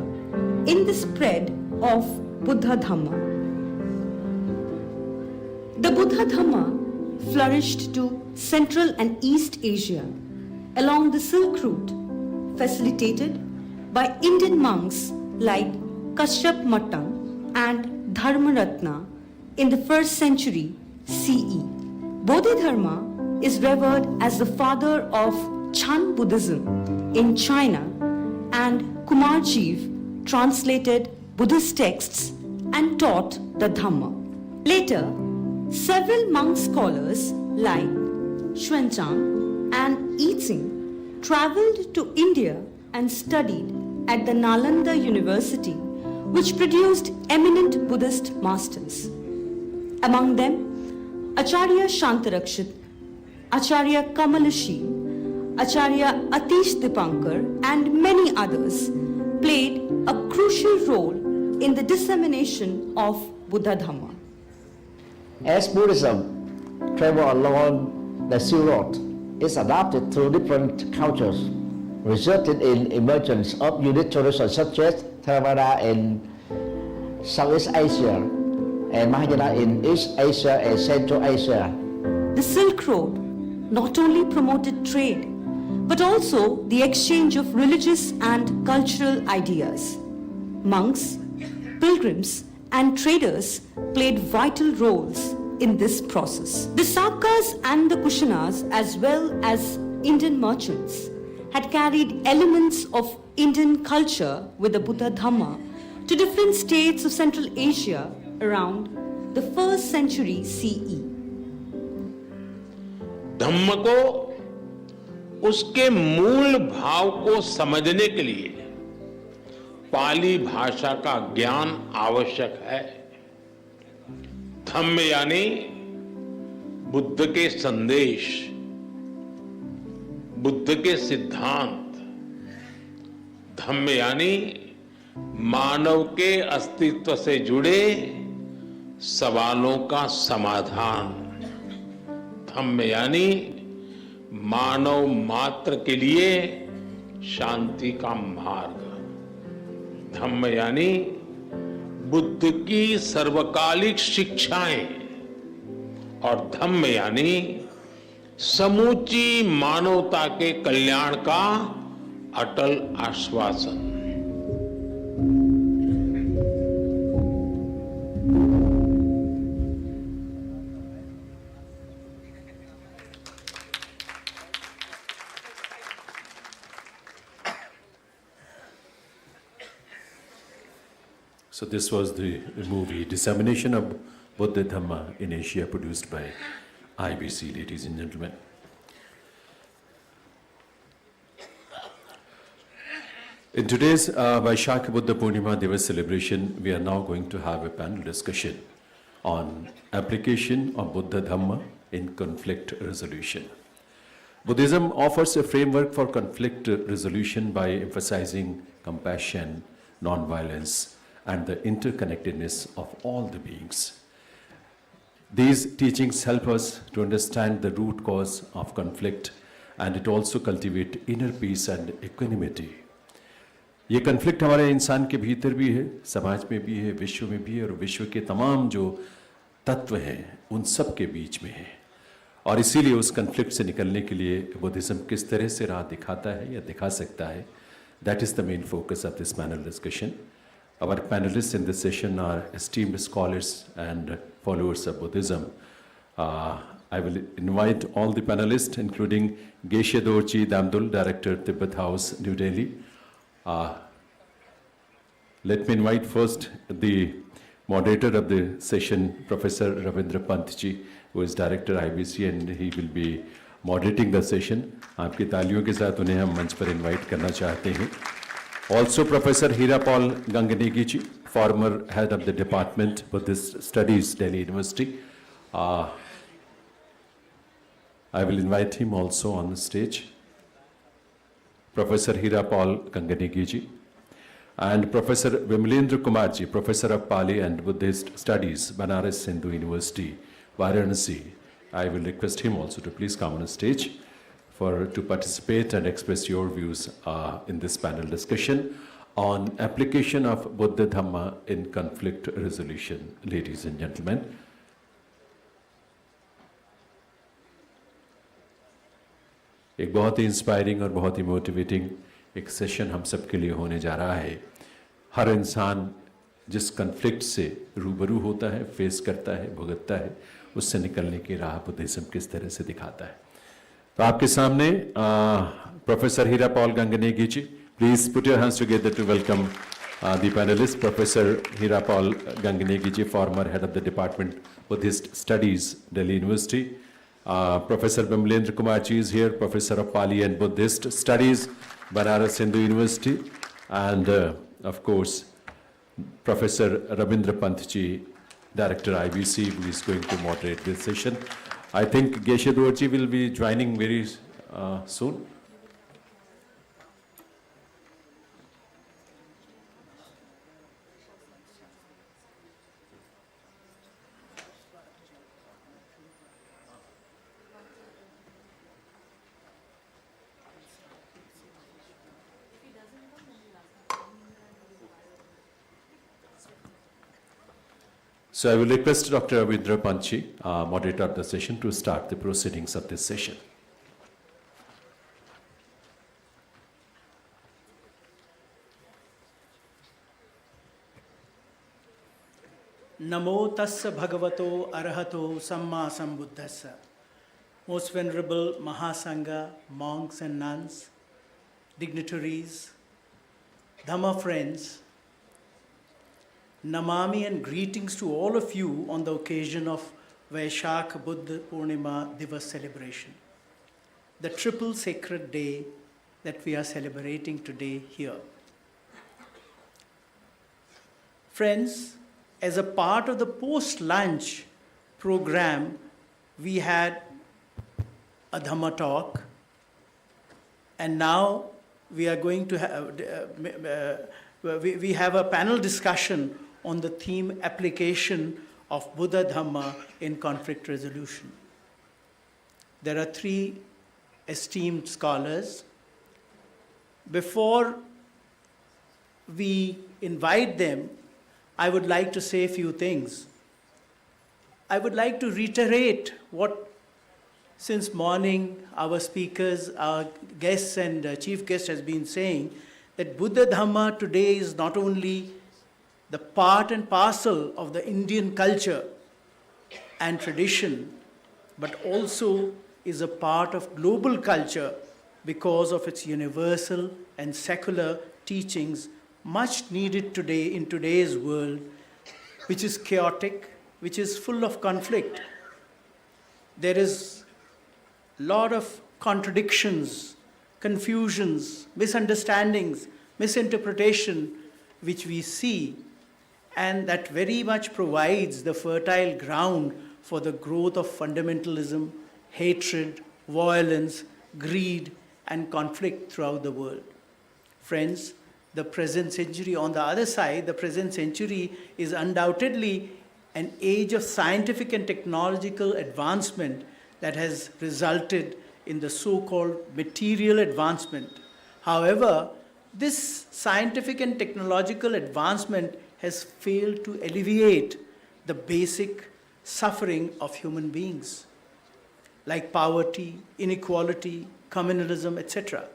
in the spread of Buddha Dhamma. The Buddha Dhamma flourished to Central and East Asia along the Silk Route, facilitated by Indian monks like Kashyap Mattam and Dharmaratna in the 1st century CE. Bodhidharma is revered as the father of Chan Buddhism in China, and Kumarjiv translated Buddhist texts and taught the Dhamma. Later, several monk scholars like Xuanzang and Yixing traveled to India and studied at the Nalanda University, which produced eminent Buddhist masters. Among them, Acharya Shantarakshit, Acharya Kamalashil, Acharya Atish Dipankar, and many others played a crucial role in the dissemination of Buddha Dhamma. As Buddhism travels along the Silk Road, it's adapted to different cultures, resulting in emergence of unique traditions such as Theravada in Southeast Asia and Mahayana in East Asia and Central Asia. The Silk Road not only promoted trade, but also the exchange of religious and cultural ideas. Monks, pilgrims, and traders played vital roles in this process. The Sakas and the Kushanas, as well as Indian merchants, had carried elements of Indian culture with the Buddha Dhamma to different states of Central Asia around the 1st century CE. धम्म को उसके मूल भाव को समझने के लिए पाली भाषा का ज्ञान आवश्यक है। धम्म यानी बुद्ध के संदेश, बुद्ध के सिद्धांत। धम्म यानी मानव के अस्तित्व से जुड़े सवालों का समाधान। धम्म यानी मानव मात्र के लिए शांति का मार्ग। धम्म यानी बुद्ध की सर्वकालिक शिक्षाएं, और धम्म यानी समूची मानवता के कल्याण का अटल आश्वासन। So this was the movie Dissemination of Buddha Dhamma in Asia, produced by IBC, ladies and gentlemen. In today's Vaishakha Buddha Purnima Divas celebration, we are now going to have a panel discussion on application of Buddha Dhamma in conflict resolution. Buddhism offers a framework for conflict resolution by emphasizing compassion, non-violence, and the interconnectedness of all the beings. These teachings help us to understand the root cause of conflict, and it also cultivates inner peace and equanimity. ये conflict हमारे इंसान के भीतर भी है, समाज में भी है, विश्व में भी है, और विश्व के तमाम जो तत्व हैं उन सब के बीच में है। और इसीलिए उस कन्फ्लिक्ट से निकलने के लिए बुद्धिज्म किस तरह से राह दिखाता है या दिखा सकता है, that is the main focus of this panel discussion. Our panelists in this session are esteemed scholars and followers of Buddhism. I will invite all the panelists, including Geshe Dorji Damdul, Director, Tibet House, New Delhi. Let me invite first the moderator of the session, Professor Ravindra Pantji, who is Director IBC, and he will be moderating the session. आपकी तालियों के साथ उन्हें हम मंच पर invite करना चाहते हैं. Also, Professor Hira Paul Ganganegi, former head of the Department Buddhist Studies, Delhi University. I will invite him also on the stage. Professor Hira Paul Ganganegi, and Professor Vimalendra Kumarji, Professor of Pali and Buddhist Studies, Banaras Hindu University, Varanasi. I will request him also to please come on the stage to participate and express your views in this panel discussion on application of Buddha Dhamma in conflict resolution, ladies and gentlemen. एक बहुत ही inspiring और बहुत ही motivating एक session हम सब के लिए होने जा रहा है। हर इंसान जिस कन्फ्लिक्ट से रूबरू होता है, फेस करता है, भुगतता है, उससे निकलने की राह बुद्धिज्म किस तरह से दिखाता है। तो आपके सामने professor Hira Paul Gangnegi ji, please put your hands together to welcome the panelist. Professor Hira Paul Gangnegi ji, former head of the department Buddhist studies, Delhi university. Professor Vimalendra Kumarji is here, Professor of Pali and Buddhist Studies, Banaras Hindu University, and of course, Professor Ravindra Pantji, Director IBC, who is going to moderate this session. I think Geshe Dorji will be joining very soon. So I will request Dr. Ravindra Pantji, moderator of the session, to start the proceedings of this session. Namo tassa bhagavato arahato samma sambuddhassa. Most Venerable Mahasangha, monks and nuns, dignitaries, Dhamma friends, Namami and greetings to all of you on the occasion of Vaishakha Buddha Purnima Divas celebration, the triple sacred day that we are celebrating today here. Friends, as a part of the post-lunch program, we had a Dhamma talk, and now we are going to have, we have a panel discussion on the theme application of Buddha Dhamma in conflict resolution. There are three esteemed scholars. Before we invite them, I would like to say a few things. I would like to reiterate what, since morning, our speakers, our guests and chief guest has been saying, that Buddha Dhamma today is not only the part and parcel of the Indian culture and tradition, but also is a part of global culture because of its universal and secular teachings, much needed today in today's world, which is chaotic, which is full of conflict. There is a lot of contradictions, confusions, misunderstandings, misinterpretation, which we see, and that very much provides the fertile ground for the growth of fundamentalism, hatred, violence, greed, and conflict throughout the world. Friends, the present century, on the other side, the present century is undoubtedly an age of scientific and technological advancement that has resulted in the so-called material advancement. However, this scientific and technological advancement has failed to alleviate the basic suffering of human beings, like poverty, inequality, communalism, etc.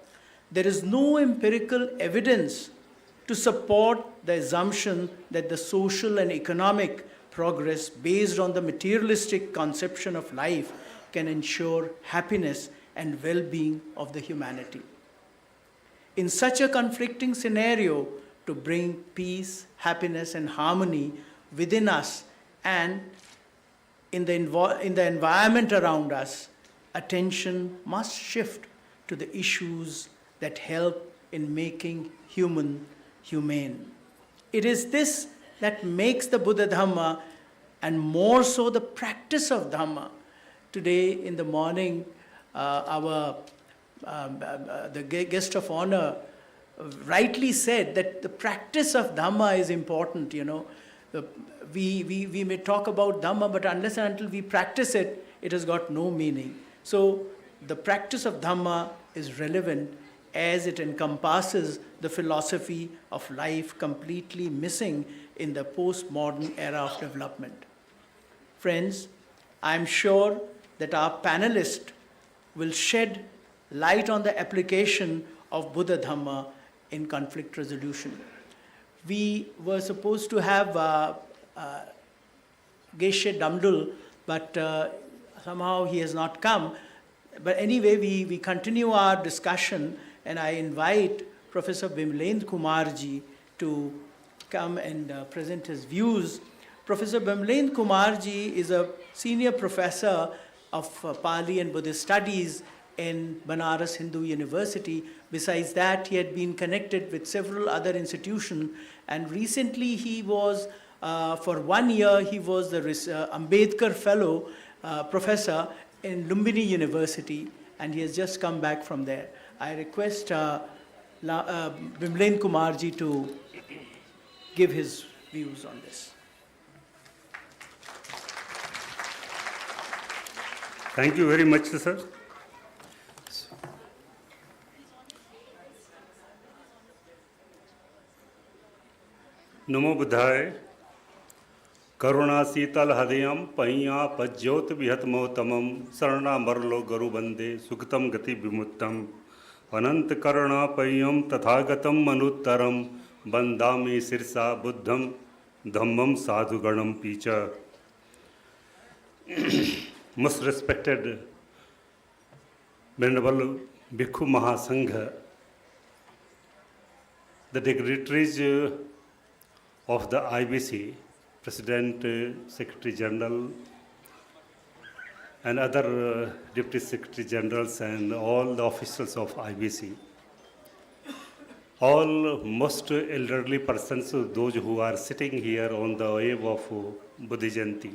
There is no empirical evidence to support the assumption that the social and economic progress based on the materialistic conception of life can ensure happiness and well-being of the humanity. In such a conflicting scenario, to bring peace, happiness, and harmony within us and in the environment around us, attention must shift to the issues that help in making humane. It is this that makes the Buddha Dhamma, and more so the practice of Dhamma. Today in the morning, the guest of honor rightly said that the practice of Dhamma is important. We may talk about Dhamma, but unless and until we practice it, it has got no meaning. So the practice of Dhamma is relevant as it encompasses the philosophy of life completely missing in the postmodern era of development. Friends, I am sure that our panelists will shed light on the application of Buddha Dhamma in conflict resolution. We were supposed to have Geshe Damdul, but somehow he has not come. But anyway, we continue our discussion, and I invite Professor Bimlendra Kumarji to come and present his views. Professor Bimlendra Kumarji is a senior professor of Pali and Buddhist studies in Banaras Hindu University. Besides that, he had been connected with several other institutions, and recently he was, for 1 year, he was the Ambedkar Fellow Professor in Lumbini University, and he has just come back from there. I request Bimlendra Kumarji to give his views on this. Thank you very much, sir. Namo Buddhaya. Karuna Sital Hadayam Paya Pajyot Vihatmotamam Sarana Marlo Guru Bande Suktam Gati Vimuttam Anant Karuna Payam Tathagatam Manuttaram Bandami Sirsa Buddham Dhammam Sadhu Ganam Picha. Most respected Venerable Bhikkhu Mahasangha, the dignitaries of the IBC, President, Secretary General, and other Deputy Secretary Generals, and all the officials of IBC. all most elderly persons, those who are sitting here on the eve of Buddha Jayanti,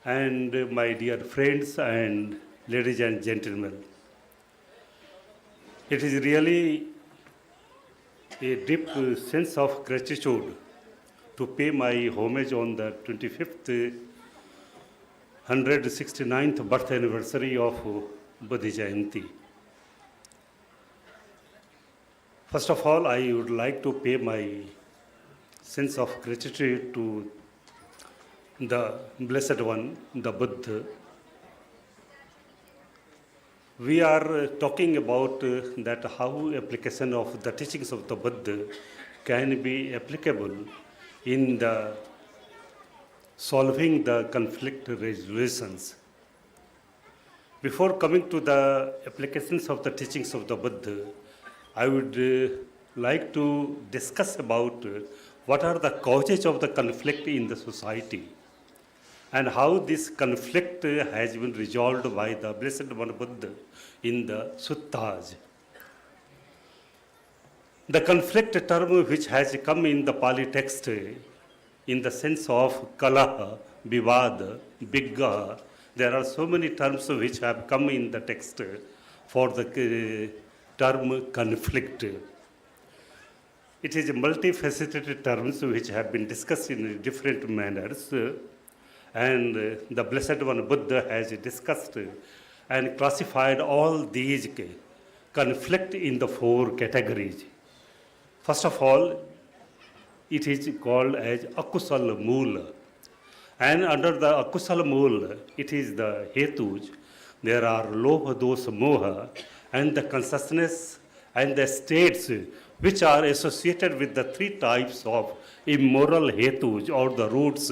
and my dear friends and ladies and gentlemen. It is really a deep sense of gratitude to pay my homage on the 25th 169th birth anniversary of Buddha Jayanti. First of all, I would like to pay my sense of gratitude to the Blessed One, the Buddha. We are talking about that how application of the teachings of the Buddha can be applicable in the solving the conflict resolutions. Before coming to the applications of the teachings of the Buddha, I would like to discuss about what are the causes of the conflict in the society and how this conflict has been resolved by the Blessed One Buddha in the suttas. The conflict term which has come in the Pali text in the sense of kalaha, vivada, vigga, there are so many terms which have come in the text for the term conflict. It is multifaceted terms which have been discussed in different manners, and the Blessed One Buddha has discussed and classified all these conflict in the 4 categories. First of all, it is called as akusal moola. And under the akusal moola, it is the hetus. There are lobha, dosa, moha, and the consciousness and the states which are associated with the 3 types of immoral hetus or the roots.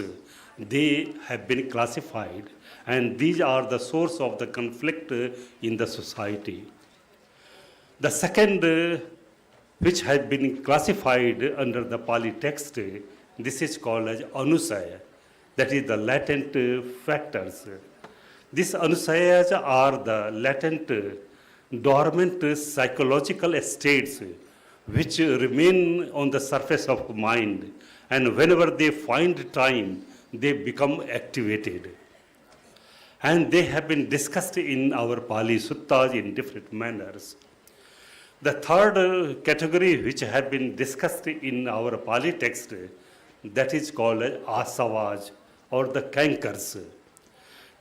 They have been classified, and these are the source of the conflict in the society. The second, which has been classified under the Pali text, this is called as anusaya, that is the latent factors. These anusayas are the latent, dormant psychological states which remain on the surface of mind, and whenever they find time, they become activated. And they have been discussed in our Pali suttas in different manners. The third category which have been discussed in our Pali text, that is called asavas or the cankers.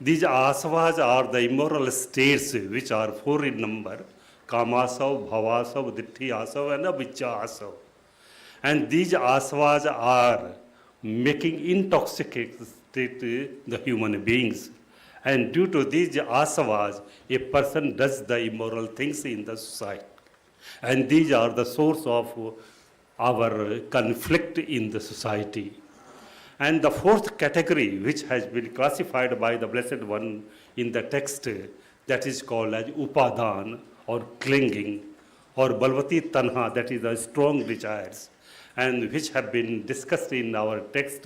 These asavas are the immoral states which are 4 in number: kamasav, bhavasav, ditthyasav, and avijjasav. And these asavas are making intoxicated the human beings. And due to these asavas, a person does the immoral things in the society. And these are the source of our conflict in the society. And the 4th category, which has been classified by the Blessed One in the text, that is called as upadan or clinging, or balvati tanha, that is the strong desires, and which have been discussed in our text,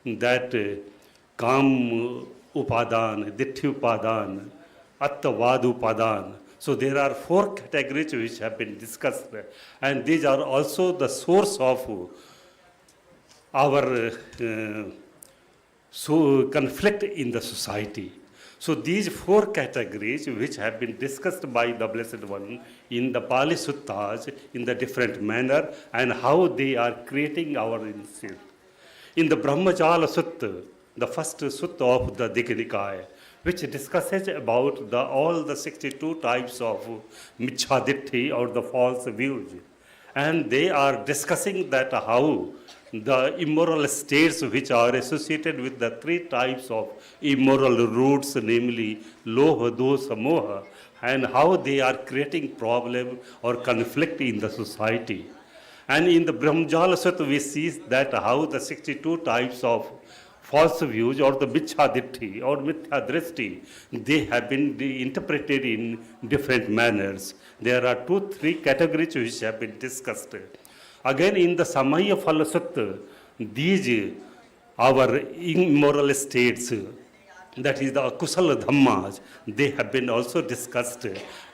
that kam upadan, ditthi upadan, attavad upadan. So there are 4 categories which have been discussed, and these are also the source of our conflict in the society. So these 4 categories which have been discussed by the Blessed One in the Pali Suttas in the different manner, and how they are creating our insight. In the Brahmajala Sutta, the first sutta of the Digha Nikaya, which discusses about all the 62 types of michhaditti or the false views. And they are discussing that how the immoral states which are associated with the 3 types of immoral roots, namely lobha, dosa, moha, and how they are creating problem or conflict in the society. And in the Brahmajala Sutta, we see that how the 62 types of false views or the michhaditti or mithya drishti, they have been interpreted in different manners. There are 2-3 categories which have been discussed. Again, in the Samaya Phala Sutta, these our immoral states that is the Kusala Dhammas, they have been also discussed,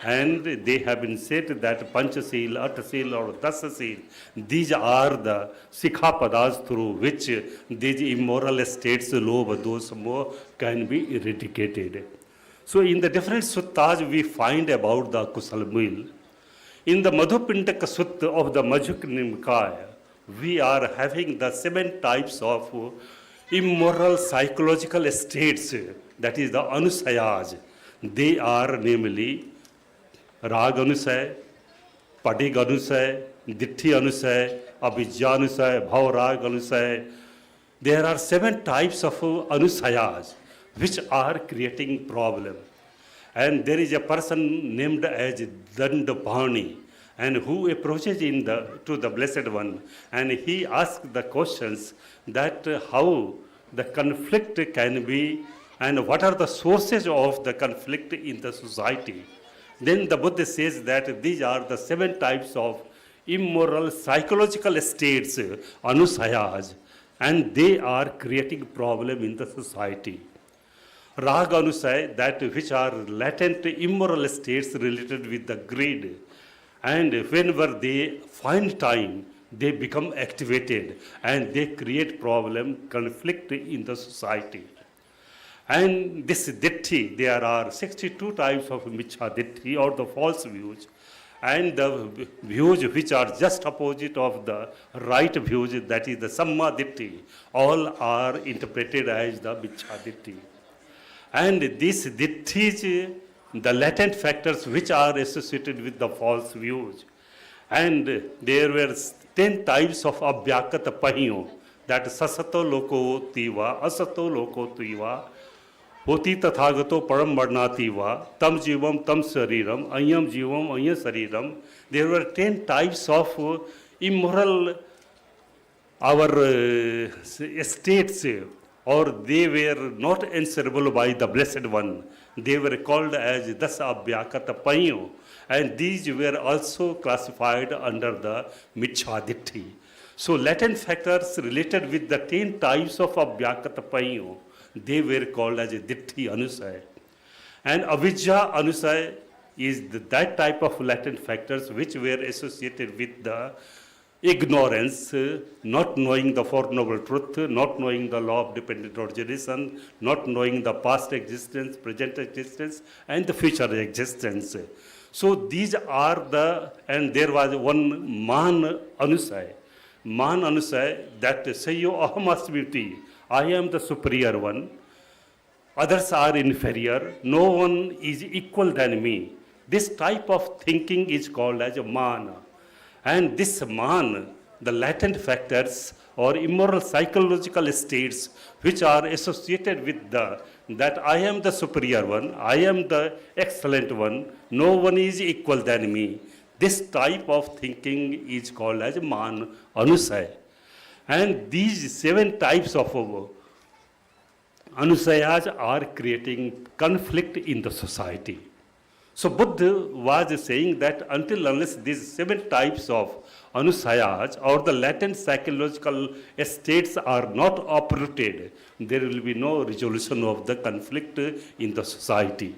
and they have been said that Panchasil, Atasil or Dasasil, these are the Sikhapadas through which these immoral states, lobha, dosa, moha can be eradicated. So in the different suttas we find about the Kusala meal. In the Madhupindaka Sutta of the Majjhika Nikaya, we are having the 7 types of immoral psychological states, that is the anusayas. They are namely rag anusay, padig anusay, ditti anusay, abhijja anusay, bhav rag anusay. There are 7 types of anusayas which are creating problem. And there is a person named as Dandapani, and who approaches to the Blessed One, and he asks the questions that how the conflict can be and what are the sources of the conflict in the society. Then the Buddha says that these are the 7 types of immoral psychological states, anusayas, and they are creating problem in the society. Raga anusay, that which are latent immoral states related with the greed. And whenever they find time, they become activated and they create problem, conflict in the society. And this ditti, there are 62 types of michha ditti or the false views, and the views which are just opposite of the right views, that is the samma ditti, all are interpreted as the michha ditti. And these ditthis, the latent factors which are associated with the false views. And there were 10 types of abhyakata pahiyo, that sasato loko tiva, asato loko tiva, hoti tathagato param varnativa, tam jivam tam sariram, ayam jivam ayam sariram. There were 10 types of immoral states, or they were not answerable by the Blessed One. They were called as Dasa Abhyakata Payo, and these were also classified under the Michha Ditti. So latent factors related with the 10 types of Abhyakata Payo, they were called as Ditti Anusay. And Avijja Anusay is that type of latent factors which were associated with the ignorance, not knowing the Four Noble Truth, not knowing the law of dependent origination, not knowing the past existence, present existence, and the future existence. So these are and there was one Man Anusay. Man Anusay, that Sayo Aham Asmiti, I am the superior one, others are inferior, no one is equal than me. This type of thinking is called as a mana. And this man, the latent factors or immoral psychological states which are associated with that I am the superior one, I am the excellent one, no one is equal than me. This type of thinking is called as man anusay. And these 7 types of anusayas are creating conflict in the society. So Buddha was saying that until unless these 7 types of anusayas or the latent psychological states are not uprooted, there will be no resolution of the conflict in the society.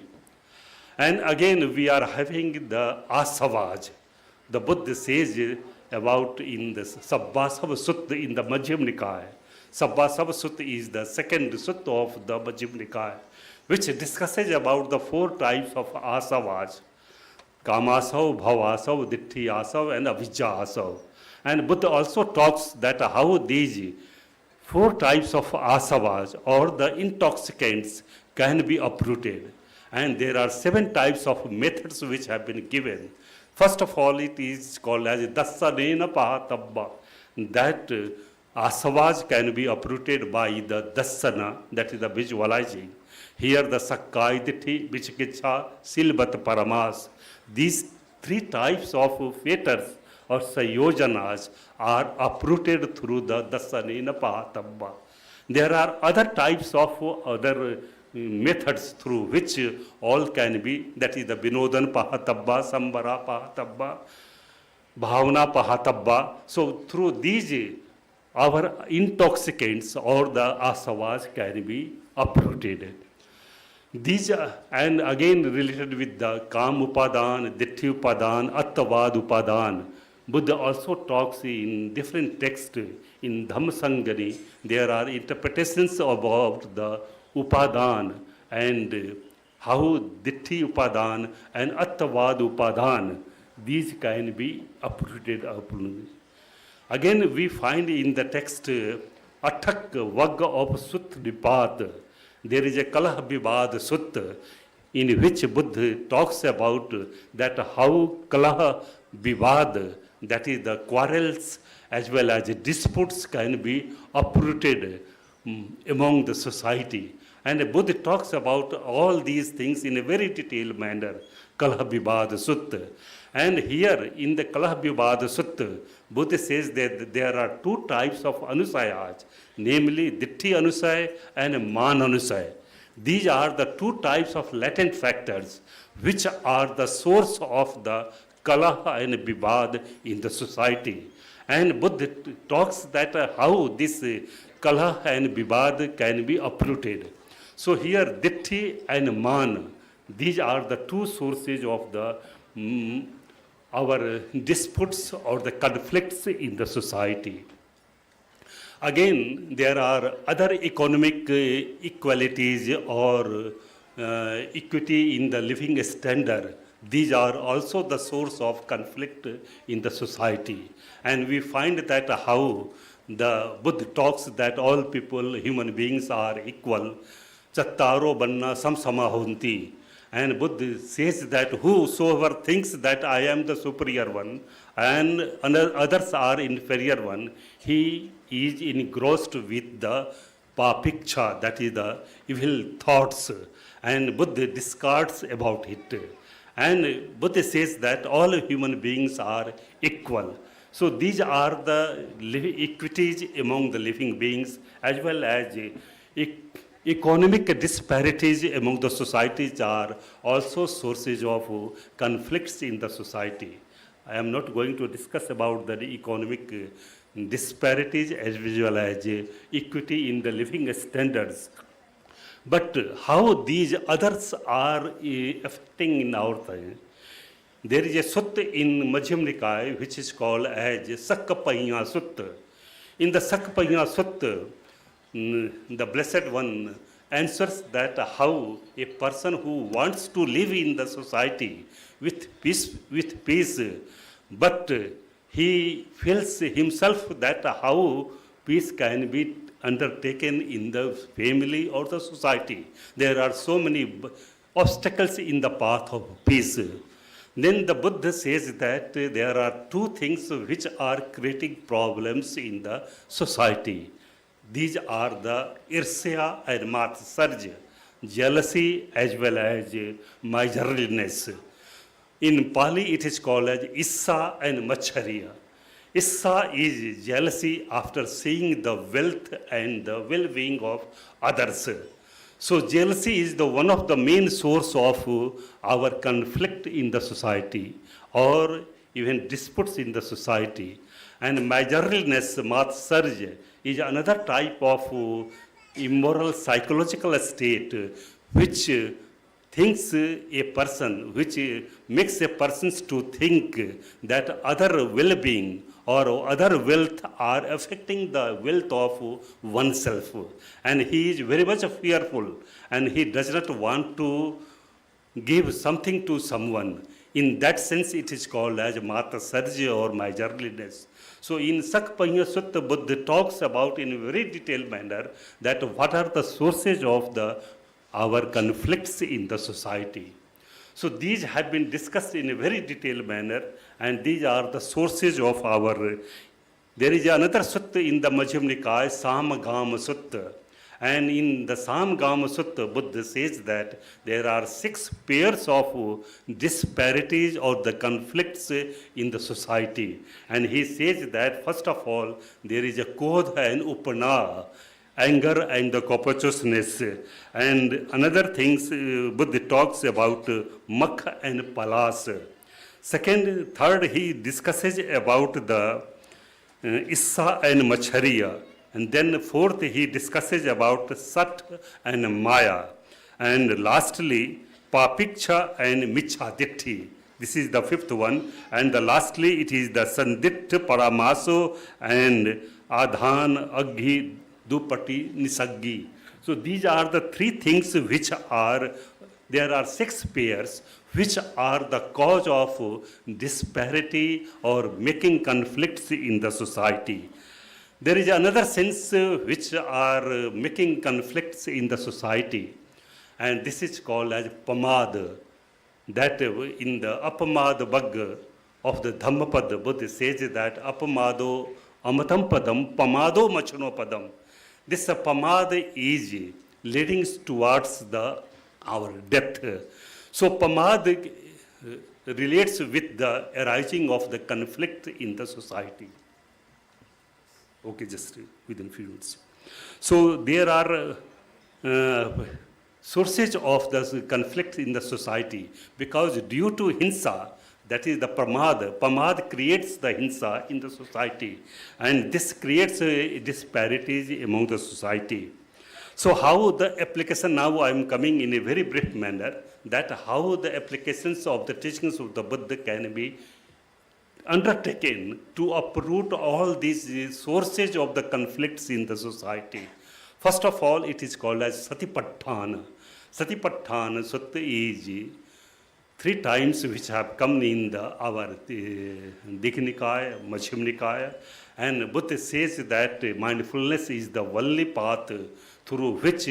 And again we are having the asavas. The Buddha says about in the Sabbasava Sutta in the Majjhima Nikaya. Sabbasava Sutta is the second sutta of the Majjhima Nikaya, which discusses about the 4 types of asavas: kamasav, bhavasav, ditti asav, and avijja asav. And Buddha also talks that how these 4 types of asavas or the intoxicants can be uprooted. And there are 7 types of methods which have been given. First of all, it is called as dasanena pahatabba, that asavas can be uprooted by the dasana, that is the visualizing. Here the Sakkai Ditti, Vichikiccha, Silbat Paramas. These 3 types of fetters or sayojanas are uprooted through the dasanena pahatabba. There are other types of other methods through which all can be, that is the Vinodan pahatabba, Sambara pahatabba, Bhavana pahatabba. So through these our intoxicants or the asavas can be uprooted. These are, and again related with the Kam Upadan, Ditthi Upadan, Attavad Upadan, Buddha also talks in different texts. In Dhamma Sangani, there are interpretations about the Upadan and how Ditthi Upadan and Attavad Upadan, these can be uprooted. Again, we find in the text Athak Vagga of Sut Nipat, there is a Kalah Vibad Sutta in which Buddha talks about that how Kalah Vibad, that is the quarrels as well as disputes, can be uprooted among the society. And Buddha talks about all these things in a very detailed manner, Kalah Vibad Sutta. And here in the Kalah Vibad Sutta, Buddha says that there are two types of anusayas, namely Ditthi Anusaya and Man Anusaya. These are the two types of latent factors which are the source of the Kalah and Vibad in the society. And Buddha talks that how this Kalah and Vibad can be uprooted. So here Ditthi and Man, these are the two sources of the our disputes or the conflicts in the society. Again, there are other economic equalities or equity in the living standard. These are also the source of conflict in the society. And we find that how the Buddha talks that all people, human beings are equal. Chattaro banna samsama honti. And Buddha says that whosoever thinks that I am the superior one and others are inferior one, he is engrossed with the papiksha, that is the evil thoughts. And Buddha discards about it. And Buddha says that all human beings are equal. So these are the equities among the living beings as well as economic disparities among the societies are also sources of conflicts in the society. I am not going to discuss about the economic disparities as well as equity in the living standards. But how these others are affecting in our time. There is a sutta in Madhyam Nikaya which is called as Sakkapanya Sutta. In the Sakkapanya Sutta, the Blessed One answers that how a person who wants to live in the society with peace, but he feels himself that how peace can be undertaken in the family or the society. There are so many obstacles in the path of peace. Then the Buddha says that there are two things which are creating problems in the society. These are the irsya and matsarja, jealousy as well as miserliness. In Pali it is called as issa and machariya. Issa is jealousy after seeing the wealth and the well-being of others. So jealousy is the one of the main source of our conflict in the society or even disputes in the society. And miserliness, matsarja, is another type of immoral psychological state which thinks a person, which makes a person to think that other well-being or other wealth are affecting the wealth of oneself. And he is very much fearful and he does not want to give something to someone. In that sense, it is called as Mata Sarja or miserliness. So in Sakkapanya Sutta, Buddha talks about in a very detailed manner that what are the sources of our conflicts in the society. So these have been discussed in a very detailed manner and these are the sources of our. There is another sutta in the Madhyam Nikaya, Samagama Sutta. And in the Samagama Sutta, Buddha says that there are 6 pairs of disparities or the conflicts in the society. And he says that first of all, there is a Kodha and Upana, anger and the covetousness. And another things, Buddha talks about Makha and Palas. Third, he discusses about the Issa and Machariya. And then fourth, he discusses about Sat and Maya. And lastly, papiksha and michhaditti. This is the fifth one. And lastly, it is the sanditta paramaso and adhan aghi dupati nisaggi. So these are the three things which are, there are 6 pairs which are the cause of disparity or making conflicts in the society. There is another sense which are making conflicts in the society, and this is called as pamad. That in the apamad vagga of the Dhammapada, Buddha says that apamado amatam padam, pamado machano padam. This pamad is leading towards our death. So pamad relates with the arising of the conflict in the society. Okay, just within few minutes. So there are sources of the conflict in the society because due to hinsa, that is the pamad creates the hinsa in the society, and this creates disparities among the society. So how the application, now I am coming in a very brief manner, that how the applications of the teachings of the Buddha can be undertaken to uproot all these sources of the conflicts in the society. First of all, it is called as satipatthana. Satipatthana sutta is 3 times which have come in our Dikha Majjhima Nikaya, and Buddha says that mindfulness is the only path through which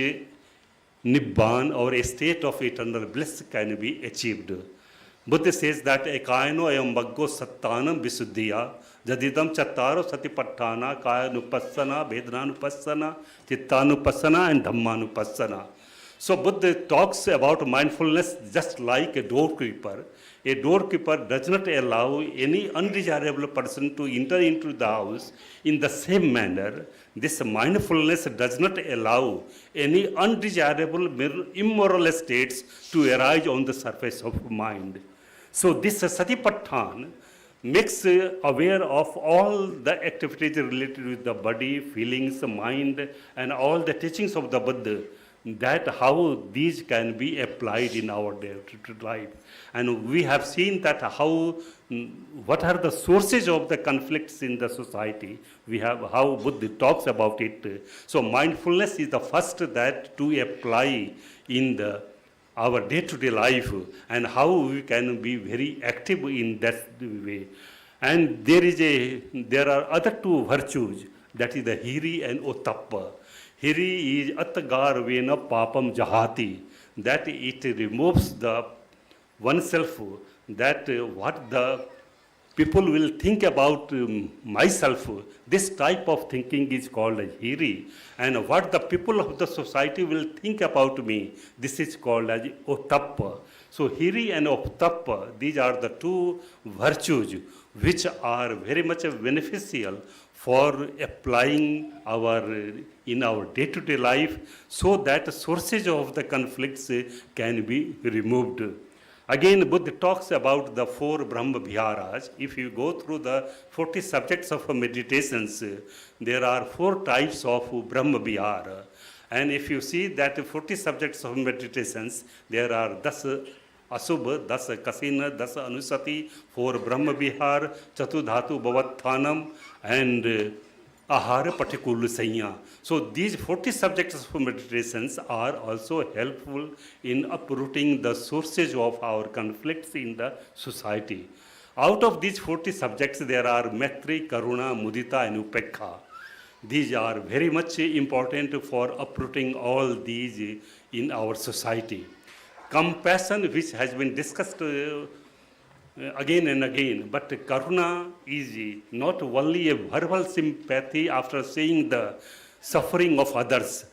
Nibbana or a state of eternal bliss can be achieved. Buddha says that ekayano ayam baggo sattanam visuddhiya jadidam chattaro satipatthana kayanupassana vedananupassana chittanupassana and dhammanupassana. So Buddha talks about mindfulness just like a doorkeeper. A doorkeeper does not allow any undesirable person to enter into the house. In the same manner, this mindfulness does not allow any undesirable immoral states to arise on the surface of mind. So this satipatthana makes aware of all the activities related with the body, feelings, mind, and all the teachings of the Buddha, that how these can be applied in our day-to-day life. And we have seen that how, what are the sources of the conflicts in the society. We have how Buddha talks about it. So mindfulness is the first that to apply in our day-to-day life, and how we can be very active in that way. And there are other 2 virtues, that is the hiri and ottappa. Hiri is attagar vena papam jahati, that it removes the oneself, that what the people will think about myself. This type of thinking is called as hiri. And what the people of the society will think about me, this is called as ottappa. So hiri and ottappa, these are the 2 virtues which are very much beneficial for applying in our day-to-day life, so that sources of the conflicts can be removed. Again, Buddha talks about the 4 Brahma Viharas. If you go through the 40 subjects of meditations, there are 4 types of Brahma Vihara. And if you see that 40 subjects of meditations, there are 10 Asubha, 10 Kasina, 10 Anusati, 4 Brahma Vihar, Chatudhatu Bhavathanam, and Ahara Patikulu Sanya. So these 40 subjects of meditations are also helpful in uprooting the sources of our conflicts in the society. Out of these 40 subjects, there are Maitri, Karuna, Mudita, and Upekha. These are very much important for uprooting all these in our society. Compassion, which has been discussed again and again, but Karuna is not only a verbal sympathy after seeing the suffering of others,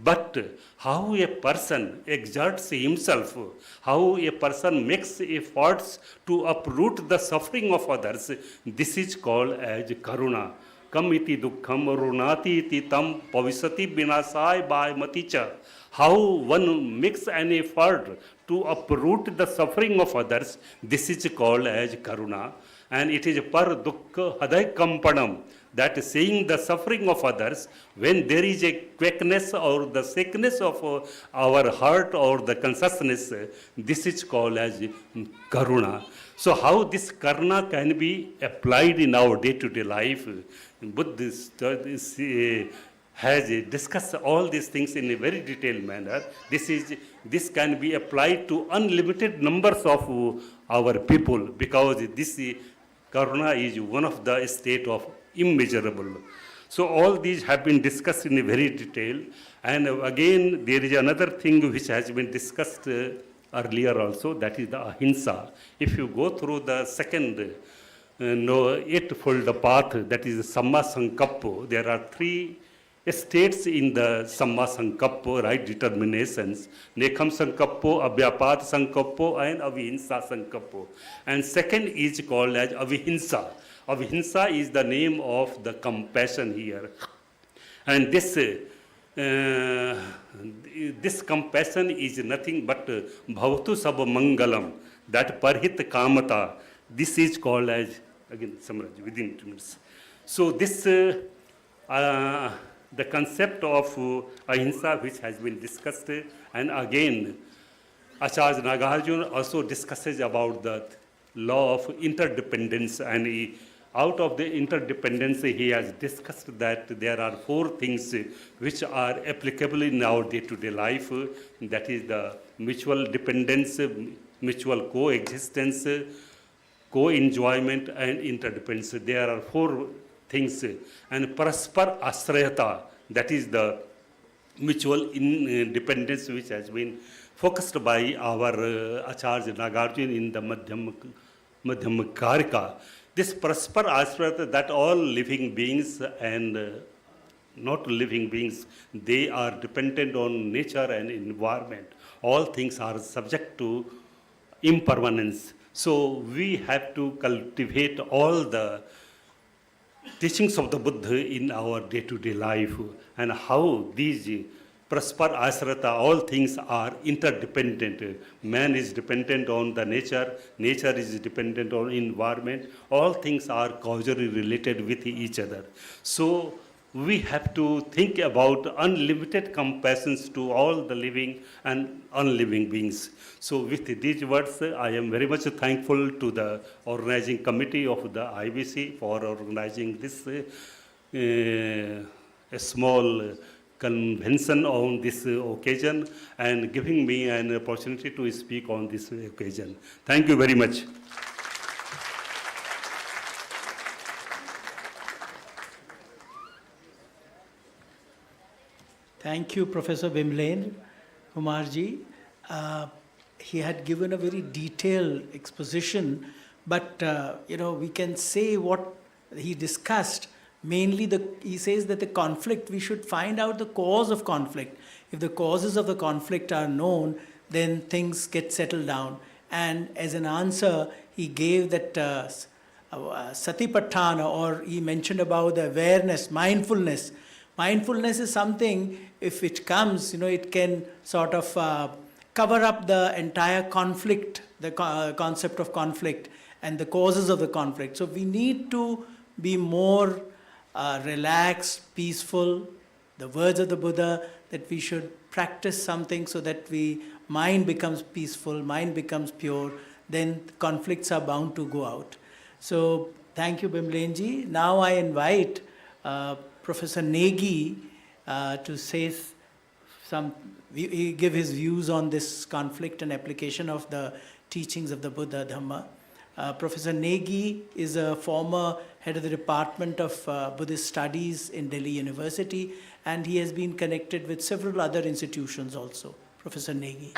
but how a person exerts himself, how a person makes efforts to uproot the suffering of others, this is called as Karuna. Kam iti dukkham runati iti tam pavisati binasai bhai maticha How one makes an effort to uproot the suffering of others, this is called as karuna. And it is par dukkha haday kampanam, that seeing the suffering of others, when there is a quickness or the sickness of our heart or the consciousness, this is called as karuna. So how this karuna can be applied in our day-to-day life? Buddhist has discussed all these things in a very detailed manner. This can be applied to unlimited numbers of our people, because this karuna is one of the state of immeasurable. So all these have been discussed in a very detail. And again, there is another thing which has been discussed earlier also, that is the ahimsa. If you go through the second eightfold path, that is samma sankappo, there are three states in the samma sankappo, right determinations: nekham sankappo, abhyapad sankappo, and avihinsa sankappo. And second is called as avihinsa. Avihinsa is the name of the compassion here. And this compassion is nothing but bhavatu sab mangalam, that parhit kamata. This is called as, again, Samraj, within 2 minutes. So this, the concept of ahimsa, which has been discussed, and again, Acharya Nagarjuna also discusses about the law of interdependence, and out of the interdependence, he has discussed that there are 4 things which are applicable in our day-to-day life. That is the mutual dependence, mutual coexistence, co-enjoyment, and interdependence. There are 4 things. And paraspar asrayata, that is the mutual dependence, which has been focused by our Acharya Nagarjuna in the Madhyam Karika. This paraspar asrayata, that all living beings and not living beings, they are dependent on nature and environment. All things are subject to impermanence. So we have to cultivate all the teachings of the Buddha in our day-to-day life, and how these praspar asrata, all things are interdependent. Man is dependent on the nature, nature is dependent on environment, all things are causally related with each other. So we have to think about unlimited compassions to all the living and unliving beings. So with these words, I am very much thankful to the organizing committee of the IBC for organizing this a small convention on this occasion and giving me an opportunity to speak on this occasion. Thank you very much. Thank you, Professor Bimlen Kumarji. He had given a very detailed exposition, but we can say what he discussed. Mainly, he says that the conflict, we should find out the cause of conflict. If the causes of the conflict are known, then things get settled down. And as an answer, he gave that satipatthana, or he mentioned about the awareness, mindfulness. Mindfulness is something, if it comes, it can sort of cover up the entire conflict, the concept of conflict and the causes of the conflict. So we need to be more relaxed, peaceful. The words of the Buddha, that we should practice something so that mind becomes peaceful, mind becomes pure, then conflicts are bound to go out. So thank you, Bimlenji. Now I invite Professor Negi to say give his views on this conflict and application of the teachings of the Buddha Dhamma. Professor Negi is a former head of the Department of Buddhist Studies in Delhi University, and he has been connected with several other institutions also. Professor Negi.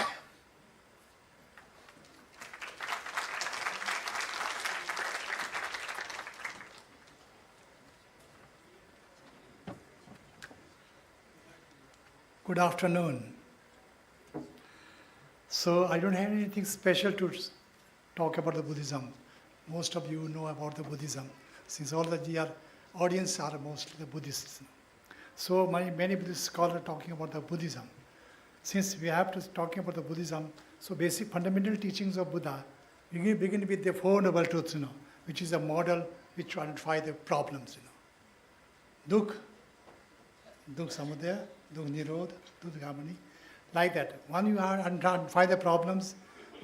Good afternoon. So I don't have anything special to talk about the Buddhism. Most of you know about the Buddhism, since all the audience are mostly the Buddhists. So many Buddhist scholars are talking about the Buddhism. since we have to talking about the Buddhism, so basic fundamental teachings of Buddha begin with the Four Noble Truths, which is a model which identify the problems, Dukh, Dukh Samudaya, Dukh Nirodha, Dukh Gamani, like that. When you identify the problems,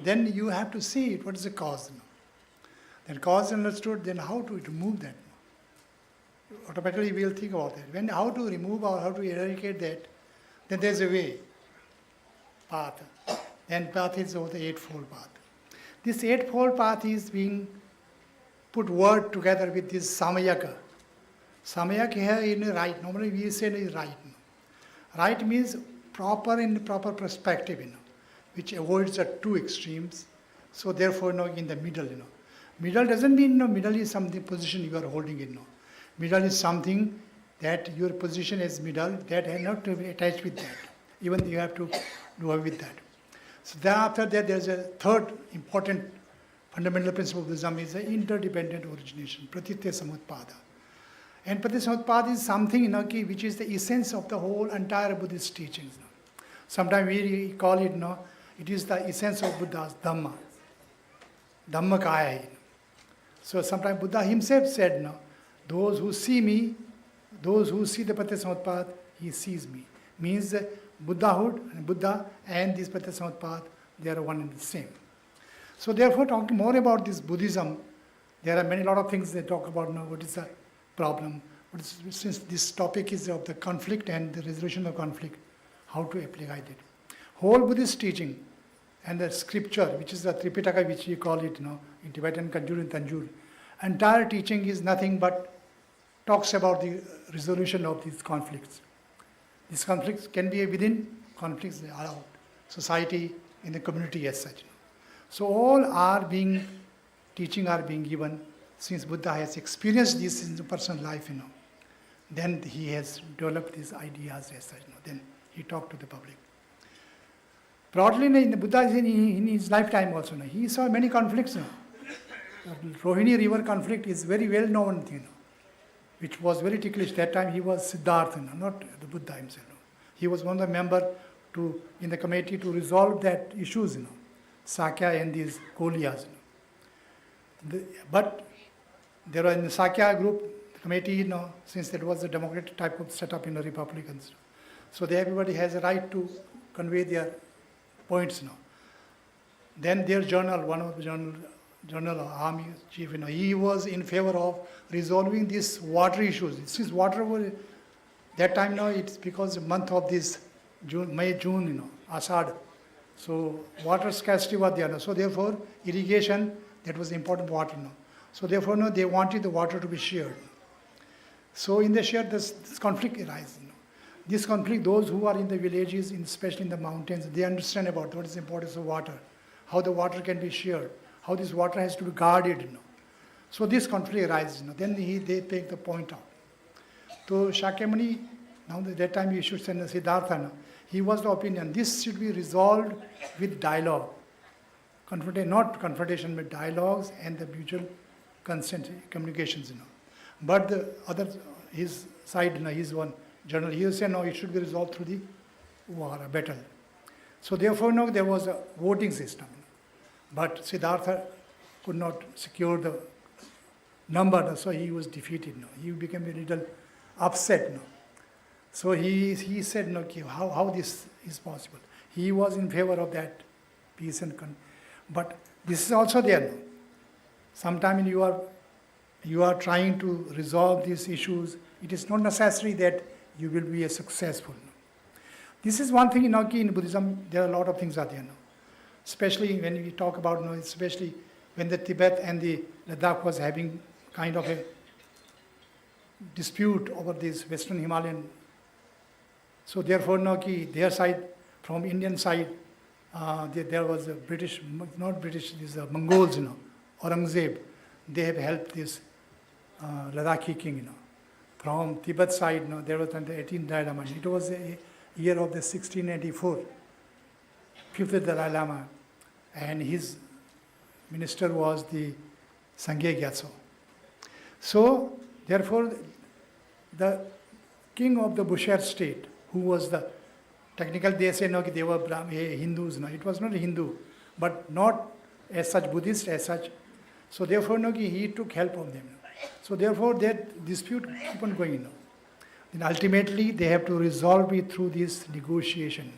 then you have to see what is the cause. Then cause understood, then how to remove that. Automatically we will think about that. When how to remove or how to eradicate that, then there's a way, path. And path is over the Eightfold Path. This Eightfold Path is being put word together with this Samayaka. Samayaka here in right. Normally we say is right. Right means proper in proper perspective, which avoids the two extremes. So therefore, in the middle, Middle doesn't mean middle is something position you are holding in. Middle is something that your position is middle that has not to be attached with that. Even you have to do away with that. So thereafter that there's a third important fundamental principle of Buddhism is the interdependent origination, pratitya samutpada. And pratitya samutpada is something which is the essence of the whole entire Buddhist teachings. Sometimes we call it, it is the essence of Buddha's Dhamma. Dhammakaya. So sometimes Buddha himself said, those who see me, those who see the pratitya samutpada, he sees me. Means Buddhahood and Buddha and this pratitya samutpada, they are one and the same. So therefore, talking more about this Buddhism, there are lot of things they talk about now. What is the problem? Since this topic is of the conflict and the resolution of conflict, how to apply it. Whole Buddhist teaching and the scripture, which is the Tripitaka, which we call it in Tibetan, Kanjur and Tanjur, entire teaching is nothing but talks about the resolution of these conflicts. These conflicts can be within, conflicts are out, society, in the community as such. So all teaching are being given, since Buddha has experienced this in the personal life, then he has developed these ideas as such, then he talked to the public. Broadly, in the Buddha, in his lifetime also, he saw many conflicts. Rohini river conflict is very well known thing, which was very ticklish. That time he was Siddhartha, not the Buddha himself. He was one of the members in the committee to resolve that issues, Sakya and these Koliyas. But there were in the Sakya group, the committee, since it was a democratic type of setup in the Republicans. So everybody has a right to convey their points. Then their journal, one of the journal army chief, he was in favor of resolving these water issues. Since water was, that time it's because the month of this May, June, Asad. So water scarcity was there. So therefore, irrigation, that was important water. So therefore, they wanted the water to be shared. So in the share, this conflict arises. This conflict, those who are in the villages, especially in the mountains, they understand about what is the importance of water, how the water can be shared, how this water has to be guarded. So this conflict arises. Then they take the point out. So Shakyamuni, now at that time he should send Siddhartha, he was the opinion, this should be resolved with dialogue. Not confrontation, but dialogues and the mutual consent, communications. But the other, his side, his one journal, he said, no, it should be resolved through the war, a battle. So therefore, there was a voting system. But Siddhartha could not secure the number, so he was defeated. He became a little upset. So he said, how this is possible? He was in favor of that peace and but this is also there. Sometimes you are trying to resolve these issues. It is not necessary that you will be successful. This is one thing in Buddhism. There are a lot of things are there. Especially when we talk about, especially when the Tibet and the Ladakh was having kind of a dispute over this Western Himalayan. So therefore, their side, from Indian side, there was a British, not British, these are Mongols, Aurangzeb. They have helped this Ladakhi king, From Tibet side, there was the 18th Dalai Lama. It was a year of the 1684, 5th Dalai Lama, and his minister was the Sangye Gyatso. So, therefore, the king of the Bushehr state, who was the Technically, they say no, they were Hindus. No, it was not a Hindu, but not as such Buddhist as such. So therefore, no, he took help from them. So therefore, that dispute keep on going. No. Then ultimately, they have to resolve it through this negotiation.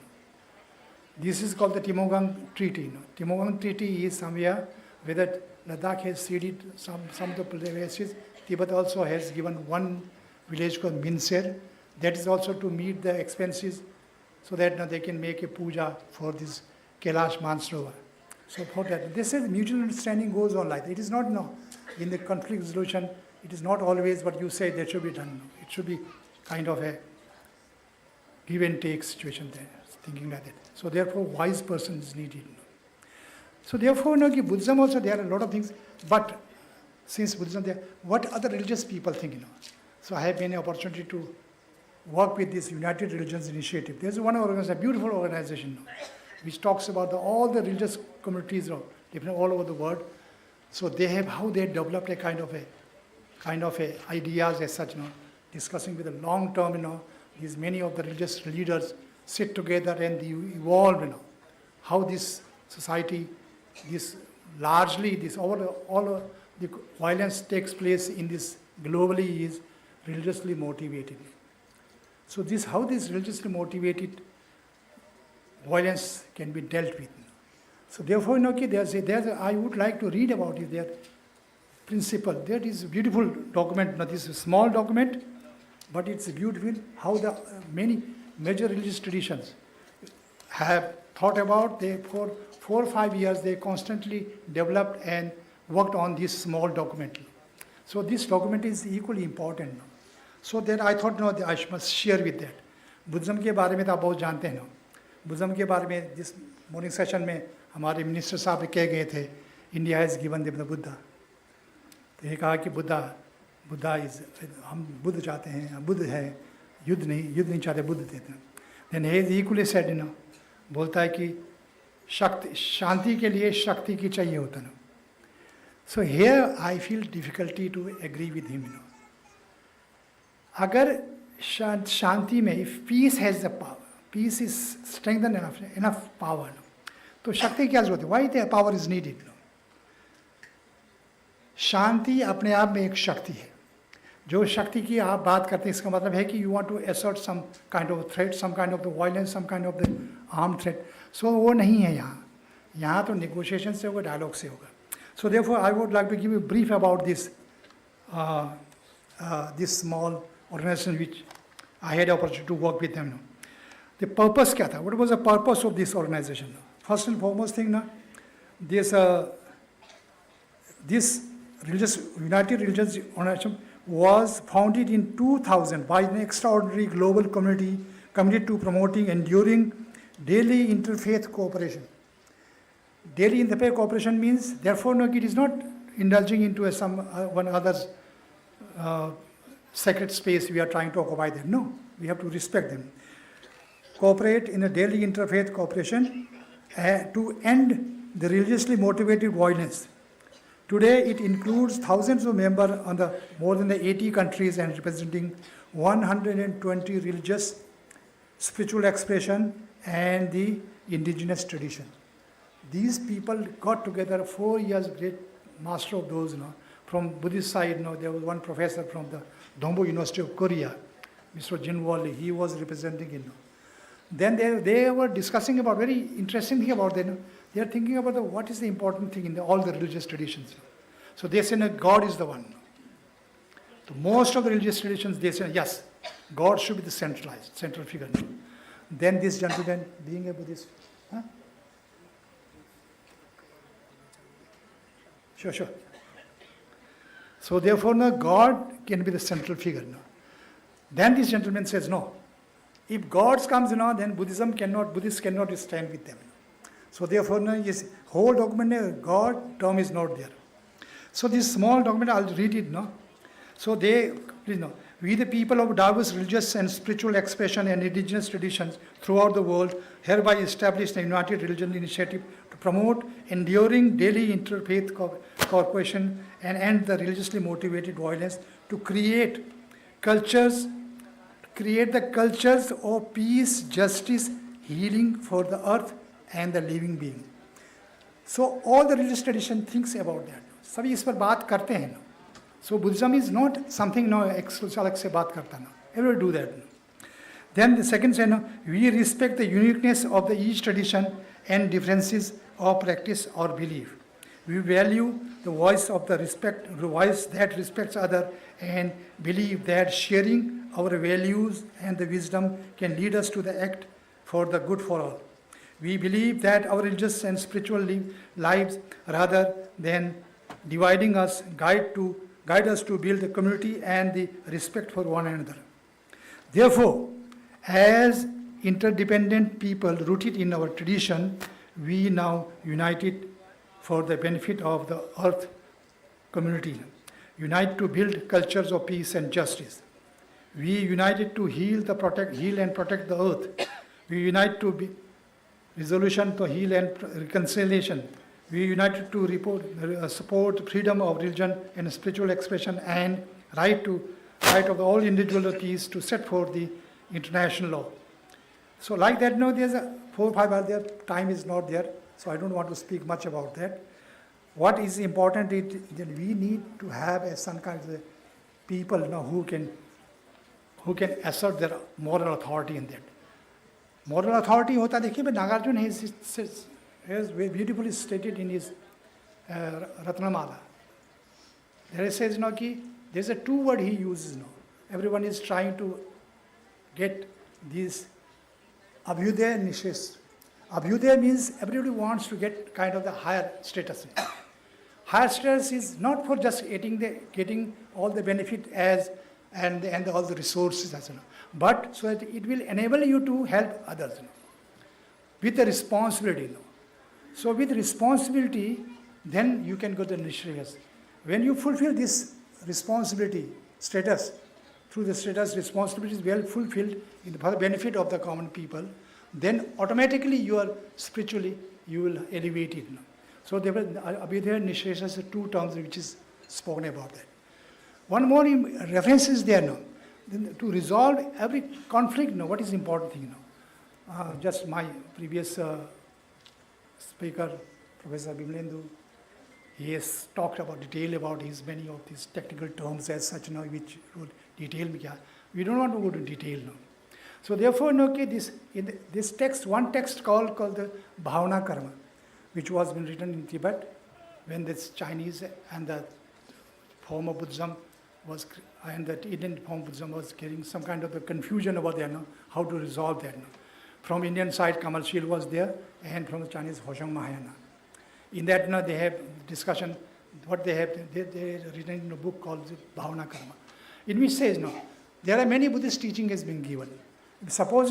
This is called the Timogang Treaty. No. Timogang Treaty is somewhere where Ladakh has ceded some of the places. Tibet also has given one village called Minser. That is also to meet the expenses so that they can make a puja for this Kailash Mansarovar. So for that, this is mutual understanding goes on like that. It is not in the conflict resolution, it is not always what you say that should be done. It should be kind of a give and take situation there, thinking like that. So therefore, wise person is needed. So therefore, Buddhism also, there are a lot of things, but since Buddhism there, what other religious people think, So I have been an opportunity to work with this United Religions Initiative. There's one organization, a beautiful organization, which talks about all the religious communities of different all over the world. So they have how they developed a kind of a ideas as such, discussing with the long term, these many of the religious leaders sit together and they evolve, how this society, this largely this all the violence takes place in this globally is religiously motivated. So this how this religiously motivated violence can be dealt with. So therefore, I would like to read about it, their principle. That is a beautiful document. Now, this is a small document, but it's beautiful how the many major religious traditions have thought about. They, for 4 or 5 years, they constantly developed and worked on this small document. So this document is equally important. So that I thought, I must share with that. Buddhism के बारे में तो आप बहुत जानते हैं Buddhism के बारे में जिस मॉर्निंग सेशन में हमारे मिनिस्टर साहब कह गए थे India has given the Buddha तो ये कहा कि बुद्धा इज हम बुद्ध चाहते हैं हम बुद्ध है युद्ध नहीं चाहते बुद्ध देते हैं then he is equally said बोलता है कि शक्ति शांति के लिए शक्ति की चाहिए होता ना so here I feel difficulty to agree with him अगर शांति में if peace has the power peace is strengthen enough power तो शक्ति की क्या जरूरत है why the power is needed शांति अपने आप में एक शक्ति है जो शक्ति की आप बात करते हैं इसका मतलब है कि you want to assert some kind of threat some kind of the violence some kind of the arm threat so वो नहीं है यहाँ तो नेगोशिएशन से होगा डायलॉग से होगा so therefore I would like to give you brief about this small organisation which I had opportunity to work with them the purpose क्या था what was the purpose of this organisation first and foremost thing this United Religions Organization was founded in 2000 by an extraordinary global community committed to promoting enduring daily interfaith cooperation. Daily interfaith cooperation means, therefore, it is not indulging into one other's sacred space we are trying to occupy them. No, we have to respect them. Cooperate in a daily interfaith cooperation to end the religiously motivated violence. Today, it includes thousands of members on the more than 80 countries and representing 120 religious, spiritual expression and the indigenous tradition. These people got together 4 years, great master of those. From Buddhist side, there was one professor from the Dhamma University of Korea, Mr. Jin Wally, he was representing it. Then they were discussing about very interesting thing about them. They are thinking about what is the important thing in all the religious traditions. So they say God is the one. So most of the religious traditions, they say, yes, God should be the central figure. Then this gentleman, being a Buddhist, Sure. So therefore, God can be the central figure. Then this gentleman says, no. If God comes, then Buddhists cannot stand with them. So therefore, this whole document, God term is not there. So this small document, I'll read it. So please know, we the people of diverse religious and spiritual expression and indigenous traditions throughout the world hereby establish the United Religions Initiative to promote enduring daily interfaith cooperation and end the religiously motivated violence, to create the cultures of peace, justice, healing for the earth and the living being. So all the religious tradition thinks about that. सभी इस पर बात करते हैं ना. So Buddhism is not something no अलग से बात करता ना. Everyone do that. Then the second say no, we respect the uniqueness of the each tradition and differences of practice or belief. We value the voice of the voice that respects other, and believe that sharing our values and the wisdom can lead us to the act for the good for all. We believe that our religious and spiritual lives, rather than dividing us, guide us to build the community and the respect for one another. Therefore, as interdependent people rooted in our tradition, we now united for the benefit of the earth community. Unite to build cultures of peace and justice. We united to heal and protect the earth. We unite to be resolution to heal and reconciliation. We united to support freedom of religion and spiritual expression, and right of all individualities to set forth the international law. So like that, no, there's 4 or 5 there. Time is not there, so I don't want to speak much about that. What is important is that we need to have some kind of people who can assert their moral authority in that. Moral authority hota dekhiye, but Nagarjuna has beautifully stated in his Ratnamala. There it says there's a 2 word he uses now. Everyone is trying to get these abhyudaya and nishes. Abhyudaya means everybody wants to get kind of the higher status. Higher status is not for just getting all the benefit and all the resources, but so that it will enable you to help others with the responsibility. So with responsibility, then you can go to the nishriyas. When you fulfill this responsibility status, through the status responsibility is well fulfilled for the benefit of the common people, then automatically you are spiritually, you will elevate it. So there were Abhyudaya and Nishesha, 2 terms which is spoken about that. One more reference is there now. To resolve every conflict, what is the important thing now? Just my previous speaker, Professor Bimlendu, he has talked about detail about many of these technical terms as such now, which detail. We don't want to go to detail now. So therefore, this text, one text called the Bhavana Karma, which was been written in Tibet when this Chinese and the form of Buddhism was, and the Indian form of Buddhism was getting some kind of a confusion about there now, how to resolve that now. From Indian side, Kamal Shil was there, and from the Chinese, Hosheng Mahayana. In that now they have discussion, what they have, they written in a book called Bhavana Karma, in which says there are many Buddhist teaching has been given. Suppose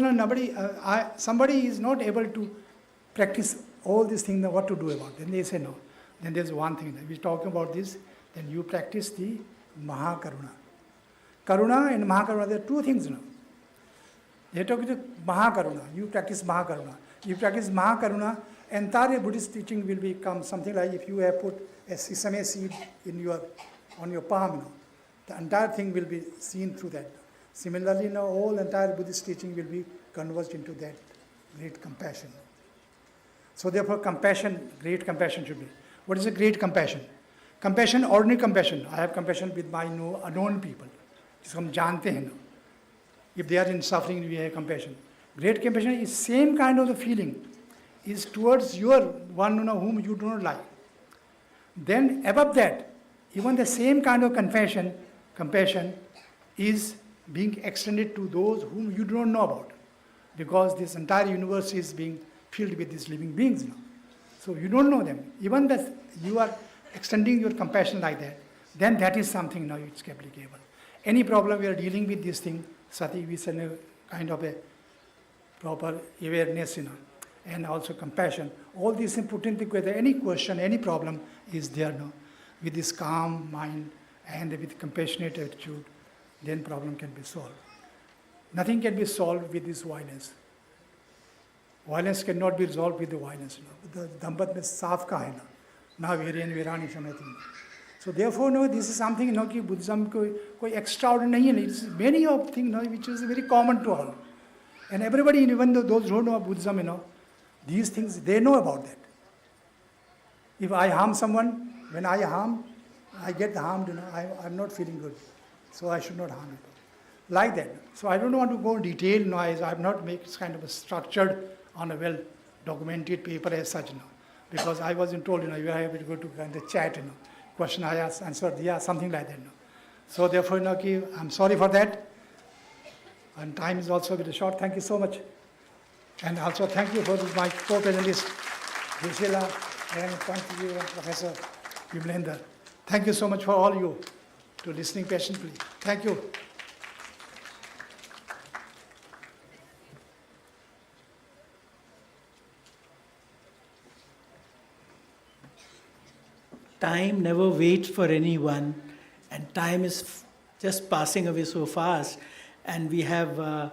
somebody is not able to practice all these things, what to do about it? Then they say no. Then there's one thing, we're talking about this, then you practice the Mahakaruna. Karuna and Mahakaruna, there are 2 things now. They're talking to Mahakaruna, you practice Mahakaruna. You practice Mahakaruna, entire Buddhist teaching will become something like if you have put a sesame seed on your palm, the entire thing will be seen through that. Similarly, all entire Buddhist teaching will be converged into that great compassion. So therefore, compassion, great compassion should be. What is a great compassion? Compassion, ordinary compassion. I have compassion with my unknown people. जिसको हम जानते हैं. If they are in suffering, we have compassion. Great compassion is same kind of the feeling, is towards your one whom you do not like. Then above that, even the same kind of compassion is being extended to those whom you do not know about, because this entire universe is being filled with these living beings now. So you don't know them. Even that you are extending your compassion like that, then that is something now it's applicable. Any problem we are dealing with this thing, sati, we send a kind of a proper awareness, and also compassion. All these things put together, any question, any problem is there now. With this calm mind and with compassionate attitude, then problem can be solved. Nothing can be solved with this violence. Violence cannot be resolved with the violence. The Dhamma mein saaf ka hai na veran verani samati. So therefore, this is something कि Buddhism कोई extraordinary नहीं है. It's many of things which is very common to all. And everybody, even those who don't know Buddhism, these things, they know about that. If I harm someone, when I harm, I get harmed, I'm not feeling good. So I should not harm people. Like that. So I don't want to go in detail, I have not made kind of a structured on a well-documented paper as such, because I wasn't told, you have to go to kind of chat, question I asked, answered, something like that. So therefore, I'm sorry for that. And time is also a bit short. Thank you so much. And also thank you for my co-panelists, Vishela and Professor Vimlender. Thank you so much for all you to listening patiently. Thank you. Time never waits for anyone, and time is just passing away so fast. And we have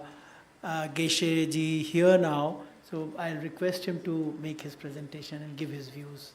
Geshe ji here now, so I'll request him to make his presentation and give his views.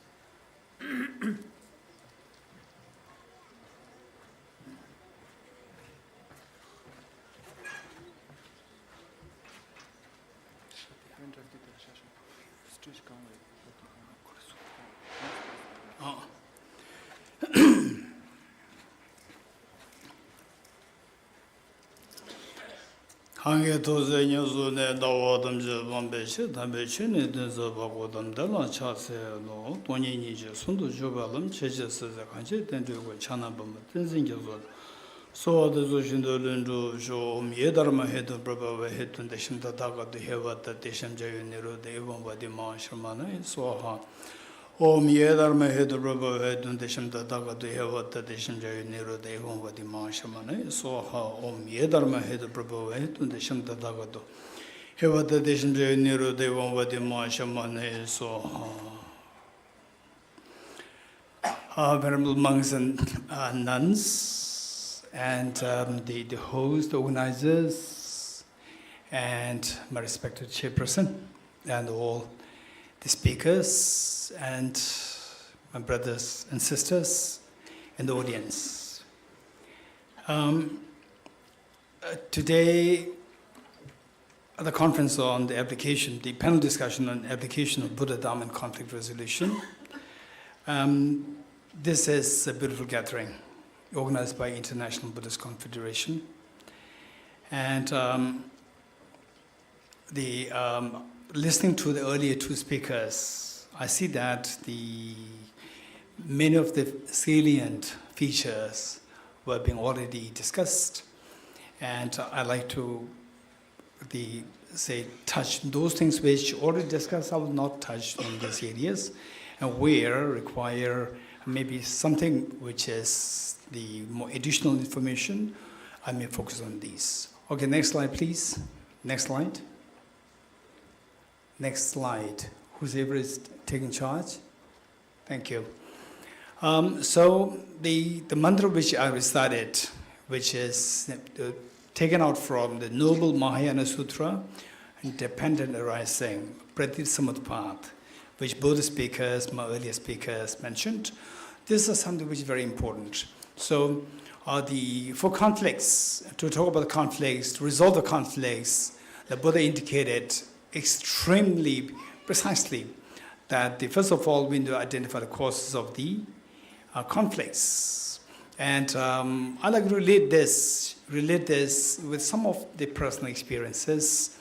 한개 도제 녀수네 나와담제 반배시 담배치네 된서 바고담 달라 차세노 돈이니지 손도 줘발음 제제스자 간제 된되고 차나범 된생겨서 소와도 조신도 른도 좀 예다르마 해도 브바바 해던데 심다 다가도 해왔다 대심자윤내로 대본바디 마셔마네 소하 Om Yedarma Heduraba Hedun Deshimda Dagadu Hevata Deshimjay Nero Devon Vadi Mashamane, Soha Om Yedarma Heduraba Hedun Deshimda Dagadu Hevata Deshimjay Nero Devon Vadi Mashamane, Soha. Venerable monks and nuns, and the host, organizers, and my respected chairperson, and all the speakers, and my brothers and sisters in the audience. Today, at the conference on the application, the panel discussion on application of Buddha, Dhamma, and conflict resolution, this is a beautiful gathering organized by International Buddhist Confederation. And listening to the earlier two speakers, I see that many of the salient features were being already discussed, and I like to touch those things which already discussed. I will not touch on these areas, and where require maybe something which is the more additional information, I may focus on these. Okay, next slide, please. Next slide. Next slide. Whoever is taking charge. Thank you. So the mantra which I recited, which is taken out from the Noble Mahayana Sutra, Independent Arising, Pratitsamutpat, which both the speakers, my earlier speakers mentioned, this is something which is very important. So for conflicts, to talk about the conflicts, to resolve the conflicts, the Buddha indicated extremely precisely that first of all we need to identify the causes of the conflicts. And I like to relate this with some of the personal experiences.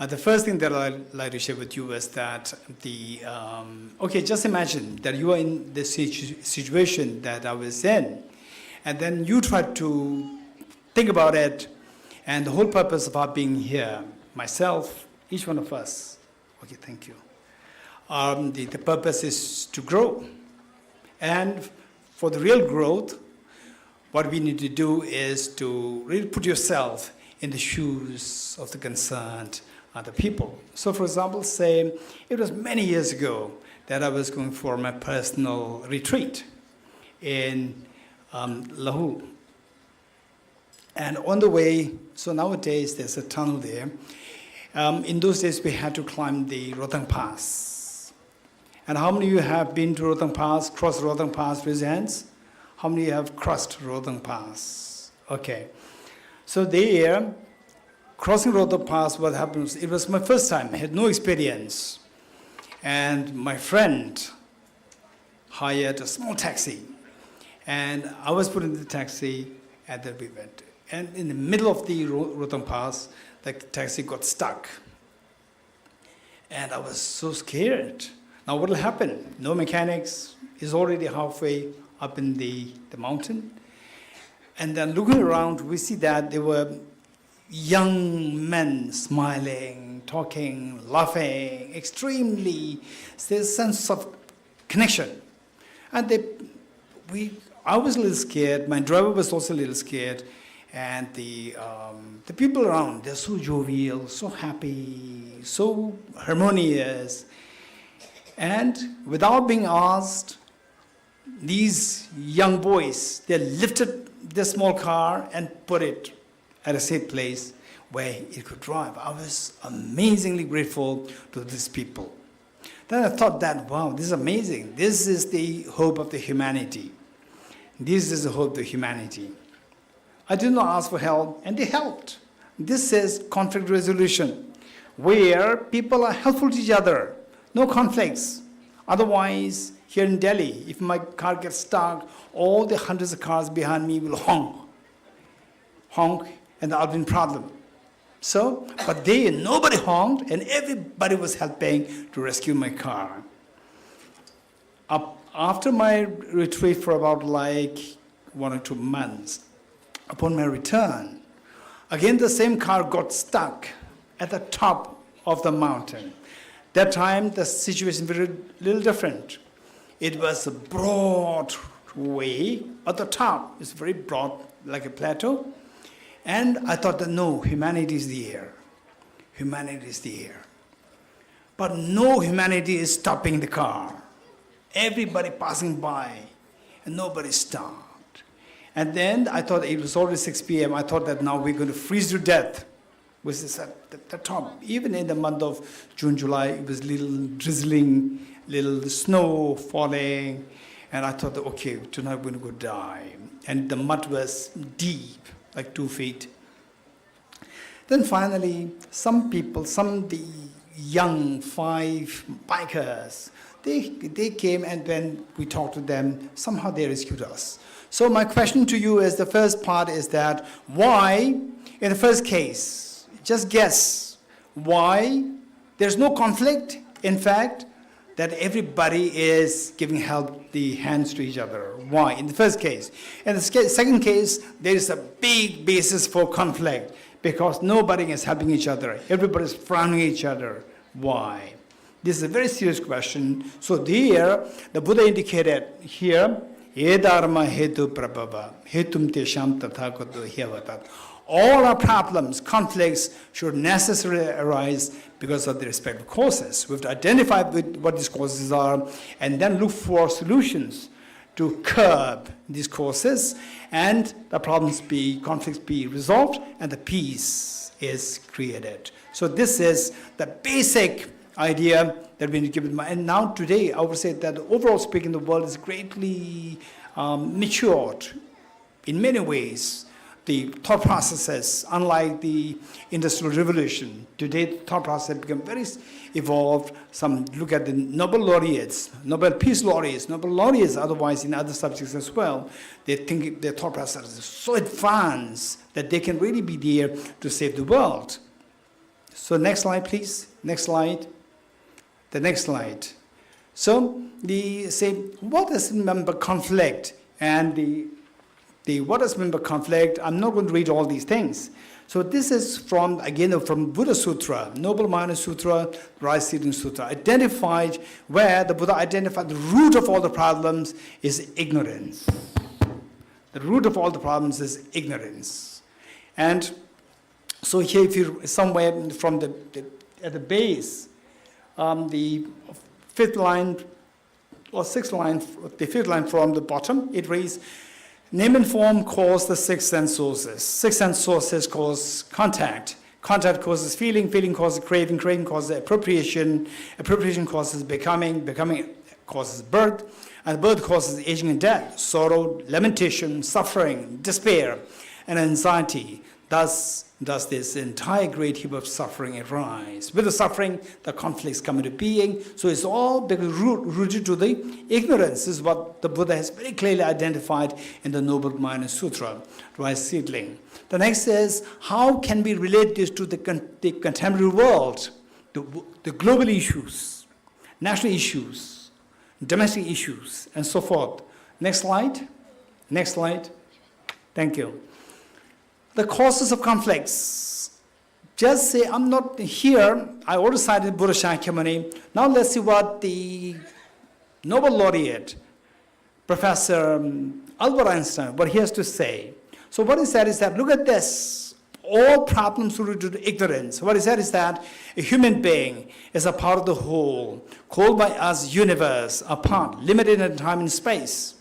The first thing that I'd like to share with you is that just imagine that you are in the situation that I was in, and then you try to think about it, and the whole purpose of our being here, myself, each one of us, okay, thank you. The purpose is to grow. And for the real growth, what we need to do is to really put yourself in the shoes of the concerned other people. So for example, say it was many years ago that I was going for my personal retreat in Lahu. And on the way, so nowadays there's a tunnel there. In those days, we had to climb the Rotang Pass. And how many of you have been to Rotang Pass, crossed Rotang Pass? Raise your hands. How many have crossed Rotang Pass? Okay. So there, crossing Rohtak Pass, what happens, it was my first time, I had no experience. And my friend hired a small taxi. And I was put in the taxi, and then we went. And in the middle of the Rohtak Pass, the taxi got stuck. And I was so scared. Now what will happen? No mechanics, it's already halfway up in the mountain. And then looking around, we see that there were young men smiling, talking, laughing, extremely, there's a sense of connection. And I was a little scared, my driver was also a little scared, and the people around, they're so jovial, so happy, so harmonious. And without being asked, these young boys, they lifted their small car and put it at a safe place where it could drive. I was amazingly grateful to these people. Then I thought that, wow, this is amazing. This is the hope of the humanity. This is the hope of the humanity. I did not ask for help, and they helped. This is conflict resolution, where people are helpful to each other. No conflicts. Otherwise, here in Delhi, if my car gets stuck, all the hundreds of cars behind me will honk, and there'll be a problem. So, but nobody honked, and everybody was helping to rescue my car. After my retreat for about 1 or 2 months, upon my return, again the same car got stuck at the top of the mountain. That time the situation was a little different. It was a broad way at the top. It's very broad, like a plateau. And I thought that no, humanity is the air. Humanity is the air. But no humanity is stopping the car. Everybody passing by, and nobody stopped. And then I thought it was already 6 p.m. I thought that now we're going to freeze to death. Which is at the top. Even in the month of June, July, it was little drizzling, little snow falling. And I thought, okay, tonight we're going to go die. And the mud was deep, like 2 feet. Then finally, the young 5 bikers, they came, and when we talked to them, somehow they rescued us. So my question to you is, the first part is that why, in the first case, just guess why there's no conflict, in fact, that everybody is giving the hands to each other. Why? In the first case. In the second case, there is a big basis for conflict because nobody is helping each other. Everybody is frowning at each other. Why? This is a very serious question. So there, the Buddha indicated here, Edarma hetu prabhava, hetum tesham tathakoto hyavatat. All our problems, conflicts, should necessarily arise because of the respective causes. We have to identify what these causes are and then look for solutions to curb these causes, and the conflicts be resolved, and the peace is created. So this is the basic idea that we need to give it. And now today, I would say that overall speaking, the world is greatly matured in many ways. The thought processes, unlike the Industrial Revolution, today the thought process has become very evolved. Some look at the Nobel laureates, Nobel Peace laureates, Nobel laureates otherwise in other subjects as well. They think their thought process is so advanced that they can really be there to save the world. So next slide, please. Next slide. The next slide. So what is member conflict and the what is member conflict? I'm not going to read all these things. So this is from Buddha Sutra, Noble Mind Sutra, Rice Seeding Sutra, identified where the Buddha identified the root of all the problems is ignorance. The root of all the problems is ignorance. And so here, if you somewhere from at the base, the 5th line or 6th line, the 5th line from the bottom, it reads, name and form cause the 6 sense sources. 6 sense sources cause contact. Contact causes feeling. Feeling causes craving. Craving causes appropriation. Appropriation causes becoming. Becoming causes birth. And birth causes aging and death. Sorrow, lamentation, suffering, despair, and anxiety. Thus does this entire great heap of suffering arise. With the suffering, the conflicts come into being. So it's all rooted to the ignorance. This is what the Buddha has very clearly identified in the Noble Mind Sutra, Rice Seedling. The next is, how can we relate this to the contemporary world, the global issues, national issues, domestic issues, and so forth. Next slide. Next slide. Thank you. The causes of conflicts. Just say, I'm not here. I already cited Buddha Shakyamuni. Now let's see what the Nobel laureate, Professor Albert Einstein, what he has to say. So what he said is that, look at this. All problems rooted to ignorance. What he said is that a human being is a part of the whole, called by us universe, a part, limited in time and space.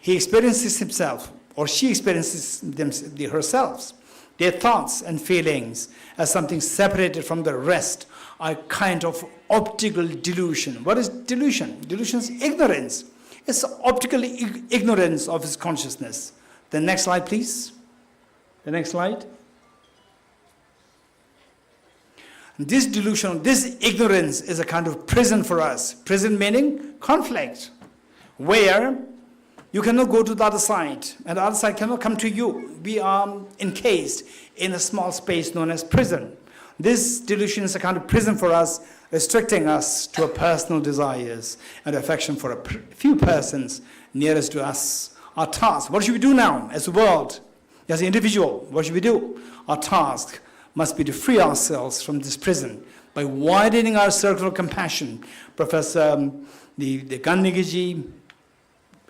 He experiences himself, or she experiences herself, their thoughts and feelings as something separated from the rest, a kind of optical delusion. What is delusion? Delusion is ignorance. It's optical ignorance of his consciousness. The next slide, please. The next slide. This delusion, this ignorance is a kind of prison for us. Prison meaning conflict, where you cannot go to the other side, and the other side cannot come to you. We are encased in a small space known as prison. This delusion is a kind of prison for us, restricting us to our personal desires and affection for a few persons nearest to us. Our task, what should we do now as a world, as an individual? What should we do? Our task must be to free ourselves from this prison by widening our circle of compassion. Professor the Gandhiji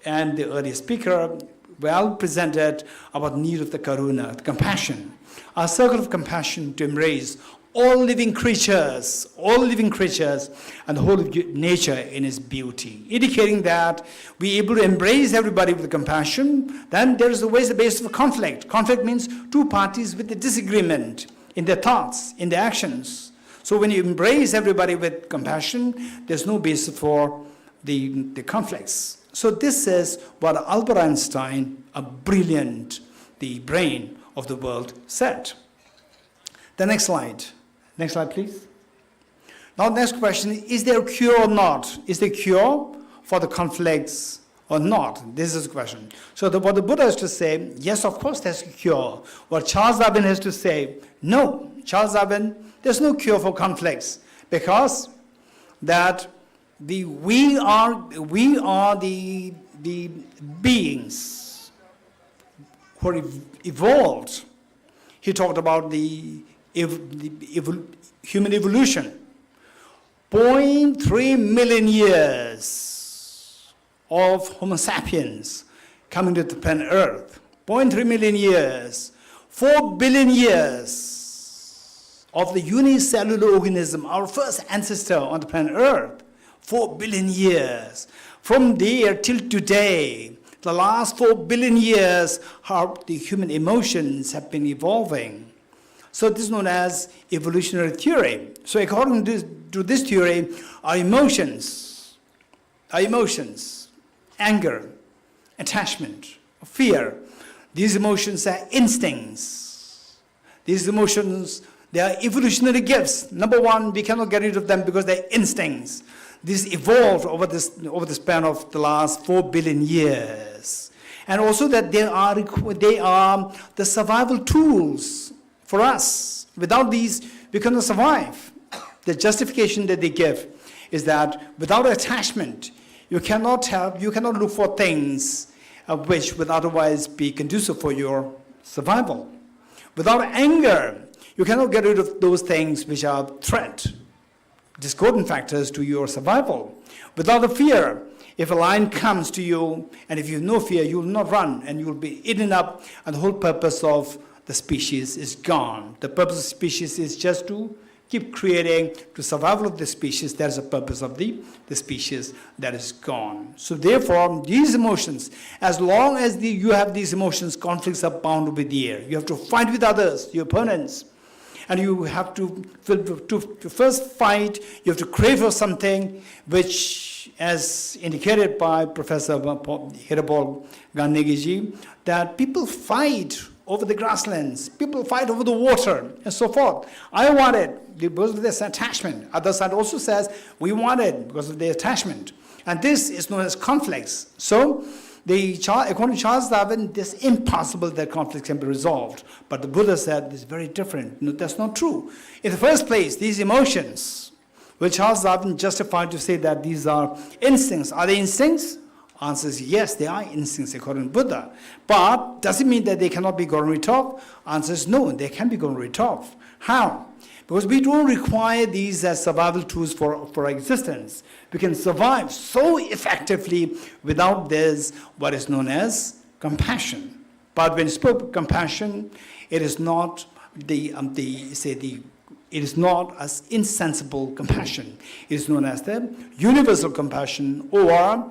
and the earlier speaker well presented about need of the karuna, the compassion. Our circle of compassion to embrace all living creatures, and the whole of nature in its beauty, indicating that we're able to embrace everybody with compassion. Then there is always the basis of conflict. Conflict means two parties with a disagreement in their thoughts, in their actions. So when you embrace everybody with compassion, there's no basis for the conflicts. So this is what Albert Einstein, a brilliant, the brain of the world, said. The next slide. Next slide, please. Now the next question is there a cure or not? Is there a cure for the conflicts or not? This is the question. So what the Buddha has to say, yes, of course there's a cure. What Charles Darwin has to say, no. Charles Darwin, there's no cure for conflicts, because that we are the beings who are evolved. He talked about the human evolution. 0.3 million years of Homo sapiens coming to the planet Earth. 0.3 million years. 4 billion years of the unicellular organism, our first ancestor on the planet Earth. 4 billion years. From there till today, the last 4 billion years, how the human emotions have been evolving. So this is known as evolutionary theory. So according to this theory, our emotions, anger, attachment, fear, these emotions are instincts. These emotions, they are evolutionary gifts. Number one, we cannot get rid of them because they're instincts. This evolved over the span of the last 4 billion years. And also that they are the survival tools for us. Without these, we cannot survive. The justification that they give is that without attachment, you cannot look for things which would otherwise be conducive for your survival. Without anger, you cannot get rid of those things which are threat, discordant factors to your survival. Without a fear, if a lion comes to you, and if you have no fear, you will not run, and you will be eaten up, and the whole purpose of the species is gone. The purpose of the species is just to keep creating, to survival of the species. That is the purpose of the species that is gone. So therefore, these emotions, as long as you have these emotions, conflicts are bound to be there. You have to fight with others, your opponents. And you have to first fight, you have to crave for something which, as indicated by Professor Hirabol Gandhiji, that people fight over the grasslands. People fight over the water and so forth. I want it because of this attachment. Other side also says we want it because of the attachment. And this is known as conflicts. So, according to Charles Darwin, it's impossible that conflicts can be resolved. But the Buddha said it's very different. No, that's not true. In the first place, these emotions, which Charles Darwin justified to say that these are instincts. Are they instincts? Answer is yes, they are instincts according to Buddha. But does it mean that they cannot be gotten rid of? Answer is no, they can be gotten rid of. How? Because we don't require these as survival tools for existence. We can survive so effectively without this, what is known as compassion. But when spoke of compassion, it is not it is not as insensible compassion. It is known as the universal compassion or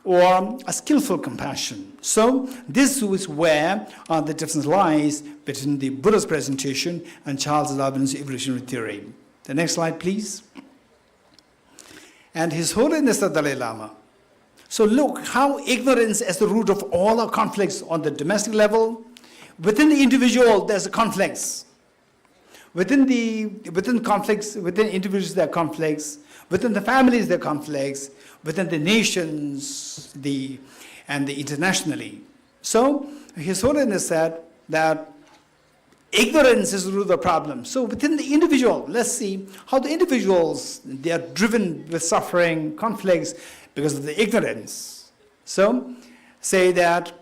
a skillful compassion. So this is where the difference lies between the Buddha's presentation and Charles Darwin's evolutionary theory. The next slide, please. And His Holiness the Dalai Lama. So look how ignorance is the root of all our conflicts on the domestic level. Within the individual, there's conflicts. Within conflicts, within individuals, there are conflicts. Within the families, there are conflicts. Within the nations, and internationally. So His Holiness said that ignorance is the root of the problem. So within the individual, let's see how the individuals, they are driven with suffering, conflicts because of the ignorance. So say that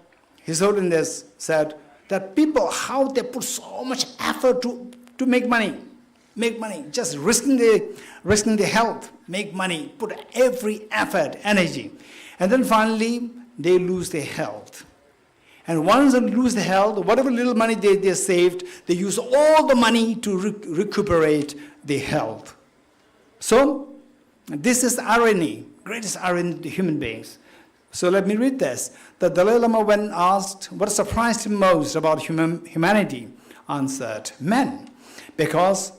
His Holiness said that people, how they put so much effort to make money, just risking their health, make money, put every effort, energy. And then finally, they lose their health. And once they lose the health, whatever little money they saved, they use all the money to recuperate their health. So, this is irony, greatest irony to human beings. So let me read this. The Dalai Lama, when asked what surprised him most about humanity, answered, men, because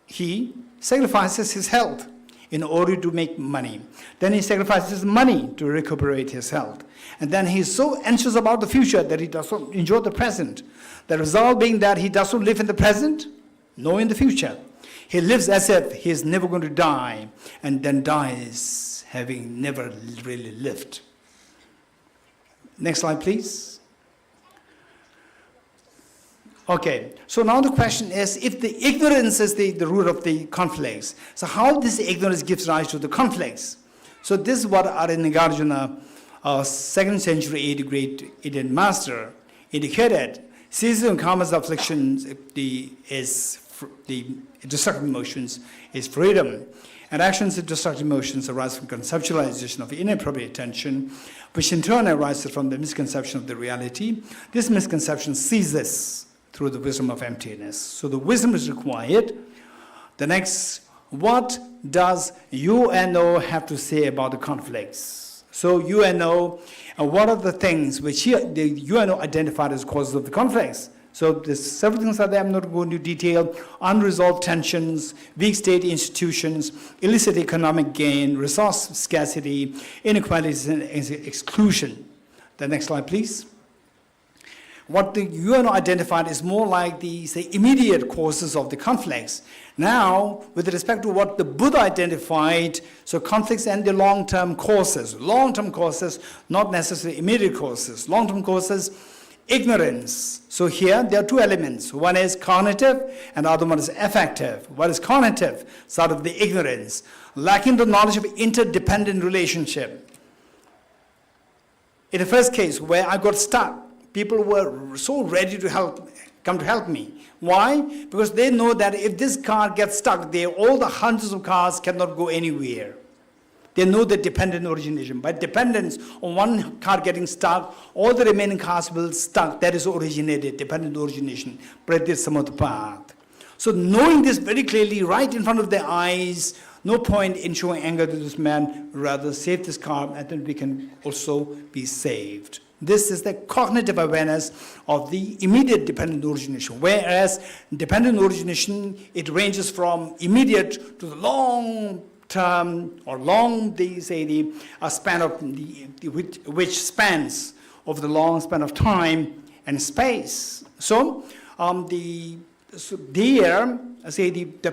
he sacrifices his health in order to make money. Then he sacrifices money to recuperate his health. And then he's so anxious about the future that he does not enjoy the present. The result being that he does not live in the present, nor in the future. He lives as if he is never going to die, and then dies having never really lived. Next slide, please. Okay, so now the question is, if the ignorance is the root of the conflicts, so how this ignorance gives rise to the conflicts? So this is what Nagarjuna, 2nd century AD great Indian master, indicated. Ceasing and karma's afflictions, the destructive emotions is freedom. And actions of destructive emotions arise from conceptualization of inappropriate attention, which in turn arises from the misconception of the reality. This misconception ceases through the wisdom of emptiness. So the wisdom is required. The next, what does UNO have to say about the conflicts? So UNO, what are the things which the UNO identified as causes of the conflicts? So there's several things that I'm not going to detail. Unresolved tensions, weak state institutions, illicit economic gain, resource scarcity, inequalities and exclusion. The next slide, please. What the UNO identified is more like the, say, immediate causes of the conflicts. Now, with respect to what the Buddha identified, so conflicts and the long-term causes. Long-term causes, not necessarily immediate causes. Long-term causes, ignorance. So here, there are two elements. One is cognitive, and the other one is affective. What is cognitive? Sort of the ignorance. Lacking the knowledge of interdependent relationship. In the first case, where I got stuck, people were so ready to come to help me. Why? Because they know that if this car gets stuck there, all the hundreds of cars cannot go anywhere. They know the dependent origination. By dependence on one car getting stuck, all the remaining cars will stuck. That is originated, dependent origination. Pratyasamutpath. So knowing this very clearly right in front of their eyes, no point in showing anger to this man, rather save this car and then we can also be saved. This is the cognitive awareness of the immediate dependent origination. Whereas dependent origination, it ranges from immediate to the long term or long, span of which spans over the long span of time, and space. So, the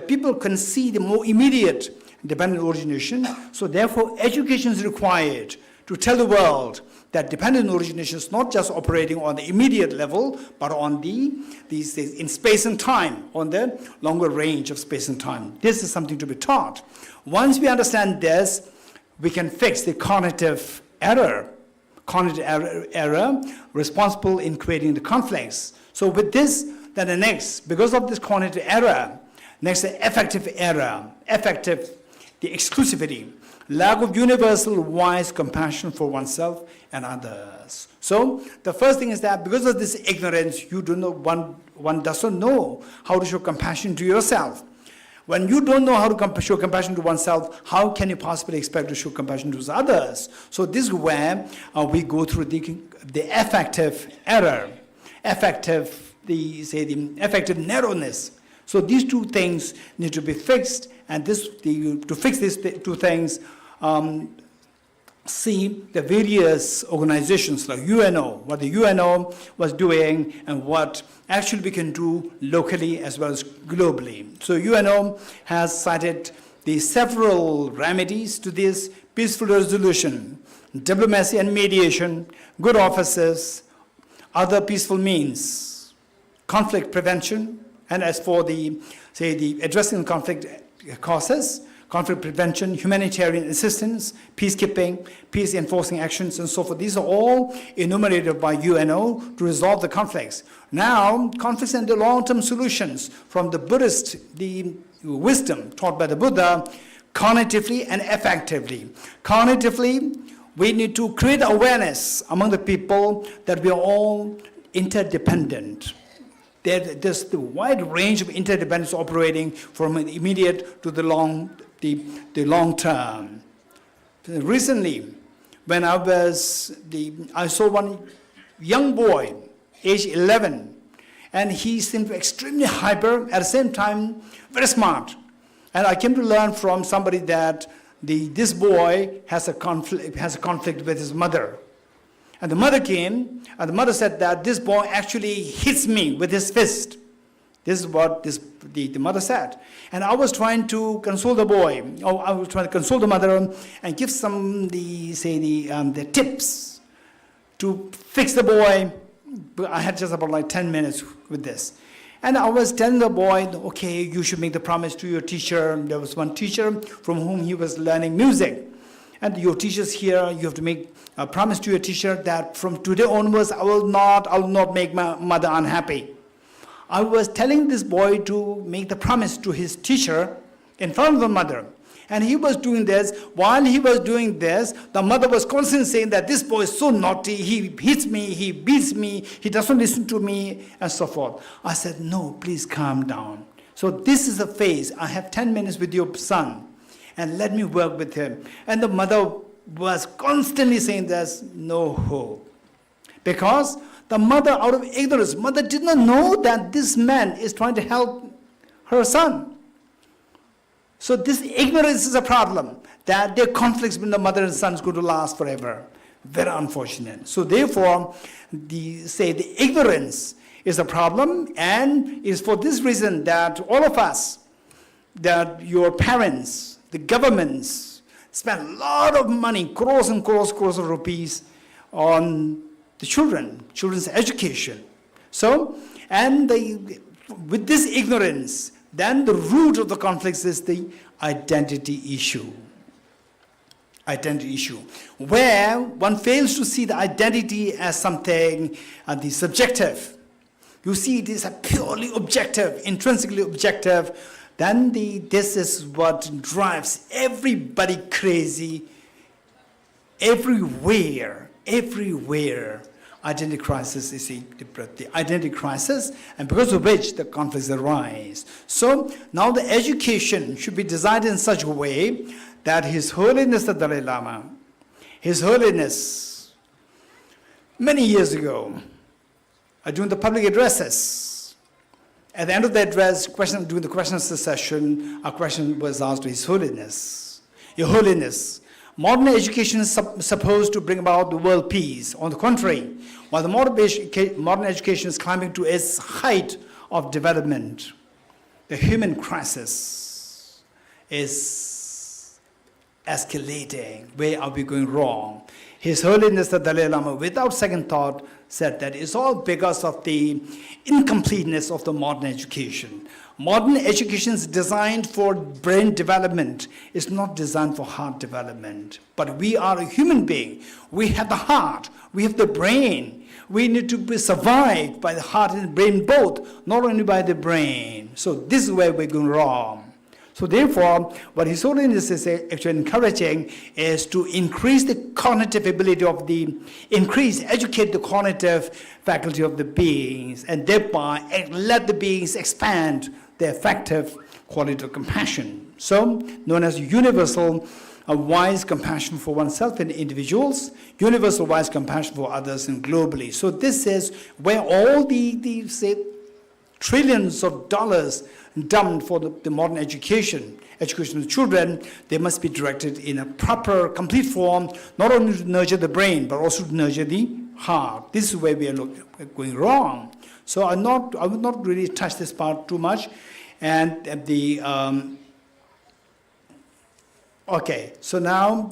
people can see the more immediate dependent origination. So therefore, education is required to tell the world that dependent origination is not just operating on the immediate level, but on in space and time, on the longer range of space and time. This is something to be taught. Once we understand this, we can fix the cognitive error responsible in creating the conflicts. So with this, then the next, because of this cognitive error, next the affective error, the exclusivity, lack of universal wise compassion for oneself and others. So the first thing is that because of this ignorance, you do not, one doesn't know how to show compassion to yourself. When you don't know how to show compassion to oneself, how can you possibly expect to show compassion to others? So this is where we go through the affective error, the affective narrowness. So these two things need to be fixed, and to fix these two things, see the various organizations like UNO, what the UNO was doing and what actually we can do locally as well as globally. So UNO has cited the several remedies to this: peaceful resolution, diplomacy and mediation, good offices, other peaceful means, conflict prevention, and as for the addressing conflict causes, conflict prevention, humanitarian assistance, peacekeeping, peace enforcing actions, and so forth. These are all enumerated by UNO to resolve the conflicts. Now, conflicts and the long-term solutions from the Buddhist, the wisdom taught by the Buddha, cognitively and affectively. Cognitively, we need to create awareness among the people that we are all interdependent. There's the wide range of interdependence operating from the immediate to the long term. Recently, when I saw one young boy, age 11, and he seemed extremely hyper, at the same time very smart. And I came to learn from somebody that this boy has a conflict with his mother. And the mother came, and the mother said that this boy actually hits me with his fist. This is what the mother said. And I was trying to console the boy, or I was trying to console the mother and give some the tips to fix the boy. But I had just about 10 minutes with this. And I was telling the boy, okay, you should make the promise to your teacher. There was one teacher from whom he was learning music. And your teachers here, you have to make a promise to your teacher that from today onwards, I will not make my mother unhappy. I was telling this boy to make the promise to his teacher in front of the mother. And he was doing this. While he was doing this, the mother was constantly saying that this boy is so naughty, he hits me, he beats me, he doesn't listen to me, and so forth. I said, no, please calm down. So this is a phase. I have 10 minutes with your son, and let me work with him. And the mother was constantly saying there's no hope. Because the mother, out of ignorance, mother did not know that this man is trying to help her son. So this ignorance is a problem, that their conflicts between the mother and son is going to last forever. Very unfortunate. So therefore, the ignorance is a problem, and it is for this reason that all of us, that your parents, the governments, spend a lot of money, crores and crores of rupees on the children's education. So, and with this ignorance, then the root of the conflicts is the identity issue. Identity issue, where one fails to see the identity as something the subjective. You see it is a purely objective, intrinsically objective. Then this is what drives everybody crazy everywhere. Identity crisis is the identity crisis, and because of which the conflicts arise. So now the education should be designed in such a way that His Holiness the Dalai Lama, His Holiness, many years ago, during the public addresses, at the end of the address, during the question and answer session, a question was asked to His Holiness. Your Holiness, Modern education is supposed to bring about the world peace. On the contrary, while the modern education is climbing to its height of development, the human crisis is escalating. Where are we going wrong? His Holiness the Dalai Lama, without second thought, said that it's all because of the incompleteness of the modern education. Modern education is designed for brain development. It's not designed for heart development. But we are a human being. We have the heart. We have the brain. We need to be survived by the heart and brain both, not only by the brain. So this is where we're going wrong. So therefore, what His Holiness is actually encouraging is to increase the cognitive ability of educate the cognitive faculty of the beings, and thereby let the beings expand their effective quality of compassion. So, known as universal wise compassion for oneself and individuals, universal wise compassion for others and globally. So this is where all the say, trillions of dollars dumped for the modern education of children, they must be directed in a proper, complete form, not only to nurture the brain, but also to nurture the heart. This is where we are going wrong. So I would not really touch this part too much. And okay, so now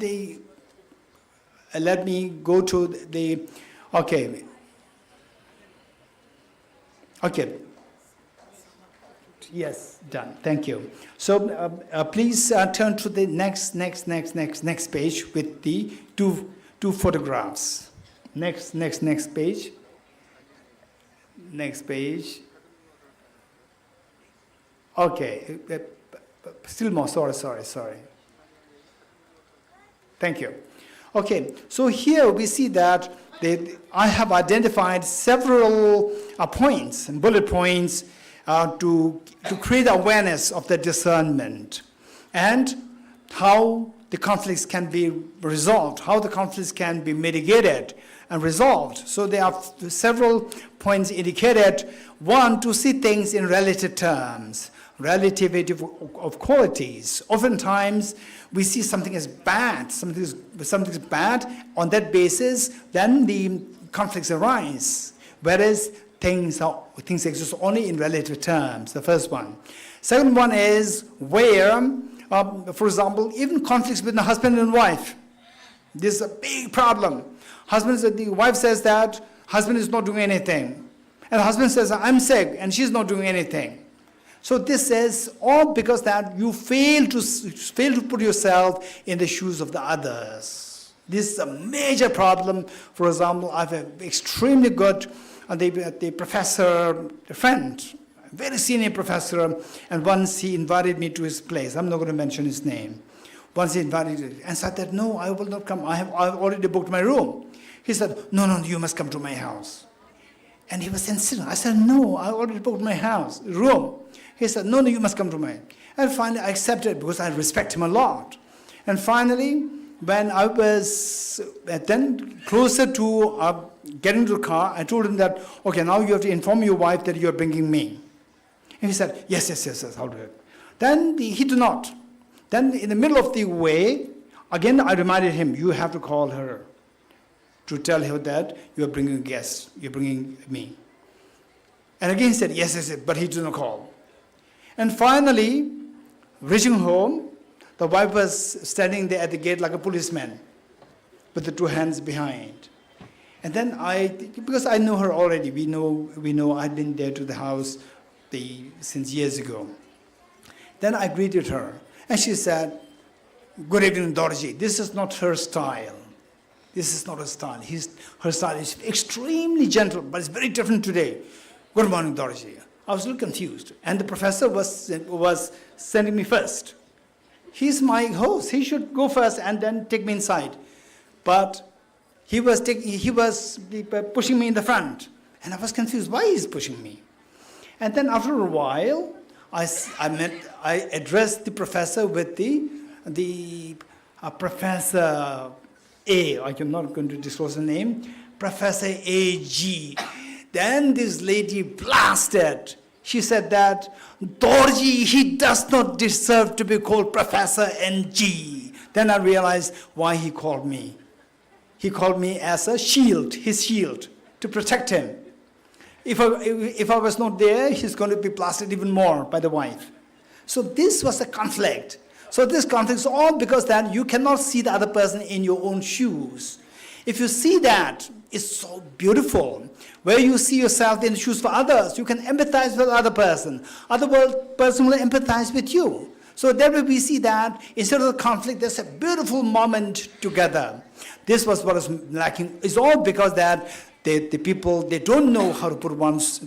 let me go to okay. Yes, done. Thank you. So please turn to the next page with the two photographs. Next page. Next page. Okay. Still more. Sorry. Thank you. Okay. So here we see that I have identified several points and bullet points to create awareness of the discernment and how the conflicts can be resolved, how the conflicts can be mitigated and resolved. So there are several points indicated. One, to see things in relative terms, relativity of qualities. Oftentimes, we see something as bad, something is bad. On that basis, then the conflicts arise. Whereas things exist only in relative terms, the first one. Second one is where, for example, even conflicts between a husband and wife. This is a big problem. The wife says that husband is not doing anything. And the husband says, I'm sick, and she's not doing anything. So this is all because that you fail to put yourself in the shoes of the others. This is a major problem. For example, I have an extremely good the professor, a friend, a very senior professor, and once he invited me to his place. I'm not going to mention his name. Once he invited me and said that, no, I will not come. I've already booked my room. He said, no, you must come to my house. And he was insistent. I said, no, I already booked my room. He said, no, you must come to mine. And finally, I accepted because I respect him a lot. And finally, when I was then closer to getting to the car, I told him that, okay, now you have to inform your wife that you're bringing me. And he said, yes, I'll do it. Then he did not. Then in the middle of the way, again, I reminded him, you have to call her to tell her that you're bringing a guest, you're bringing me. And again he said, yes, but he did not call. And finally, reaching home, the wife was standing there at the gate like a policeman with the two hands behind. And then because I know her already, we know I'd been there to the house since years ago. Then I greeted her, and she said, good evening, Dorji. This is not her style. This is not her style. Her style is extremely gentle, but it's very different today. Good morning, Dorji. I was a little confused. And the professor was sending me first. He's my host. He should go first and then take me inside. But he was pushing me in the front. And I was confused. Why is he pushing me? And then after a while, I addressed the professor with the Professor A. I'm not going to disclose the name. Professor A.G. Then this lady blasted. She said that, Dorji, he does not deserve to be called Professor N.G. Then I realized why he called me. He called me as a shield, his shield, to protect him. If I was not there, he's going to be blasted even more by the wife. So this was a conflict. So this conflict is all because that you cannot see the other person in your own shoes. If you see that, it's so beautiful. Where you see yourself in the shoes for others, you can empathize with the other person. Other person will empathize with you. So there we see that instead of the conflict, there's a beautiful moment together. This was what is lacking. It's all because that the people, they don't know how to put oneself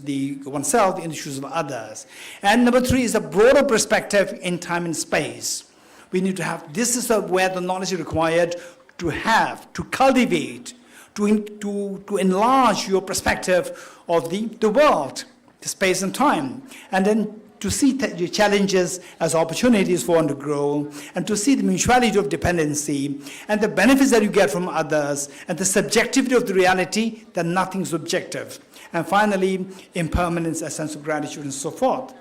in the shoes of others. And number 3 is a broader perspective in time and space. We need to have, this is where the knowledge is required to have, to cultivate, to enlarge your perspective of the world, the space and time. And then to see the challenges as opportunities for one to grow, and to see the mutuality of dependency, and the benefits that you get from others, and the subjectivity of the reality, that nothing's objective. And finally, impermanence, a sense of gratitude, and so forth.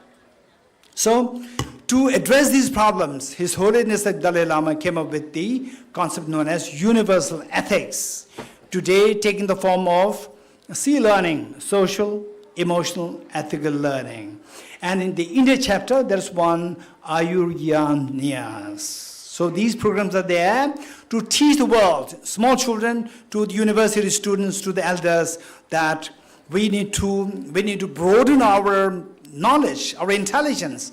So, to address these problems, His Holiness the Dalai Lama came up with the concept known as universal ethics, today taking the form of C learning, social, emotional, ethical learning. And in the India chapter, there's one Ayurveda. So these programs are there to teach the world, small children, to the university students, to the elders, that we need to broaden our knowledge, our intelligence,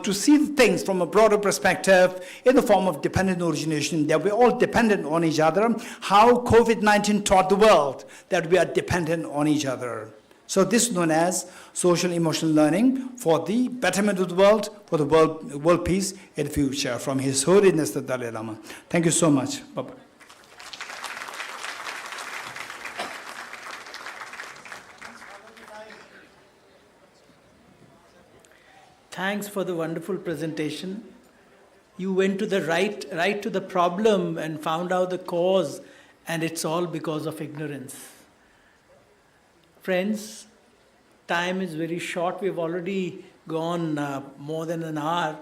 to see things from a broader perspective in the form of dependent origination, that we're all dependent on each other, how COVID-19 taught the world that we are dependent on each other. So this is known as social emotional learning for the betterment of the world, for the world peace in the future, from His Holiness the Dalai Lama. Thank you so much. Bye-bye. Thanks for the wonderful presentation. You went to the right to the problem and found out the cause, and it's all because of ignorance. Friends, time is very short. We've already gone more than an hour.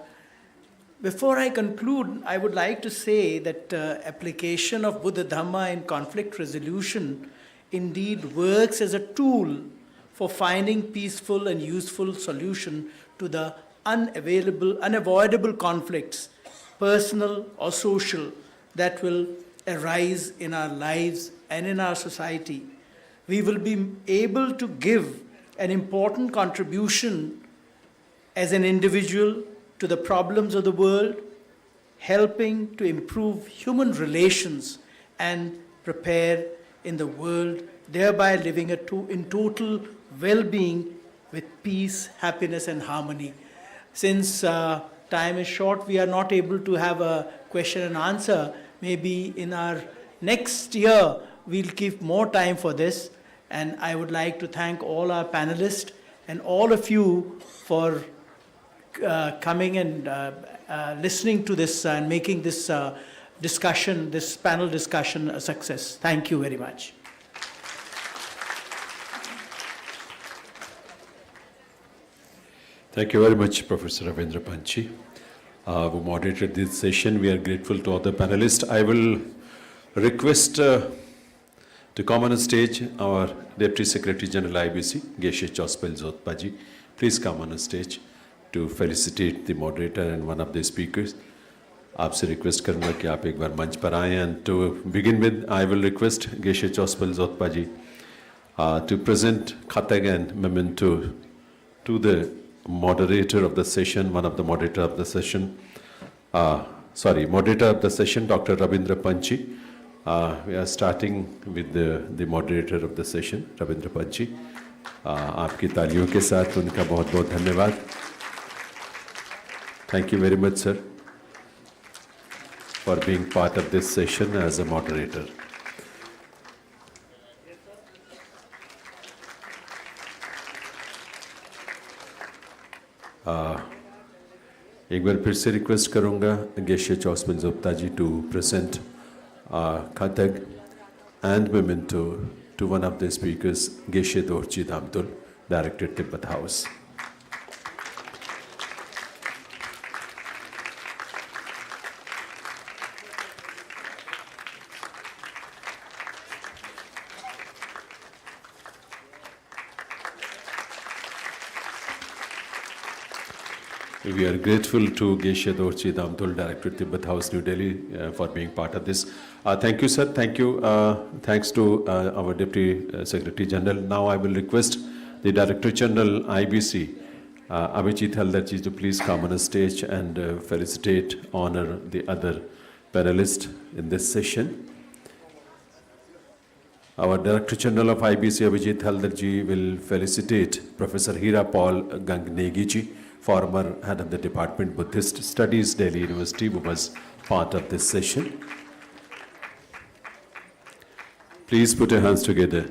Before I conclude, I would like to say that application of Buddha Dhamma in conflict resolution indeed works as a tool for finding peaceful and useful solution to the unavoidable conflicts, personal or social, that will arise in our lives and in our society. We will be able to give an important contribution as an individual to the problems of the world, helping to improve human relations and prepare in the world, thereby living in total well-being with peace, happiness and harmony. Since time is short, we are not able to have a question and answer. Maybe in our next year, we'll give more time for this. And I would like to thank all our panelists and all of you for coming and listening to this and making this discussion, this panel discussion, a success. Thank you very much. Thank you very much, Professor Ravindra Panchi, who moderated this session. We are grateful to all the panelists. I will request to come on stage our Deputy Secretary General IBC, Geshe Chospel Zotpaji. Please come on stage to felicitate the moderator and one of the speakers. आपसे request करूँगा कि आप एक बार मंच पर आएं. And to begin with, I will request Geshe Chospel Zotpaji to present Khatag and memento to the moderator of the session, one of the moderator of the session. Moderator of the session, Dr. Ravindra Panchi. We are starting with the moderator of the session, Ravindra Panchi. आपकी तालियों के साथ उनका बहुत बहुत धन्यवाद. Thank you very much, sir, for being part of this session as a moderator. एक बार फिर से रिक्वेस्ट करूंगा Geshe Chospal Jopta ji to present Khatag and memento to one of the speakers, Geshe Dorji Damdul, Director Tibet House. We are grateful to Geshe Dorji Damdul, Director Tibet House, New Delhi, for being part of this. Thank you, sir. Thank you. Thanks to our Deputy Secretary General. Now I will request the Director General IBC, Abhijit Haldarji, to please come on the stage and felicitate, honor the other panelists in this session. Our Director General of IBC, Abhijit Haldarji, will felicitate Professor Hira Paul Gangnegi, former head of the Department Buddhist Studies, Delhi University, who was part of this session. Please put your hands together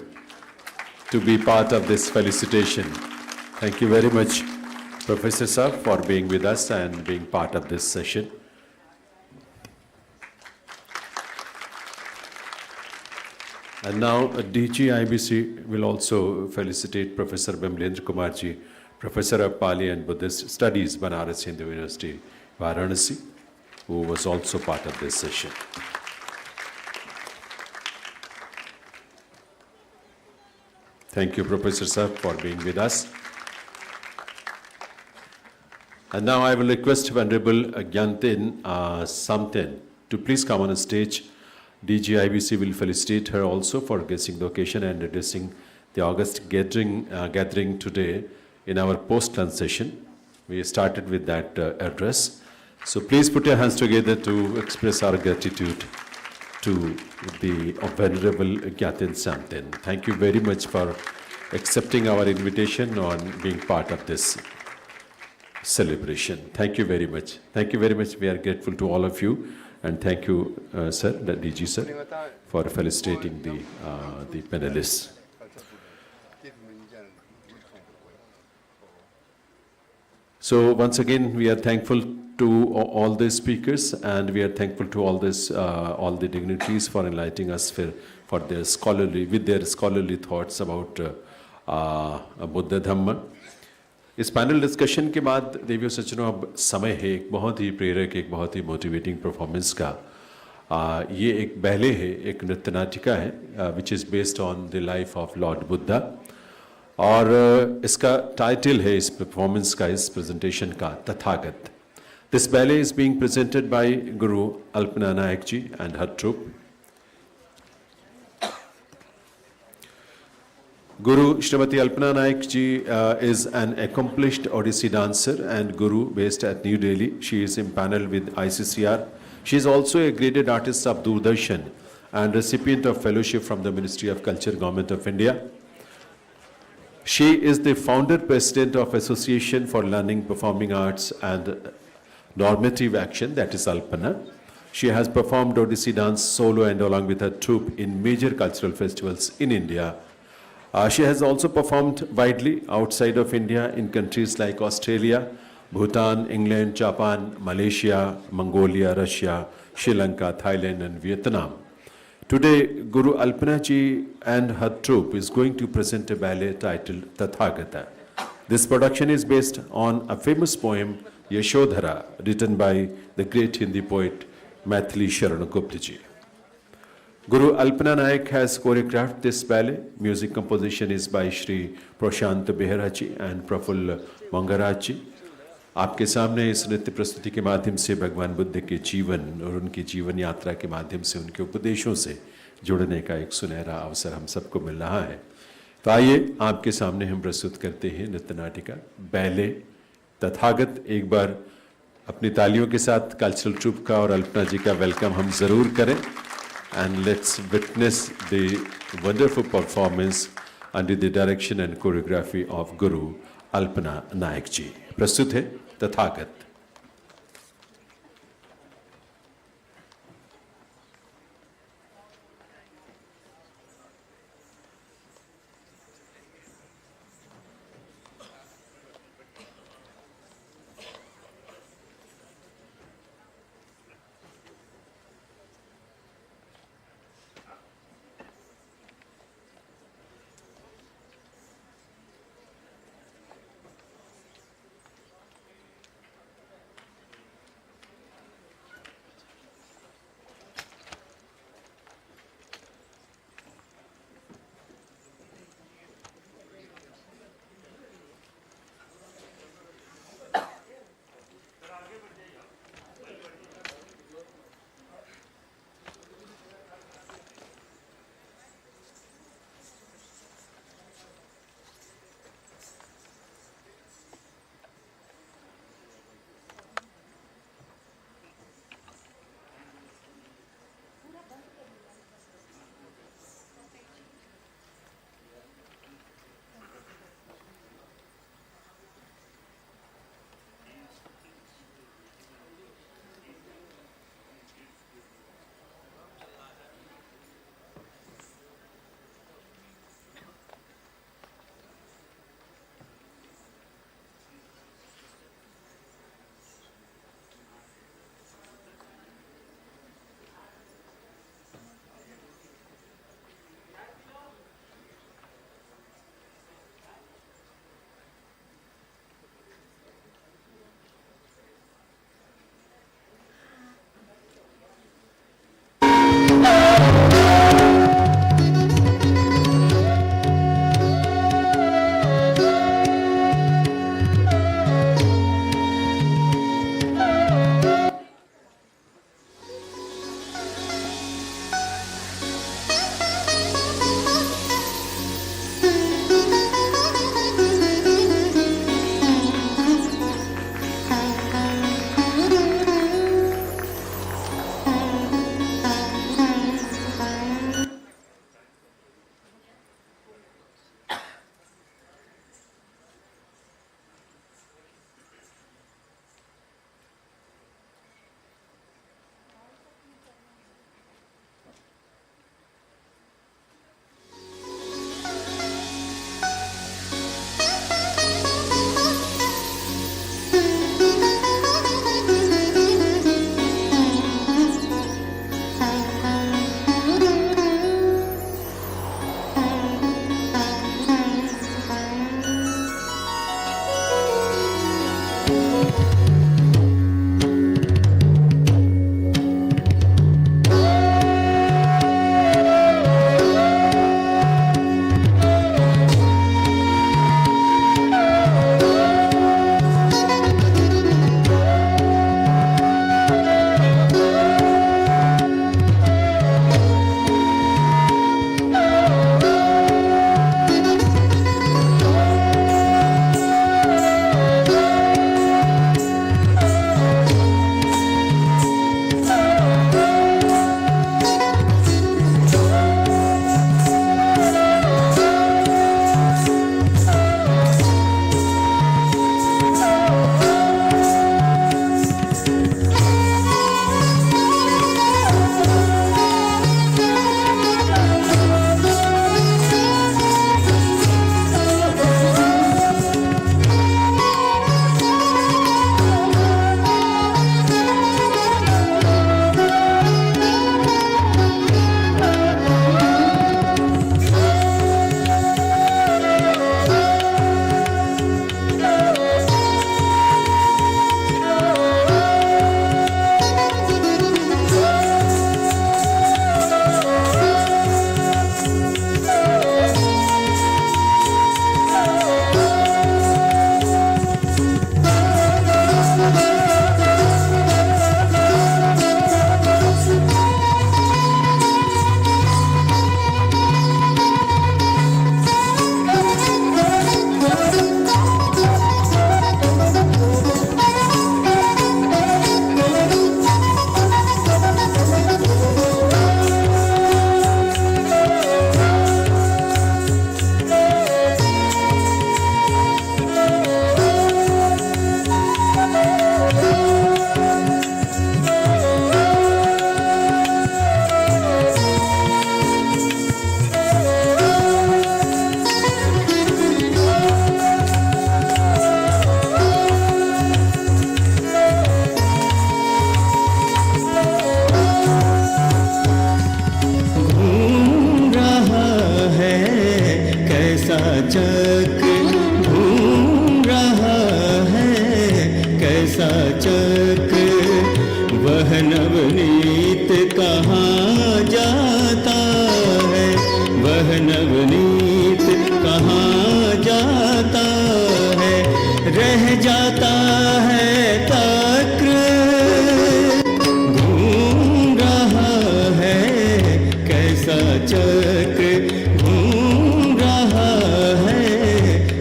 to be part of this felicitation. Thank you very much, Professor Sir, for being with us and being part of this session. And now DG IBC will also felicitate Professor Bimlendra Kumarji, Professor of Pali and Buddhist Studies, Banaras Hindu University, Varanasi, who was also part of this session. Thank you, Professor Sir, for being with us. And now I will request Venerable Gyantin Samten to please come on the stage. DG IBC will felicitate her also for gracing the occasion and addressing the August gathering today in our post-lunch session. We started with that address. So please put your hands together to express our gratitude to the Venerable Gyatin Samten. Thank you very much for accepting our invitation on being part of this celebration. Thank you very much. Thank you very much. We are grateful to all of you. And thank you, sir, the DG sir, for felicitating the panelists. So once again, we are thankful to all the speakers, and we are thankful to all the dignitaries for enlightening us for their scholarly thoughts about Buddha Dhamma. इस panel discussion के बाद देवियों सज्जनों अब समय है एक बहुत ही प्रेरक, एक बहुत ही मोटिवेटिंग परफॉर्मेंस का. ये एक बैले है, एक नृत्य नाटिका है which is based on the life of Lord Buddha, और इसका टाइटल है इस परफॉर्मेंस का, इस प्रेजेंटेशन का, Tathagata. This ballet is being presented by Guru Alpana Nayak ji and her troupe. Guru Srimati Alpana Naik ji is an accomplished Odissi dancer and guru based at New Delhi. She is impaneled with ICCR. She is also a graded artist of Doordarshan and recipient of fellowship from the Ministry of Culture, Government of India. She is the founder president of Association for Learning Performing Arts and Normative Action, that is Alpana. She has performed Odissi dance solo and along with her troupe in major cultural festivals in India. She has also performed widely outside of India in countries like Australia, Bhutan, England, Japan, Malaysia, Mongolia, Russia, Sri Lanka, Thailand and Vietnam. Today, Guru Alpana ji and her troupe is going to present a ballet titled Tathagata. This production is based on a famous poem, Yashodhara, written by the great Hindi poet Maithili Sharan Gupta ji. Guru Alpana Naik has choreographed this ballet. Music composition is by Shri Prashant Behera ji and Praful Mangaraj ji. आपके सामने इस नृत्य प्रस्तुति के माध्यम से भगवान बुद्ध के जीवन और उनकी जीवन यात्रा के माध्यम से उनके उपदेशों से जुड़ने का एक सुनहरा अवसर हम सबको मिल रहा है. तो आइए आपके सामने हम प्रस्तुत करते हैं नृत्य नाटिका बैले तथागत. एक बार अपनी तालियों के साथ कल्चरल ट्रूप का और अल्पना जी का वेलकम हम जरूर करें. And let's witness the wonderful performance under the direction and choreography of Guru Alpana Naik ji. प्रस्तुत है तथागत. चक्र घूम रहा है, कैसा चक्र, वह नवनीत कहाँ जाता है, वह नवनीत कहाँ जाता है, रह जाता है तक्र घूम रहा है, कैसा चक्र घूम रहा है,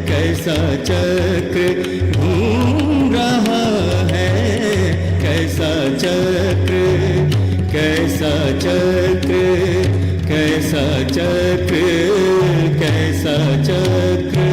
कैसा चक्र घूम रहा है, कैसा चक्र, कैसा चक्र, कैसा चक्र, कैसा चक्र।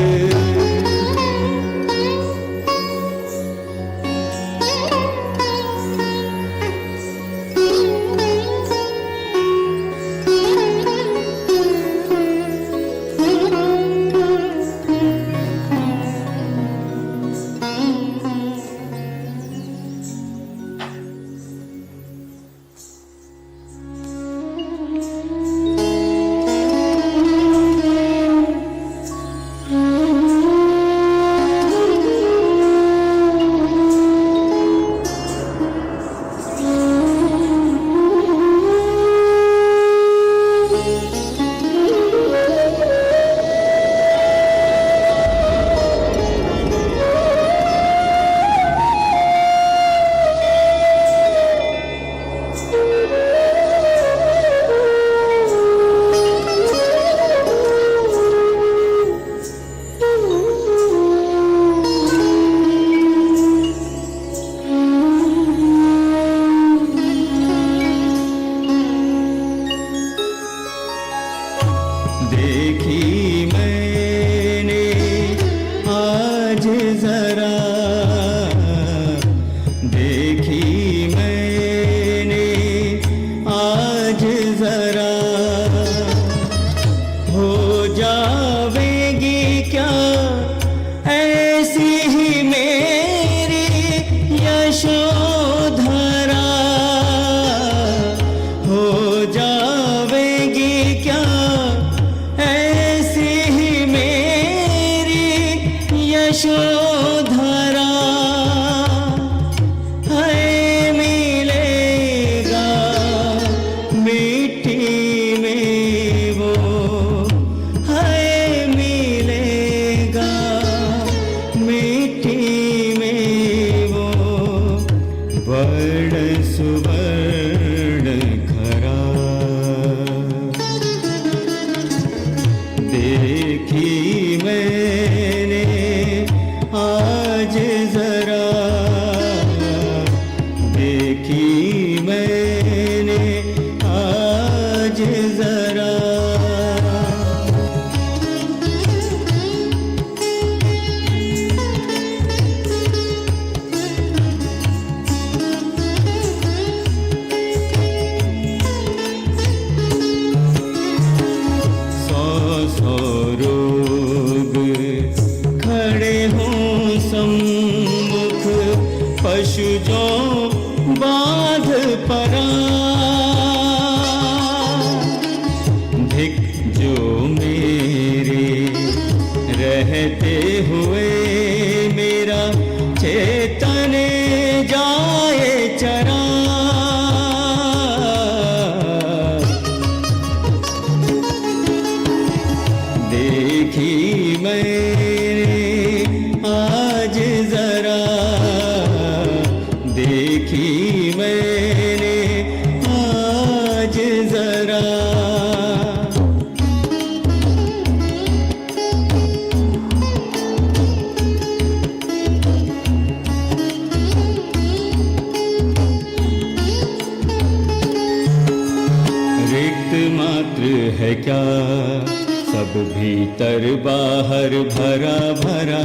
भीतर बाहर भरा भरा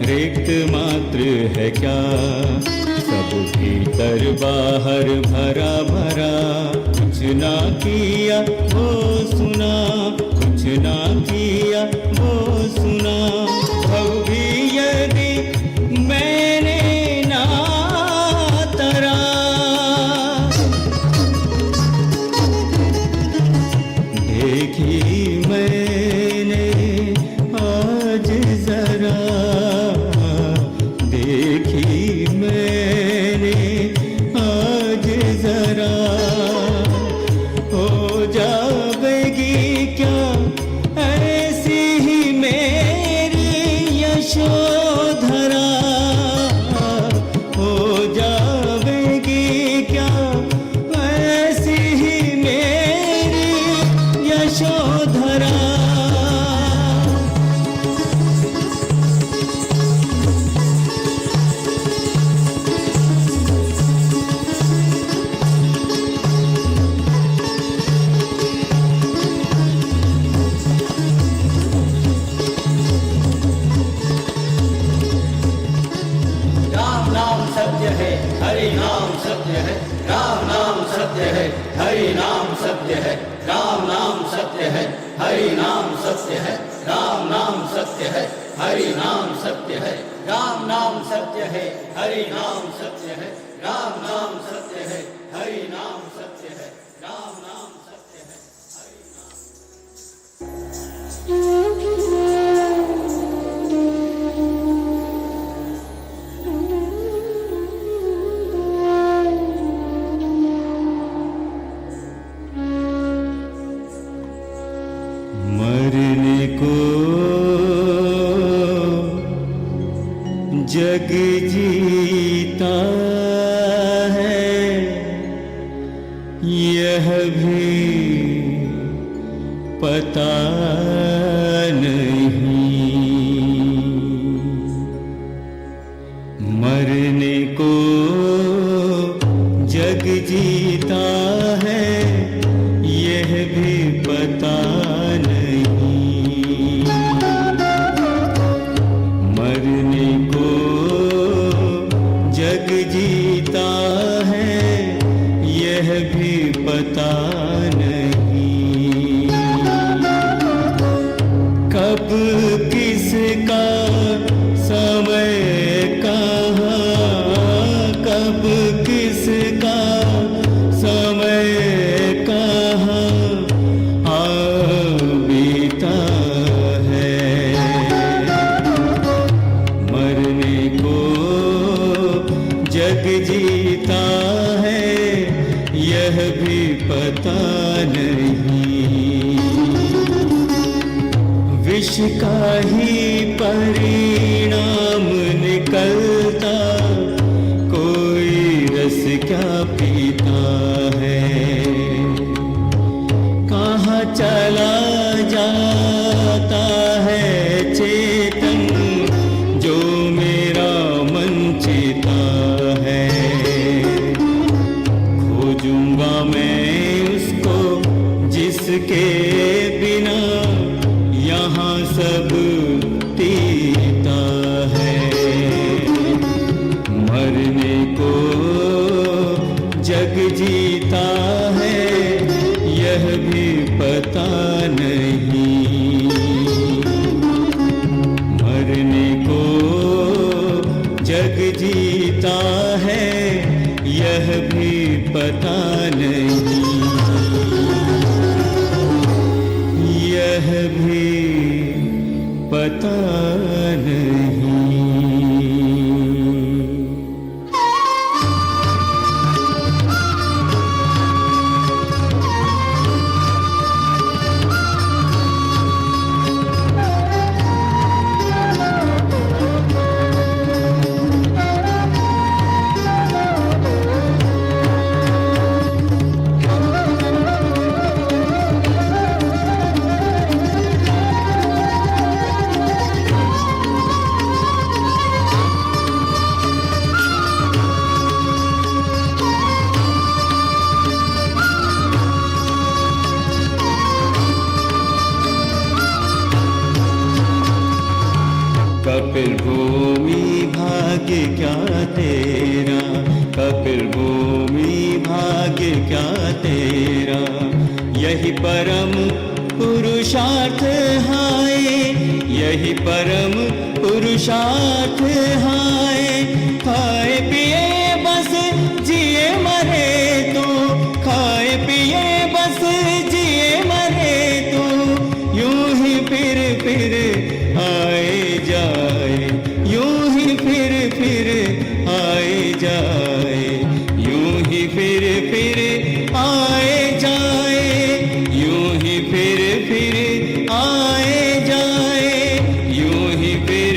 रिक्त मात्र है क्या, सब भीतर बाहर भरा भरा, कुछ ना किया वो सुना, कुछ ना किया वो सुना, भव भी यदि मैंने ना तरा, देखी मैंने यशोधरा हो जावेगी क्या ऐसी ही मेरी यशोधरा। राम नाम सत्य है, हरि नाम सत्य है, राम नाम सत्य है, हरि नाम सत्य है, राम नाम सत्य है, हरि नाम सत्य है, राम नाम सत्य है, हरि नाम सत्य है, राम नाम सत्य है, हरि नाम सत्य है, राम नाम सत्य है, हरि नाम सत्य है, राम नाम सत्य है, हरि मरने को जग जीता है यह भी पता नहीं। मरने को जग जीता है यह भी पता नहीं। मरने को जग जीता है यह भी पता नहीं। कब किसका समय कहाँ, कब किसका समय कहाँ आ बीता है। मरने को जग जीता है यह भी पता नहीं। विष का ही परिणाम निकलता कोई रस क्या पीता है। कहाँ चला जाता है चेतन जो मेरा मन चेता है। खोजूंगा मैं उसको जिसके बिना यहाँ सब तीता है। मरने को जग जीता है यह भी पता नहीं। मरने को जग जीता है यह भी पता नहीं। यह भी पता नहीं। कपिल भूमि भाग्य क्या तेरा, कपिल भूमि भाग्य क्या तेरा। यही परम पुरुषार्थ हाय, यही परम पुरुषार्थ हाय। खाए पिए बस जिए मरे तो, खाए पिए बस जिए मरे तो। यूं ही फिर आए जाए, यूं ही फिर आए जाए, यूं ही फिर आए जाए, यूं ही फिर आए जाए, यूं ही फिर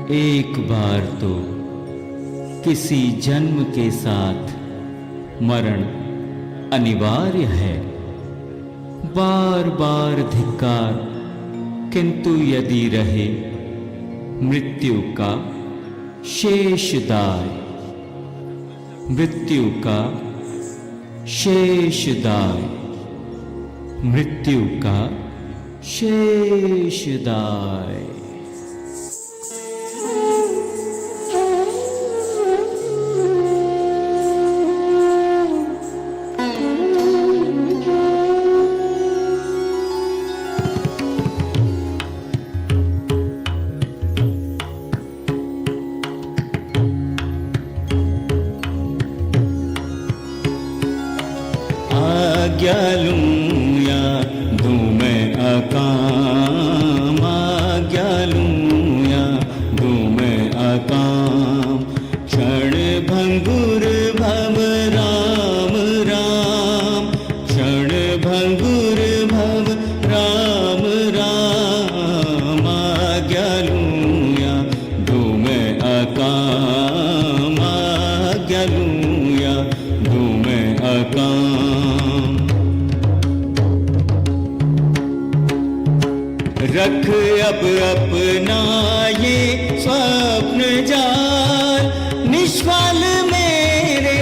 एक बार तो किसी जन्म के साथ मरण अनिवार्य है। बार बार धिक्कार, किंतु यदि रहे मृत्यु का शेष दाय, मृत्यु का शेष दाय, मृत्यु का शेष दाय। आज्ञा लूं या दूं मैं अकाम, आज्ञा लूं या दूं मैं अकाम। क्षण भंगुर भव राम राम, क्षण भंगुर भव राम राम। आज्ञा लूं या दूं मैं अकाम, आज्ञा लूं या दूं मैं अकाम। रख अब अपना ये स्वप्न जाल, निष्फल मेरे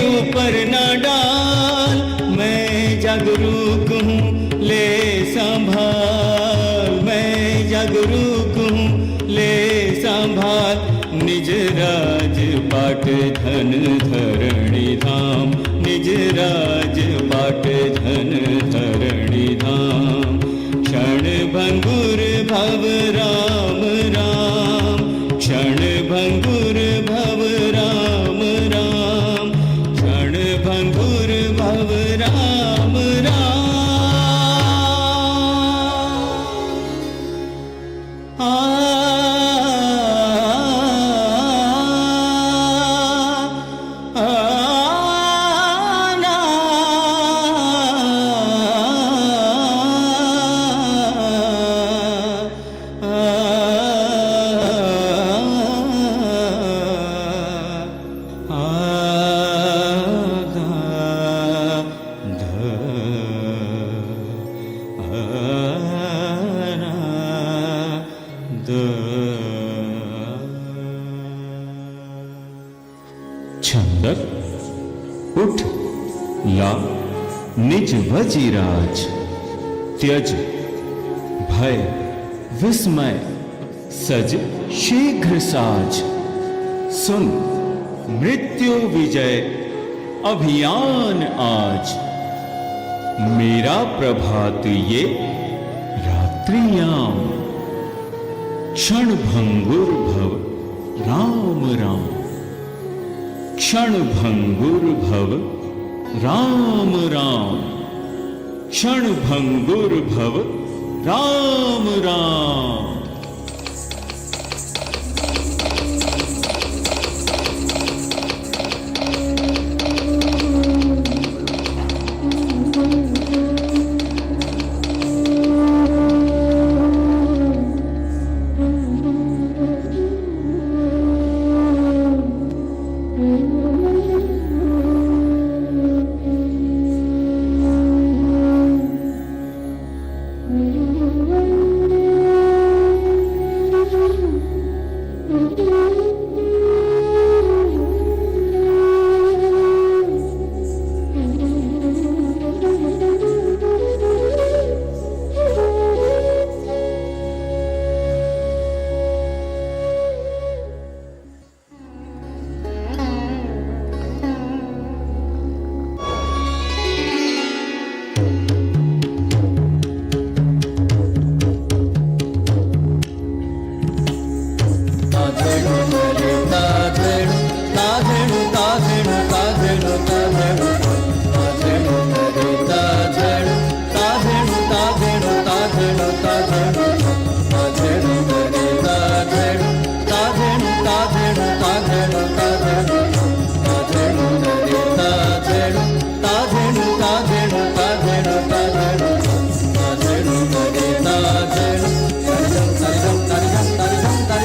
ऊपर न डाल। मैं जागरूक हूँ ले संभाल, मैं जागरूक हूँ ले संभाल। निज राज पाट धन धरणी धाम, निज राज पाट धन धरणी धाम। क्षण भंगुर भव राम राम, क्षण भंगुर भव राम राम, क्षण भंगुर भव राम राम। छंदक उठ ला निज वजीराज, त्यज भय विस्मय सज शीघ्र साज। सुन मृत्यु विजय अभियान आज, मेरा प्रभात ये रात्रियाम। क्षण भंगुर भव राम राम, क्षण भंगुर भव राम राम, क्षण भंगुर भव राम राम।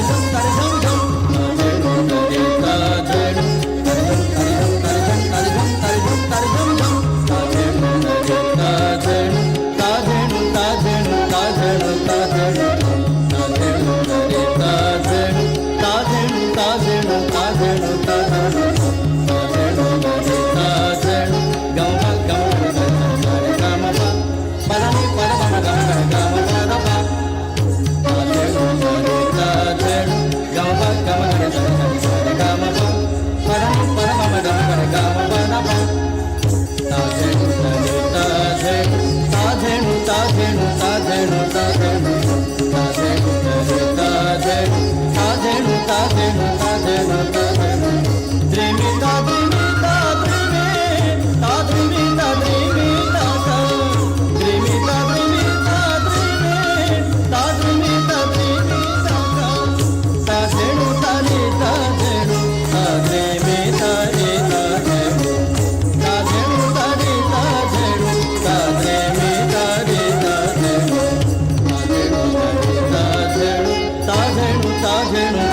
Tari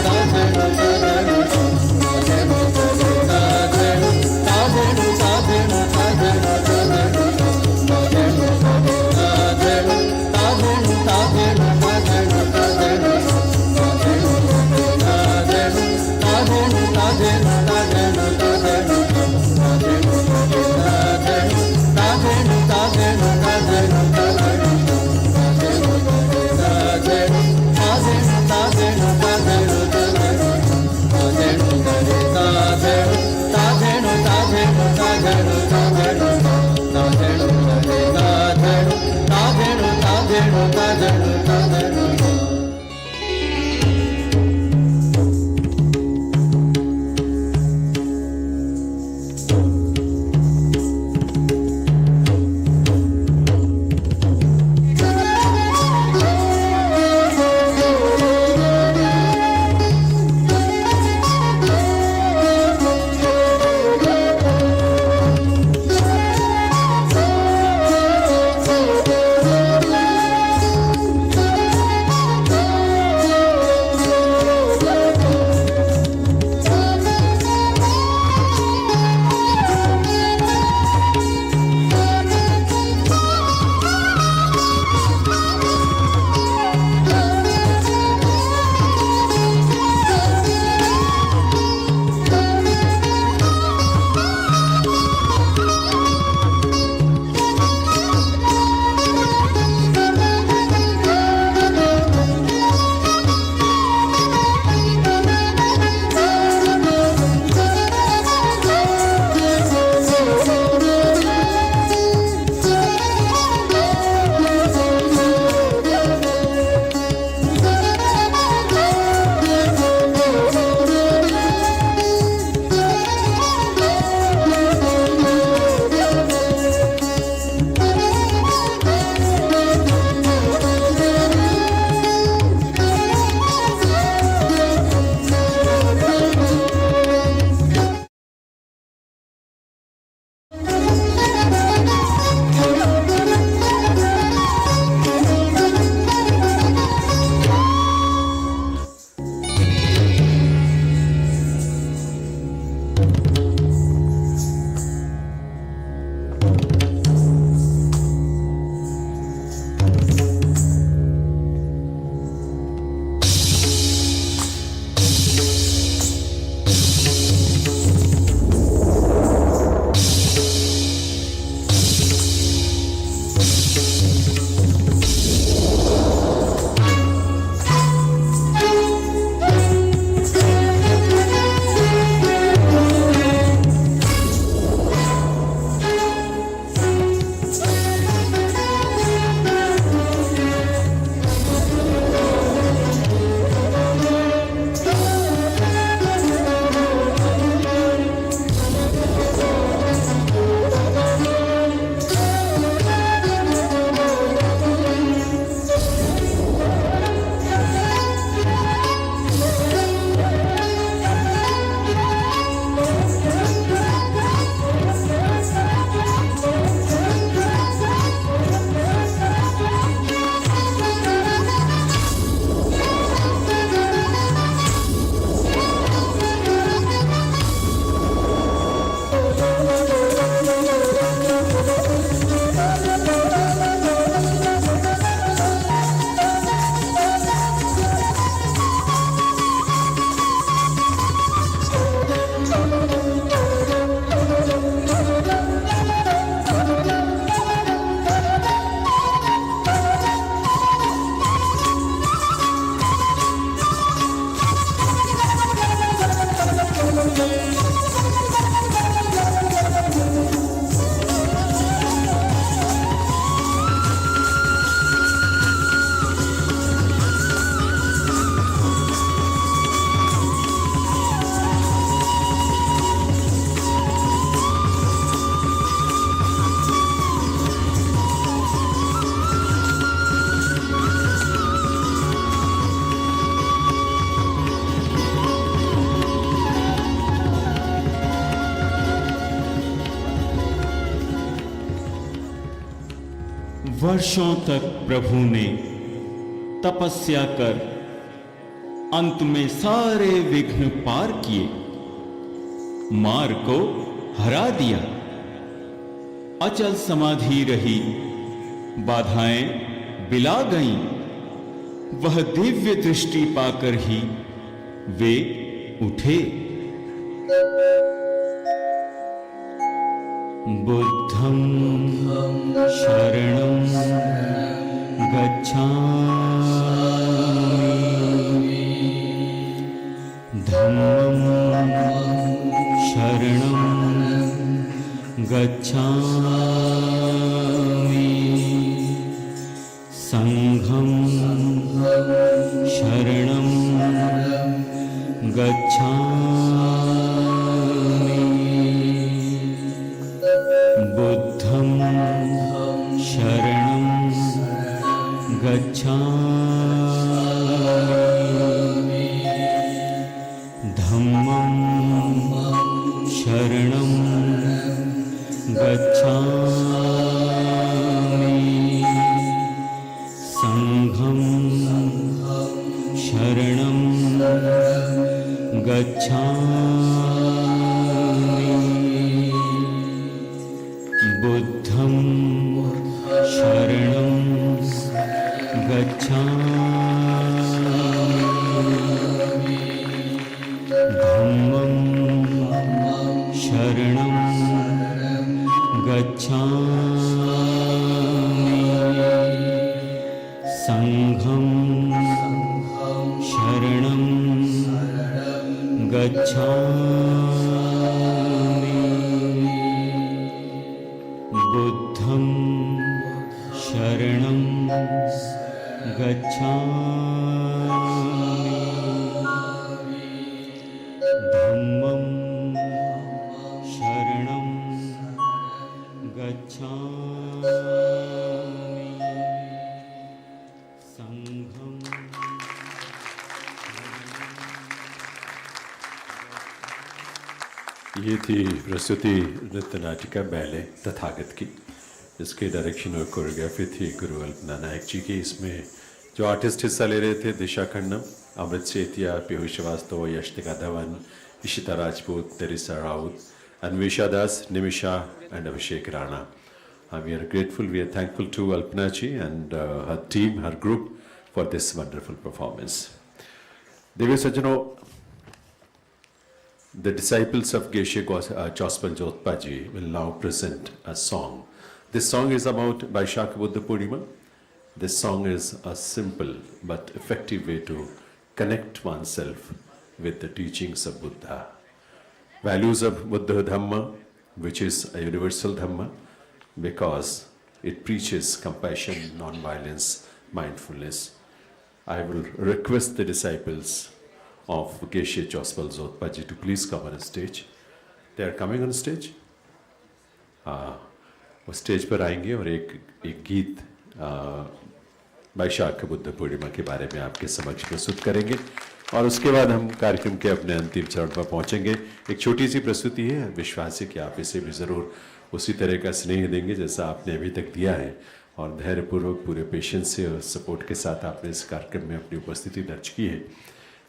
ta वर्षों तक प्रभु ने तपस्या कर अंत में सारे विघ्न पार किए, मार को हरा दिया। अचल समाधि रही, बाधाएं बिला गईं। वह दिव्य दृष्टि पाकर ही वे उठे। बुद्धं शरणं गच्छामि, धम्मं शरणं गच्छामि, संघं शरणं गच्छामि, बुद्धं शरणं गच्छामि, धम्मं शरणं गच्छामि, संघं शरणं गच्छामि, बुद्धं शरणं गच्छामि, धम्मं शरणं गच्छामि, संघं शरणं गच्छामि, बुद्धं शरणं गच्छामि, धम्मं शरणं गच्छामि, संघं। ये थी प्रस्तुति नृत्य नाटिका बैले तथागत की, इसके डायरेक्शन और कोरियोग्राफी थी गुरु अल्पना नायक जी की। इसमें जो आर्टिस्ट हिस्सा ले रहे थे दिशा खन्नम, अमृत सेतिया, पीयूष श्रीवास्तव, यशनिका धवन, इशिता राजपूत, तेरिसा राउत, अन्वेषा दास, Nimisha and Abhishek Rana. We are grateful, we are thankful to Alpana ji and her team, her group for this wonderful performance. Divya Sajjano, the disciples of Geshe Jospal Jotpa ji will now present a song. This song is about Vaishakha Buddha Purnima. This song is a simple but effective way to connect oneself with the teachings of Buddha. Values of Buddha Dhamma, which is a universal Dhamma, because it preaches compassion, non-violence, mindfulness. I will request the disciples of Geshe Jospal Jotpa ji to please come on stage. They are coming on stage. वो stage पर आएंगे और एक गीत वैशाख बुद्ध पूर्णिमा के बारे में आपके समक्ष प्रस्तुत करेंगे और उसके बाद हम कार्यक्रम के अपने अंतिम चरण पर पहुंचेंगे। एक छोटी सी प्रस्तुति है, विश्वास है कि आप इसे भी ज़रूर उसी तरह का स्नेह देंगे जैसा आपने अभी तक दिया है और धैर्यपूर्वक पूरे पेशेंस से और सपोर्ट के साथ आपने इस कार्यक्रम में अपनी उपस्थिति दर्ज की है।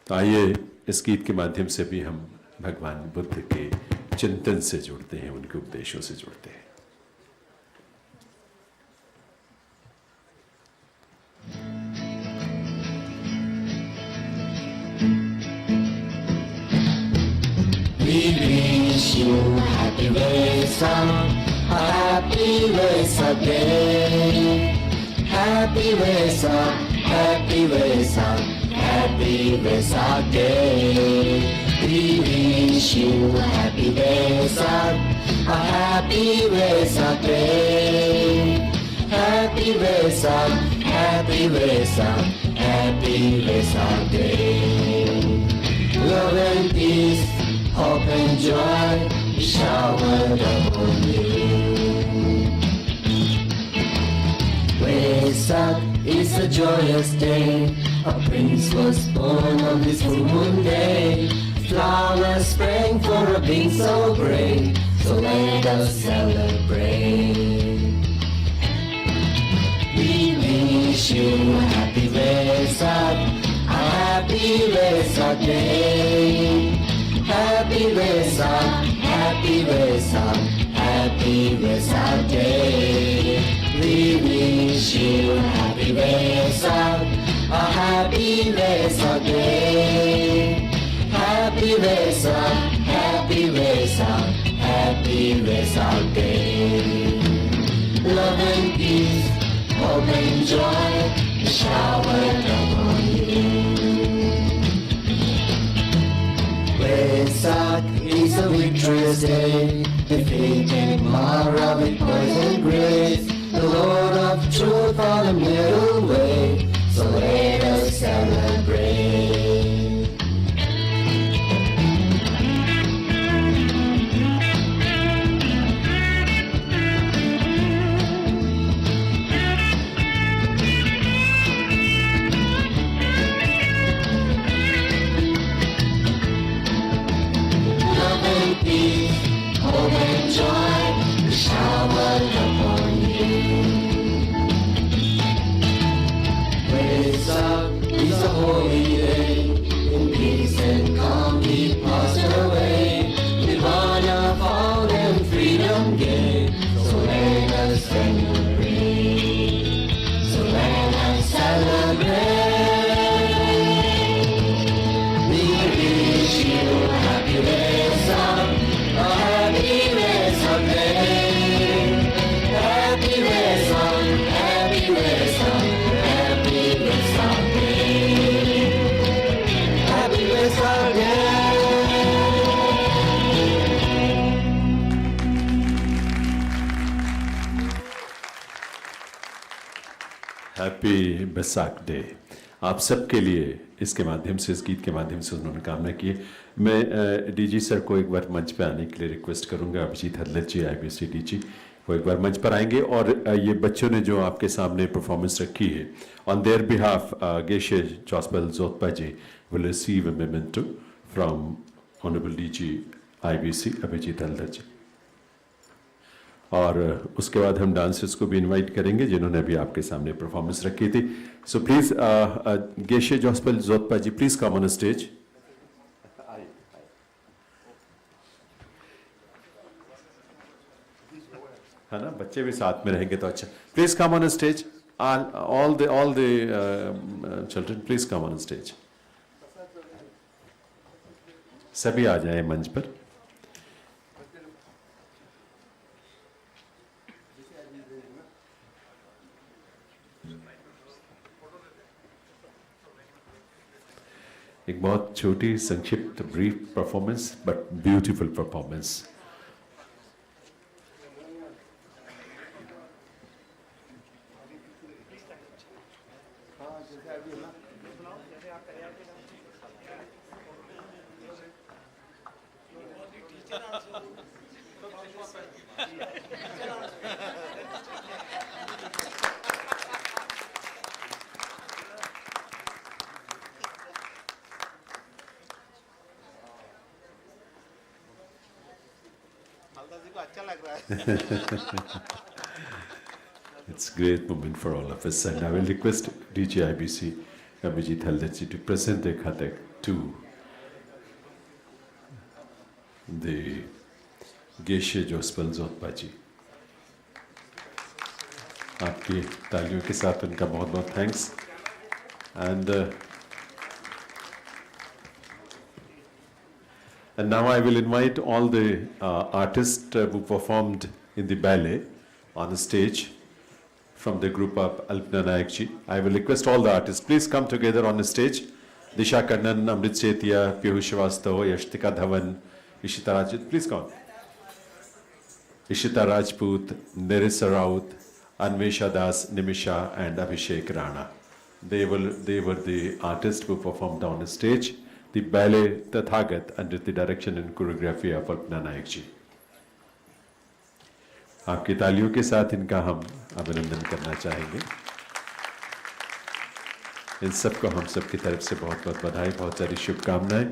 तो आइए इस गीत के माध्यम से भी हम भगवान बुद्ध के चिंतन से जुड़ते हैं, उनके उपदेशों से जुड़ते हैं। We wish you happy Vesak, happy Vesak day. Happy Vesak, happy Vesak, happy Vesak day. We wish you happy Vesak, a happy Vesak day. Happy Vesak, happy Vesak, happy Vesak day. Love and peace, hope and joy be showered upon you. Vesak is a joyous day, a prince was born on this full moon day. Flowers sprang for a being so brave, so let us celebrate. wish you a happy Vesak, a happy Vesak day. Happy Vesak, happy Vesak, happy Vesak day. We wish you a happy Vesak, a happy Vesak day. Happy Vesak, happy Vesak, happy Vesak day. Love and peace, hope and joy, showered upon you. Vesak is a victorious day, defeating Mara with poison grace. The Lord of truth on the middle way, so let us celebrate. Hope and joy showered upon you. Vesak is a holy day, in peace and calm we pass away. Nirvana found and freedom gained, so let us celebrate. So let us celebrate. We wish you a happy Vesak, a happy Vesak day. Happy Vesak, happy Vesak, happy Vesak day. Happy Vesak day. Happy Baisakh day आप सबके लिए इसके माध्यम से, इस गीत के माध्यम से उन्होंने कामना की है। मैं डीजी सर को एक बार मंच पे आने के लिए रिक्वेस्ट करूंगा। अभिजीत हल्लर जी IBC डीजी वो एक बार मंच पर आएंगे और ये बच्चों ने जो आपके सामने परफॉर्मेंस रखी है, on their behalf Geshe Jospal Jotpa ji will receive a memento from honourable DG IBC Abhijit हल्लर जी। और उसके बाद हम डांसर्स को भी इनवाइट करेंगे जिन्होंने अभी आपके सामने परफॉर्मेंस रखी थी। So please Geshe Jospal Jotpa ji please come on stage. है ना, बच्चे भी साथ में रहेंगे तो अच्छा। Please come on stage, all the children please come on stage. सभी आ जाए मंच पर। एक बहुत छोटी संक्षिप्त brief performance but beautiful performance. It's a great moment for all of us, and I will request DJ IBC Abhijit Haldarji to present the khatak to the Geshe Jospal Zotpaji. आपकी तालियों के साथ उनका बहुत बहुत thanks. And now I will invite all the artists who performed in the ballet on the stage from the group of Alpna Nayak ji. I will request all the artists, please come together on the stage. Disha Kannan, Amrit Setia, Piyush Srivastava, Yashtika Dhawan, Ishita Rajput, please come. Ishita Rajput, Nerissa Raut, Anvesha Das, Nimisha and Abhishek Rana. They were the artists who performed on the stage. The ballet Tathagat under the direction and choreography of Alpna Nayak ji. आपकी तालियों के साथ इनका हम अभिनंदन करना चाहेंगे। इन सबको हम सबकी तरफ से बहुत बहुत बधाई, बहुत सारी शुभकामनाएं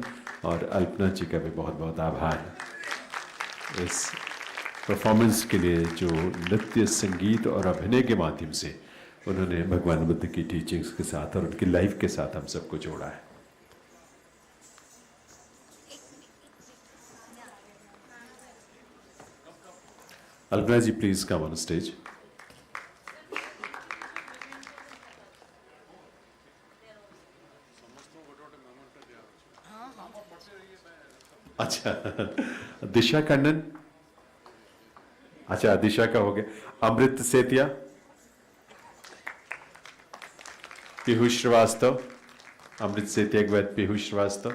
और अल्पना जी का भी बहुत बहुत आभार इस परफॉर्मेंस के लिए जो नृत्य, संगीत और अभिनय के माध्यम से उन्होंने भगवान बुद्ध की टीचिंग्स के साथ और उनकी लाइफ के साथ हम सबको जोड़ा है। Alpana ji, please come on stage. अच्छा, दिशा कन्नन, अच्छा दिशा का हो गया। अमृत सेतिया, पीयूष श्रीवास्तव, अमृत सेतिया के बाद Piyush Srivastava,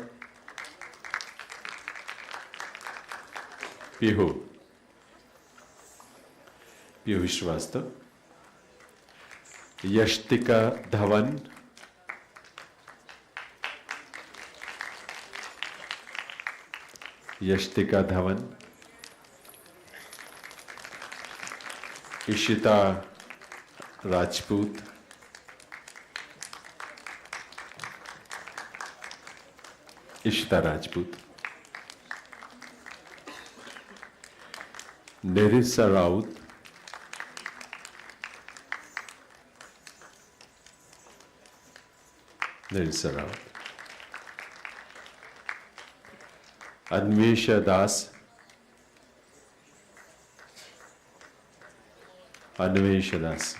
Piyush Srivastava, Yashtika Dhawan, Yashtika Dhawan, Ishita Rajput, Ishita Rajput, Nerissa Raut, Nerissa Raut, Anvesha Das, Anvesh Das,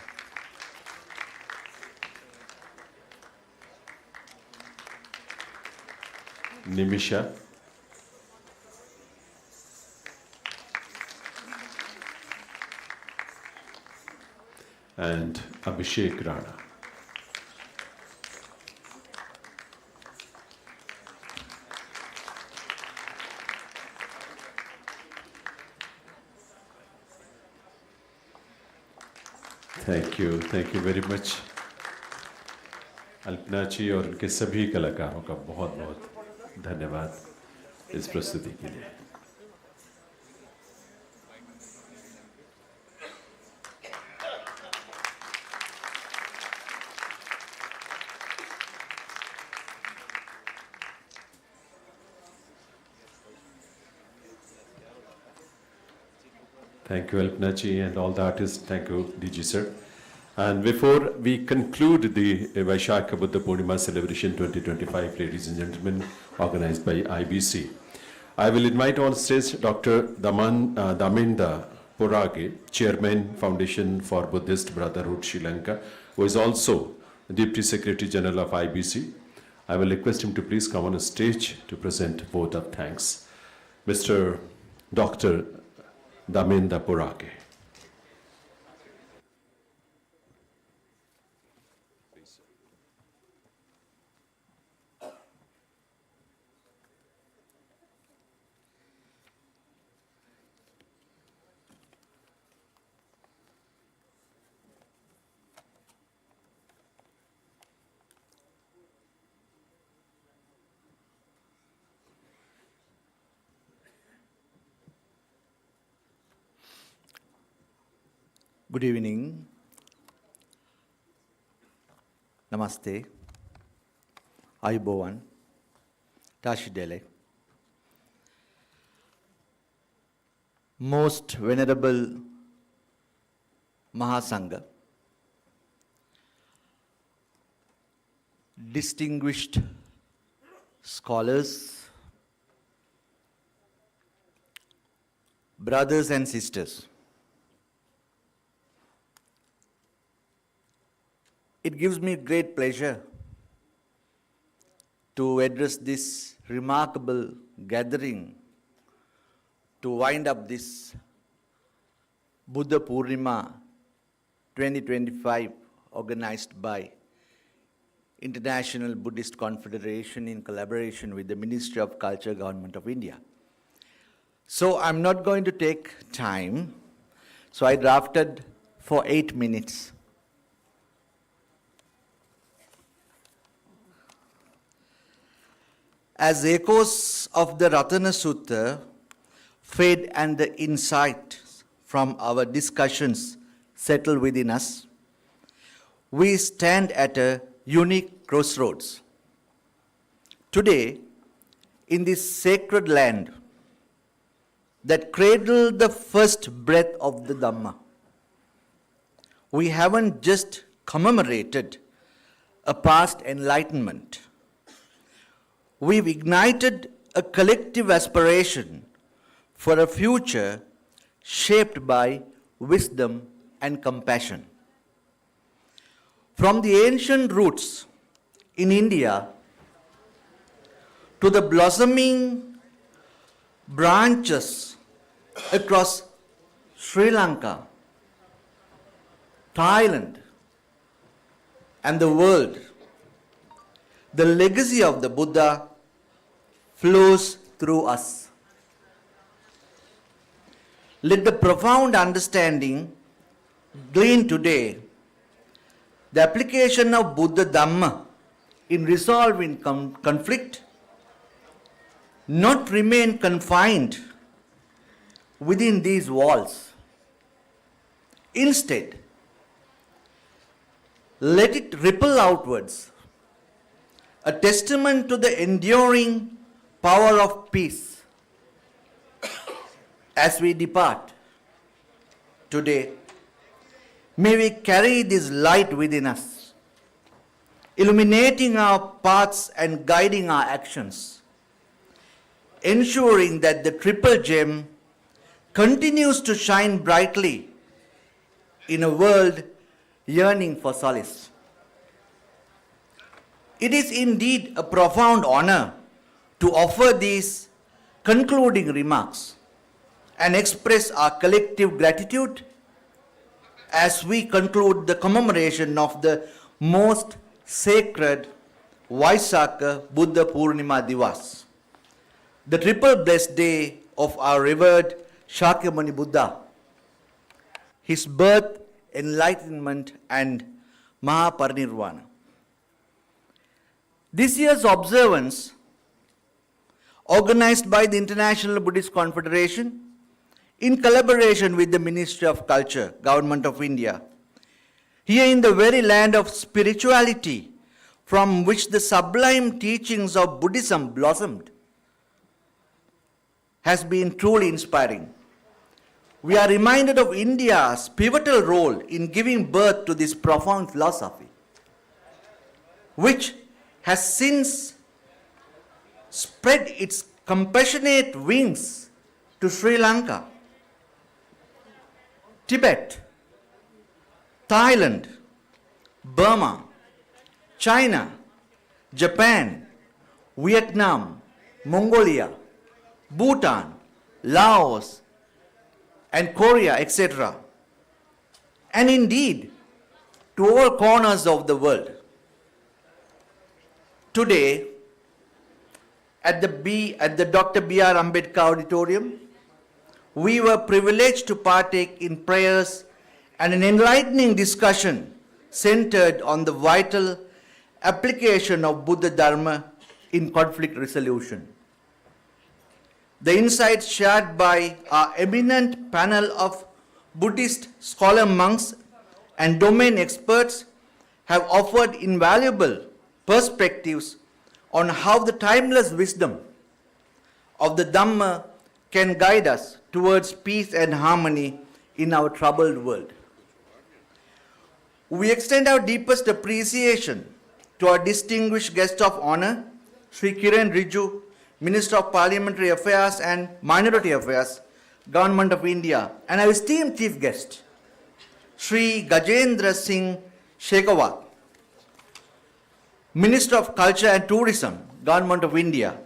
Nimisha, and Abhishek Rana. Thank you very much Alpana ji और उनके सभी कलाकारों का बहुत बहुत धन्यवाद इस प्रस्तुति के लिए। Thank you, Alpana ji, and all the artists. Thank you, DG sir. And before we conclude the Vaishakha Buddha Purnima celebration 2025, ladies and gentlemen, organized by IBC, I will invite on stage Dr. Dhamma Purage, Chairman, Foundation for Buddhist Brotherhood, Sri Lanka, who is also Deputy Secretary General of IBC. I will request him to please come on stage to present vote of thanks. Mr. Dr. Dhamma Purage. Good evening. Namaste. Ayubowan. Tashidele. Most Venerable Mahasangha, distinguished scholars, brothers and sisters, it gives me great pleasure to address this remarkable gathering to wind up this Buddha Purnima 2025 organized by International Buddhist Confederation in collaboration with the Ministry of Culture, Government of India. So I'm not going to take time, so I drafted for 8 minutes. As echoes of the Ratana Sutta fade and the insight from our discussions settle within us, we stand at a unique crossroads. Today, in this sacred land that cradled the first breath of the Dhamma, we haven't just commemorated a past enlightenment. We've ignited a collective aspiration for a future shaped by wisdom and compassion. From the ancient roots in India to the blossoming branches across Sri Lanka, Thailand, and the world, the legacy of the Buddha flows through us. Let the profound understanding gleaned today, the application of Buddha Dhamma in resolving conflict, not remain confined within these walls. Instead, let it ripple outwards, a testament to the enduring power of peace. As we depart today, may we carry this light within us, illuminating our paths and guiding our actions, ensuring that the triple gem continues to shine brightly in a world yearning for solace. It is indeed a profound honor to offer these concluding remarks and express our collective gratitude as we conclude the commemoration of the most sacred Vaishakha Buddha Purnima Divas, the triple blessed day of our revered Shakyamuni Buddha, his birth, enlightenment, and Mahaparinirvana. This year's observance, organized by the International Buddhist Confederation in collaboration with the Ministry of Culture, Government of India, here in the very land of spirituality from which the sublime teachings of Buddhism blossomed, has been truly inspiring. We are reminded of India's pivotal role in giving birth to this profound philosophy, which has since spread its compassionate wings to Sri Lanka, Tibet, Thailand, Burma, China, Japan, Vietnam, Mongolia, Bhutan, Laos, and Korea, etc., and indeed to all corners of the world. Today, at the Dr. B.R. Ambedkar Auditorium, we were privileged to partake in prayers and an enlightening discussion centered on the vital application of Buddha Dharma in conflict resolution. The insights shared by our eminent panel of Buddhist scholar monks and domain experts have offered invaluable perspectives on how the timeless wisdom of the Dhamma can guide us towards peace and harmony in our troubled world. We extend our deepest appreciation to our distinguished guest of honor, Sri Kiren Rijiju, Minister of Parliamentary Affairs and Minority Affairs, Government of India, and our esteemed chief guest, Sri Gajendra Singh Shekhawat, Minister of Culture and Tourism, Government of India,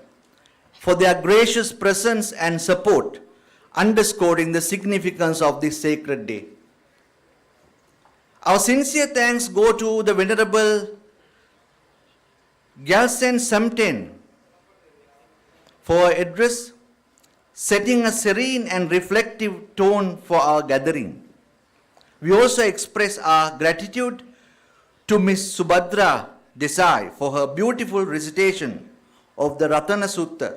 for their gracious presence and support, underscoring the significance of this sacred day. Our sincere thanks go to the Venerable Gyaltsen Samten for her address, setting a serene and reflective tone for our gathering. We also express our gratitude to Ms. Subhadra Desai for her beautiful recitation of the Ratana Sutta,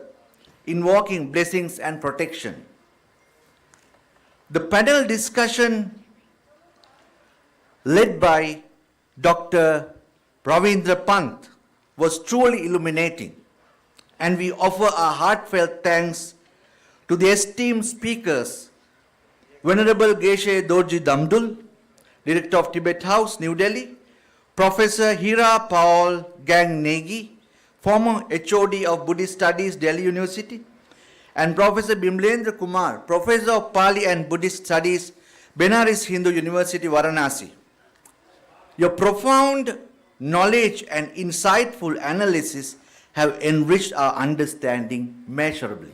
invoking blessings and protection. The panel discussion led by Dr. Ravindra Pant was truly illuminating, and we offer our heartfelt thanks to the esteemed speakers, Venerable Geshe Dorji Damdul, Director of Tibet House, New Delhi, Professor Hira Paul Gangnegi, former HOD of Buddhist Studies, Delhi University, and Professor Bimlendra Kumar, Professor of Pali and Buddhist Studies, Benares Hindu University, Varanasi. Your profound knowledge and insightful analysis have enriched our understanding measurably.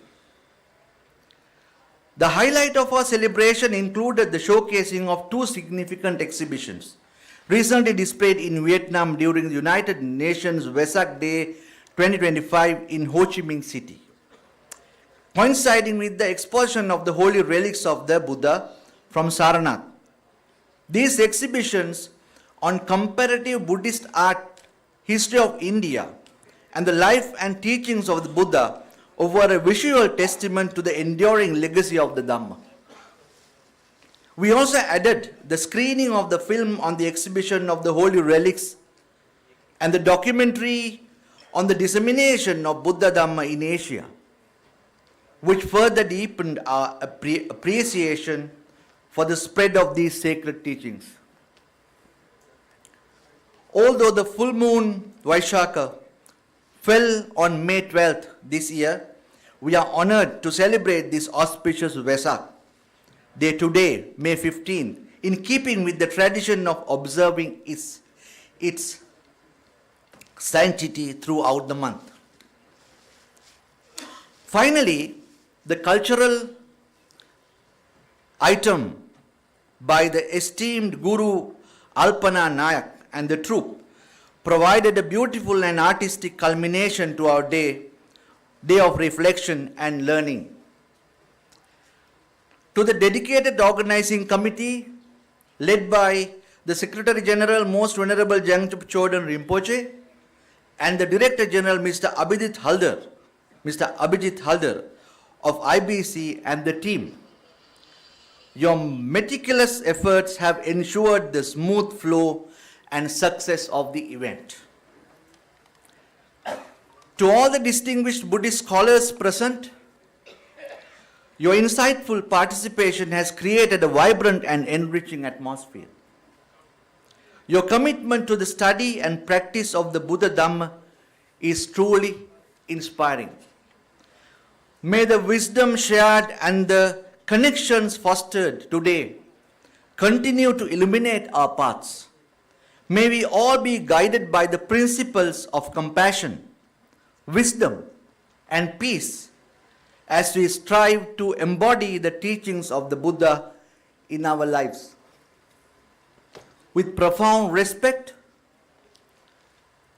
The highlight of our celebration included the showcasing of two significant exhibitions recently displayed in Vietnam during the United Nations Vesak Day 2025 in Ho Chi Minh City. Coinciding with the exposition of the holy relics of the Buddha from Saranath. These exhibitions on comparative Buddhist art, history of India, and the life and teachings of the Buddha were a visual testament to the enduring legacy of the Dhamma. We also added the screening of the film on the exhibition of the holy relics and the documentary on the dissemination of Buddha Dhamma in Asia, which further deepened our appreciation for the spread of these sacred teachings. Although the full moon Vaishakha fell on May 12th this year, we are honored to celebrate this auspicious Vesak Day today, May 15th, in keeping with the tradition of observing its sanctity throughout the month. Finally, the cultural item by the esteemed Guru Alpana Nayak and the troupe provided a beautiful and artistic culmination to our day of reflection and learning. To the dedicated organizing committee led by the Secretary General Most Venerable Jangchup Chodron Rinpoche and the Director General Mr. Abhijit Haldar of IBC and the team, your meticulous efforts have ensured the smooth flow and success of the event. To all the distinguished Buddhist scholars present, your insightful participation has created a vibrant and enriching atmosphere. Your commitment to the study and practice of the Buddha Dhamma is truly inspiring. May the wisdom shared and the connections fostered today continue to illuminate our paths. May we all be guided by the principles of compassion, wisdom, and peace as we strive to embody the teachings of the Buddha in our lives. With profound respect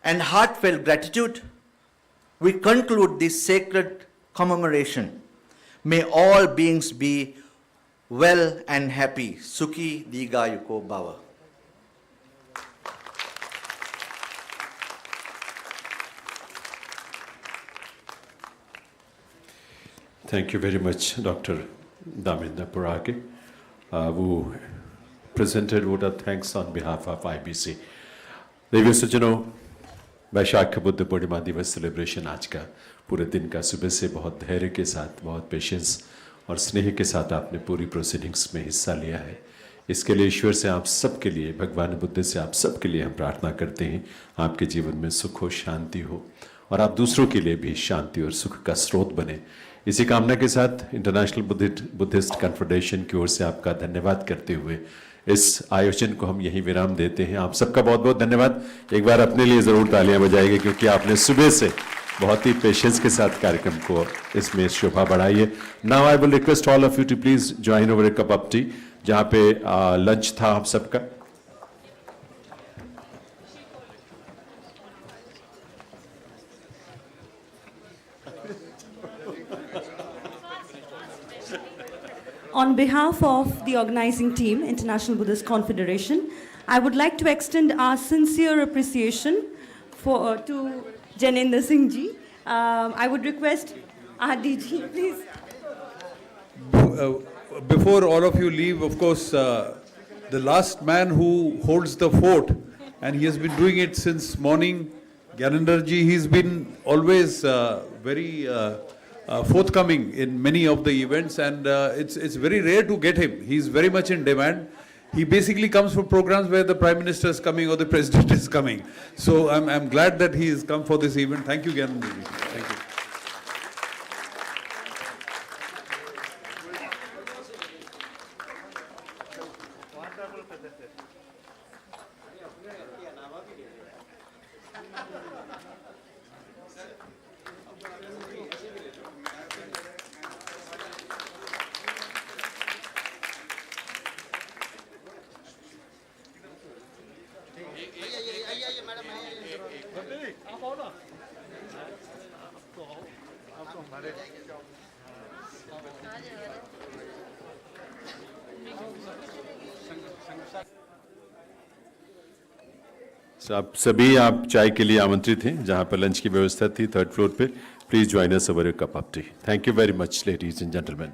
and heartfelt gratitude, we conclude this sacred commemoration. May all beings be well and happy. Sukhi Digayuko Bhava. Thank you very much, Dr. Damendra Purake, who presented vote of thanks on behalf of IBC. Devis Sujano, वैशाख बुद्ध पूर्णिमा दिवस celebration आज का पूरे दिन का सुबह से बहुत धैर्य के साथ, बहुत पेशेंस और स्नेह के साथ आपने पूरी प्रोसीडिंग्स में हिस्सा लिया है। इसके लिए ईश्वर से आप सबके लिए, भगवान बुद्ध से आप सबके लिए हम प्रार्थना करते हैं, आपके जीवन में सुख हो, शांति हो और आप दूसरों के लिए भी शांति और सुख का स्रोत बने। इसी कामना के साथ इंटरनेशनल बुद्धिस्ट कॉन्फेडरेशन की ओर से आपका धन्यवाद करते हुए इस आयोजन को हम यहीं विराम देते हैं। आप सबका बहुत बहुत धन्यवाद। एक बार अपने लिए ज़रूर तालियां बजाइए क्योंकि आपने सुबह से बहुत ही पेशेंस के साथ कार्यक्रम को इसमें शोभा बढ़ाई है। Now I will request all of you to please join over a cup of tea, जहाँ पे लंच था आप सबका। On behalf of the organizing team, International Buddhist Confederation, I would like to extend our sincere appreciation to Janendra Singh ji. I would request Adi ji, please. Before all of you leave, of course, the last man who holds the fort, and he has been doing it since morning, Janendra ji, he's been always very forthcoming in many of the events, and it's very rare to get him. He's very much in demand. he basically comes for programs where the Prime Minister is coming or the President is coming. So I'm glad that he has come for this event. Thank you, Gyanandaji. Thank you. आप सभी आप चाय के लिए आमंत्रित हैं जहां पर लंच की व्यवस्था थी 3rd फ्लोर पे. Please join us over a cup of T. Thank you very much ladies and gentleman.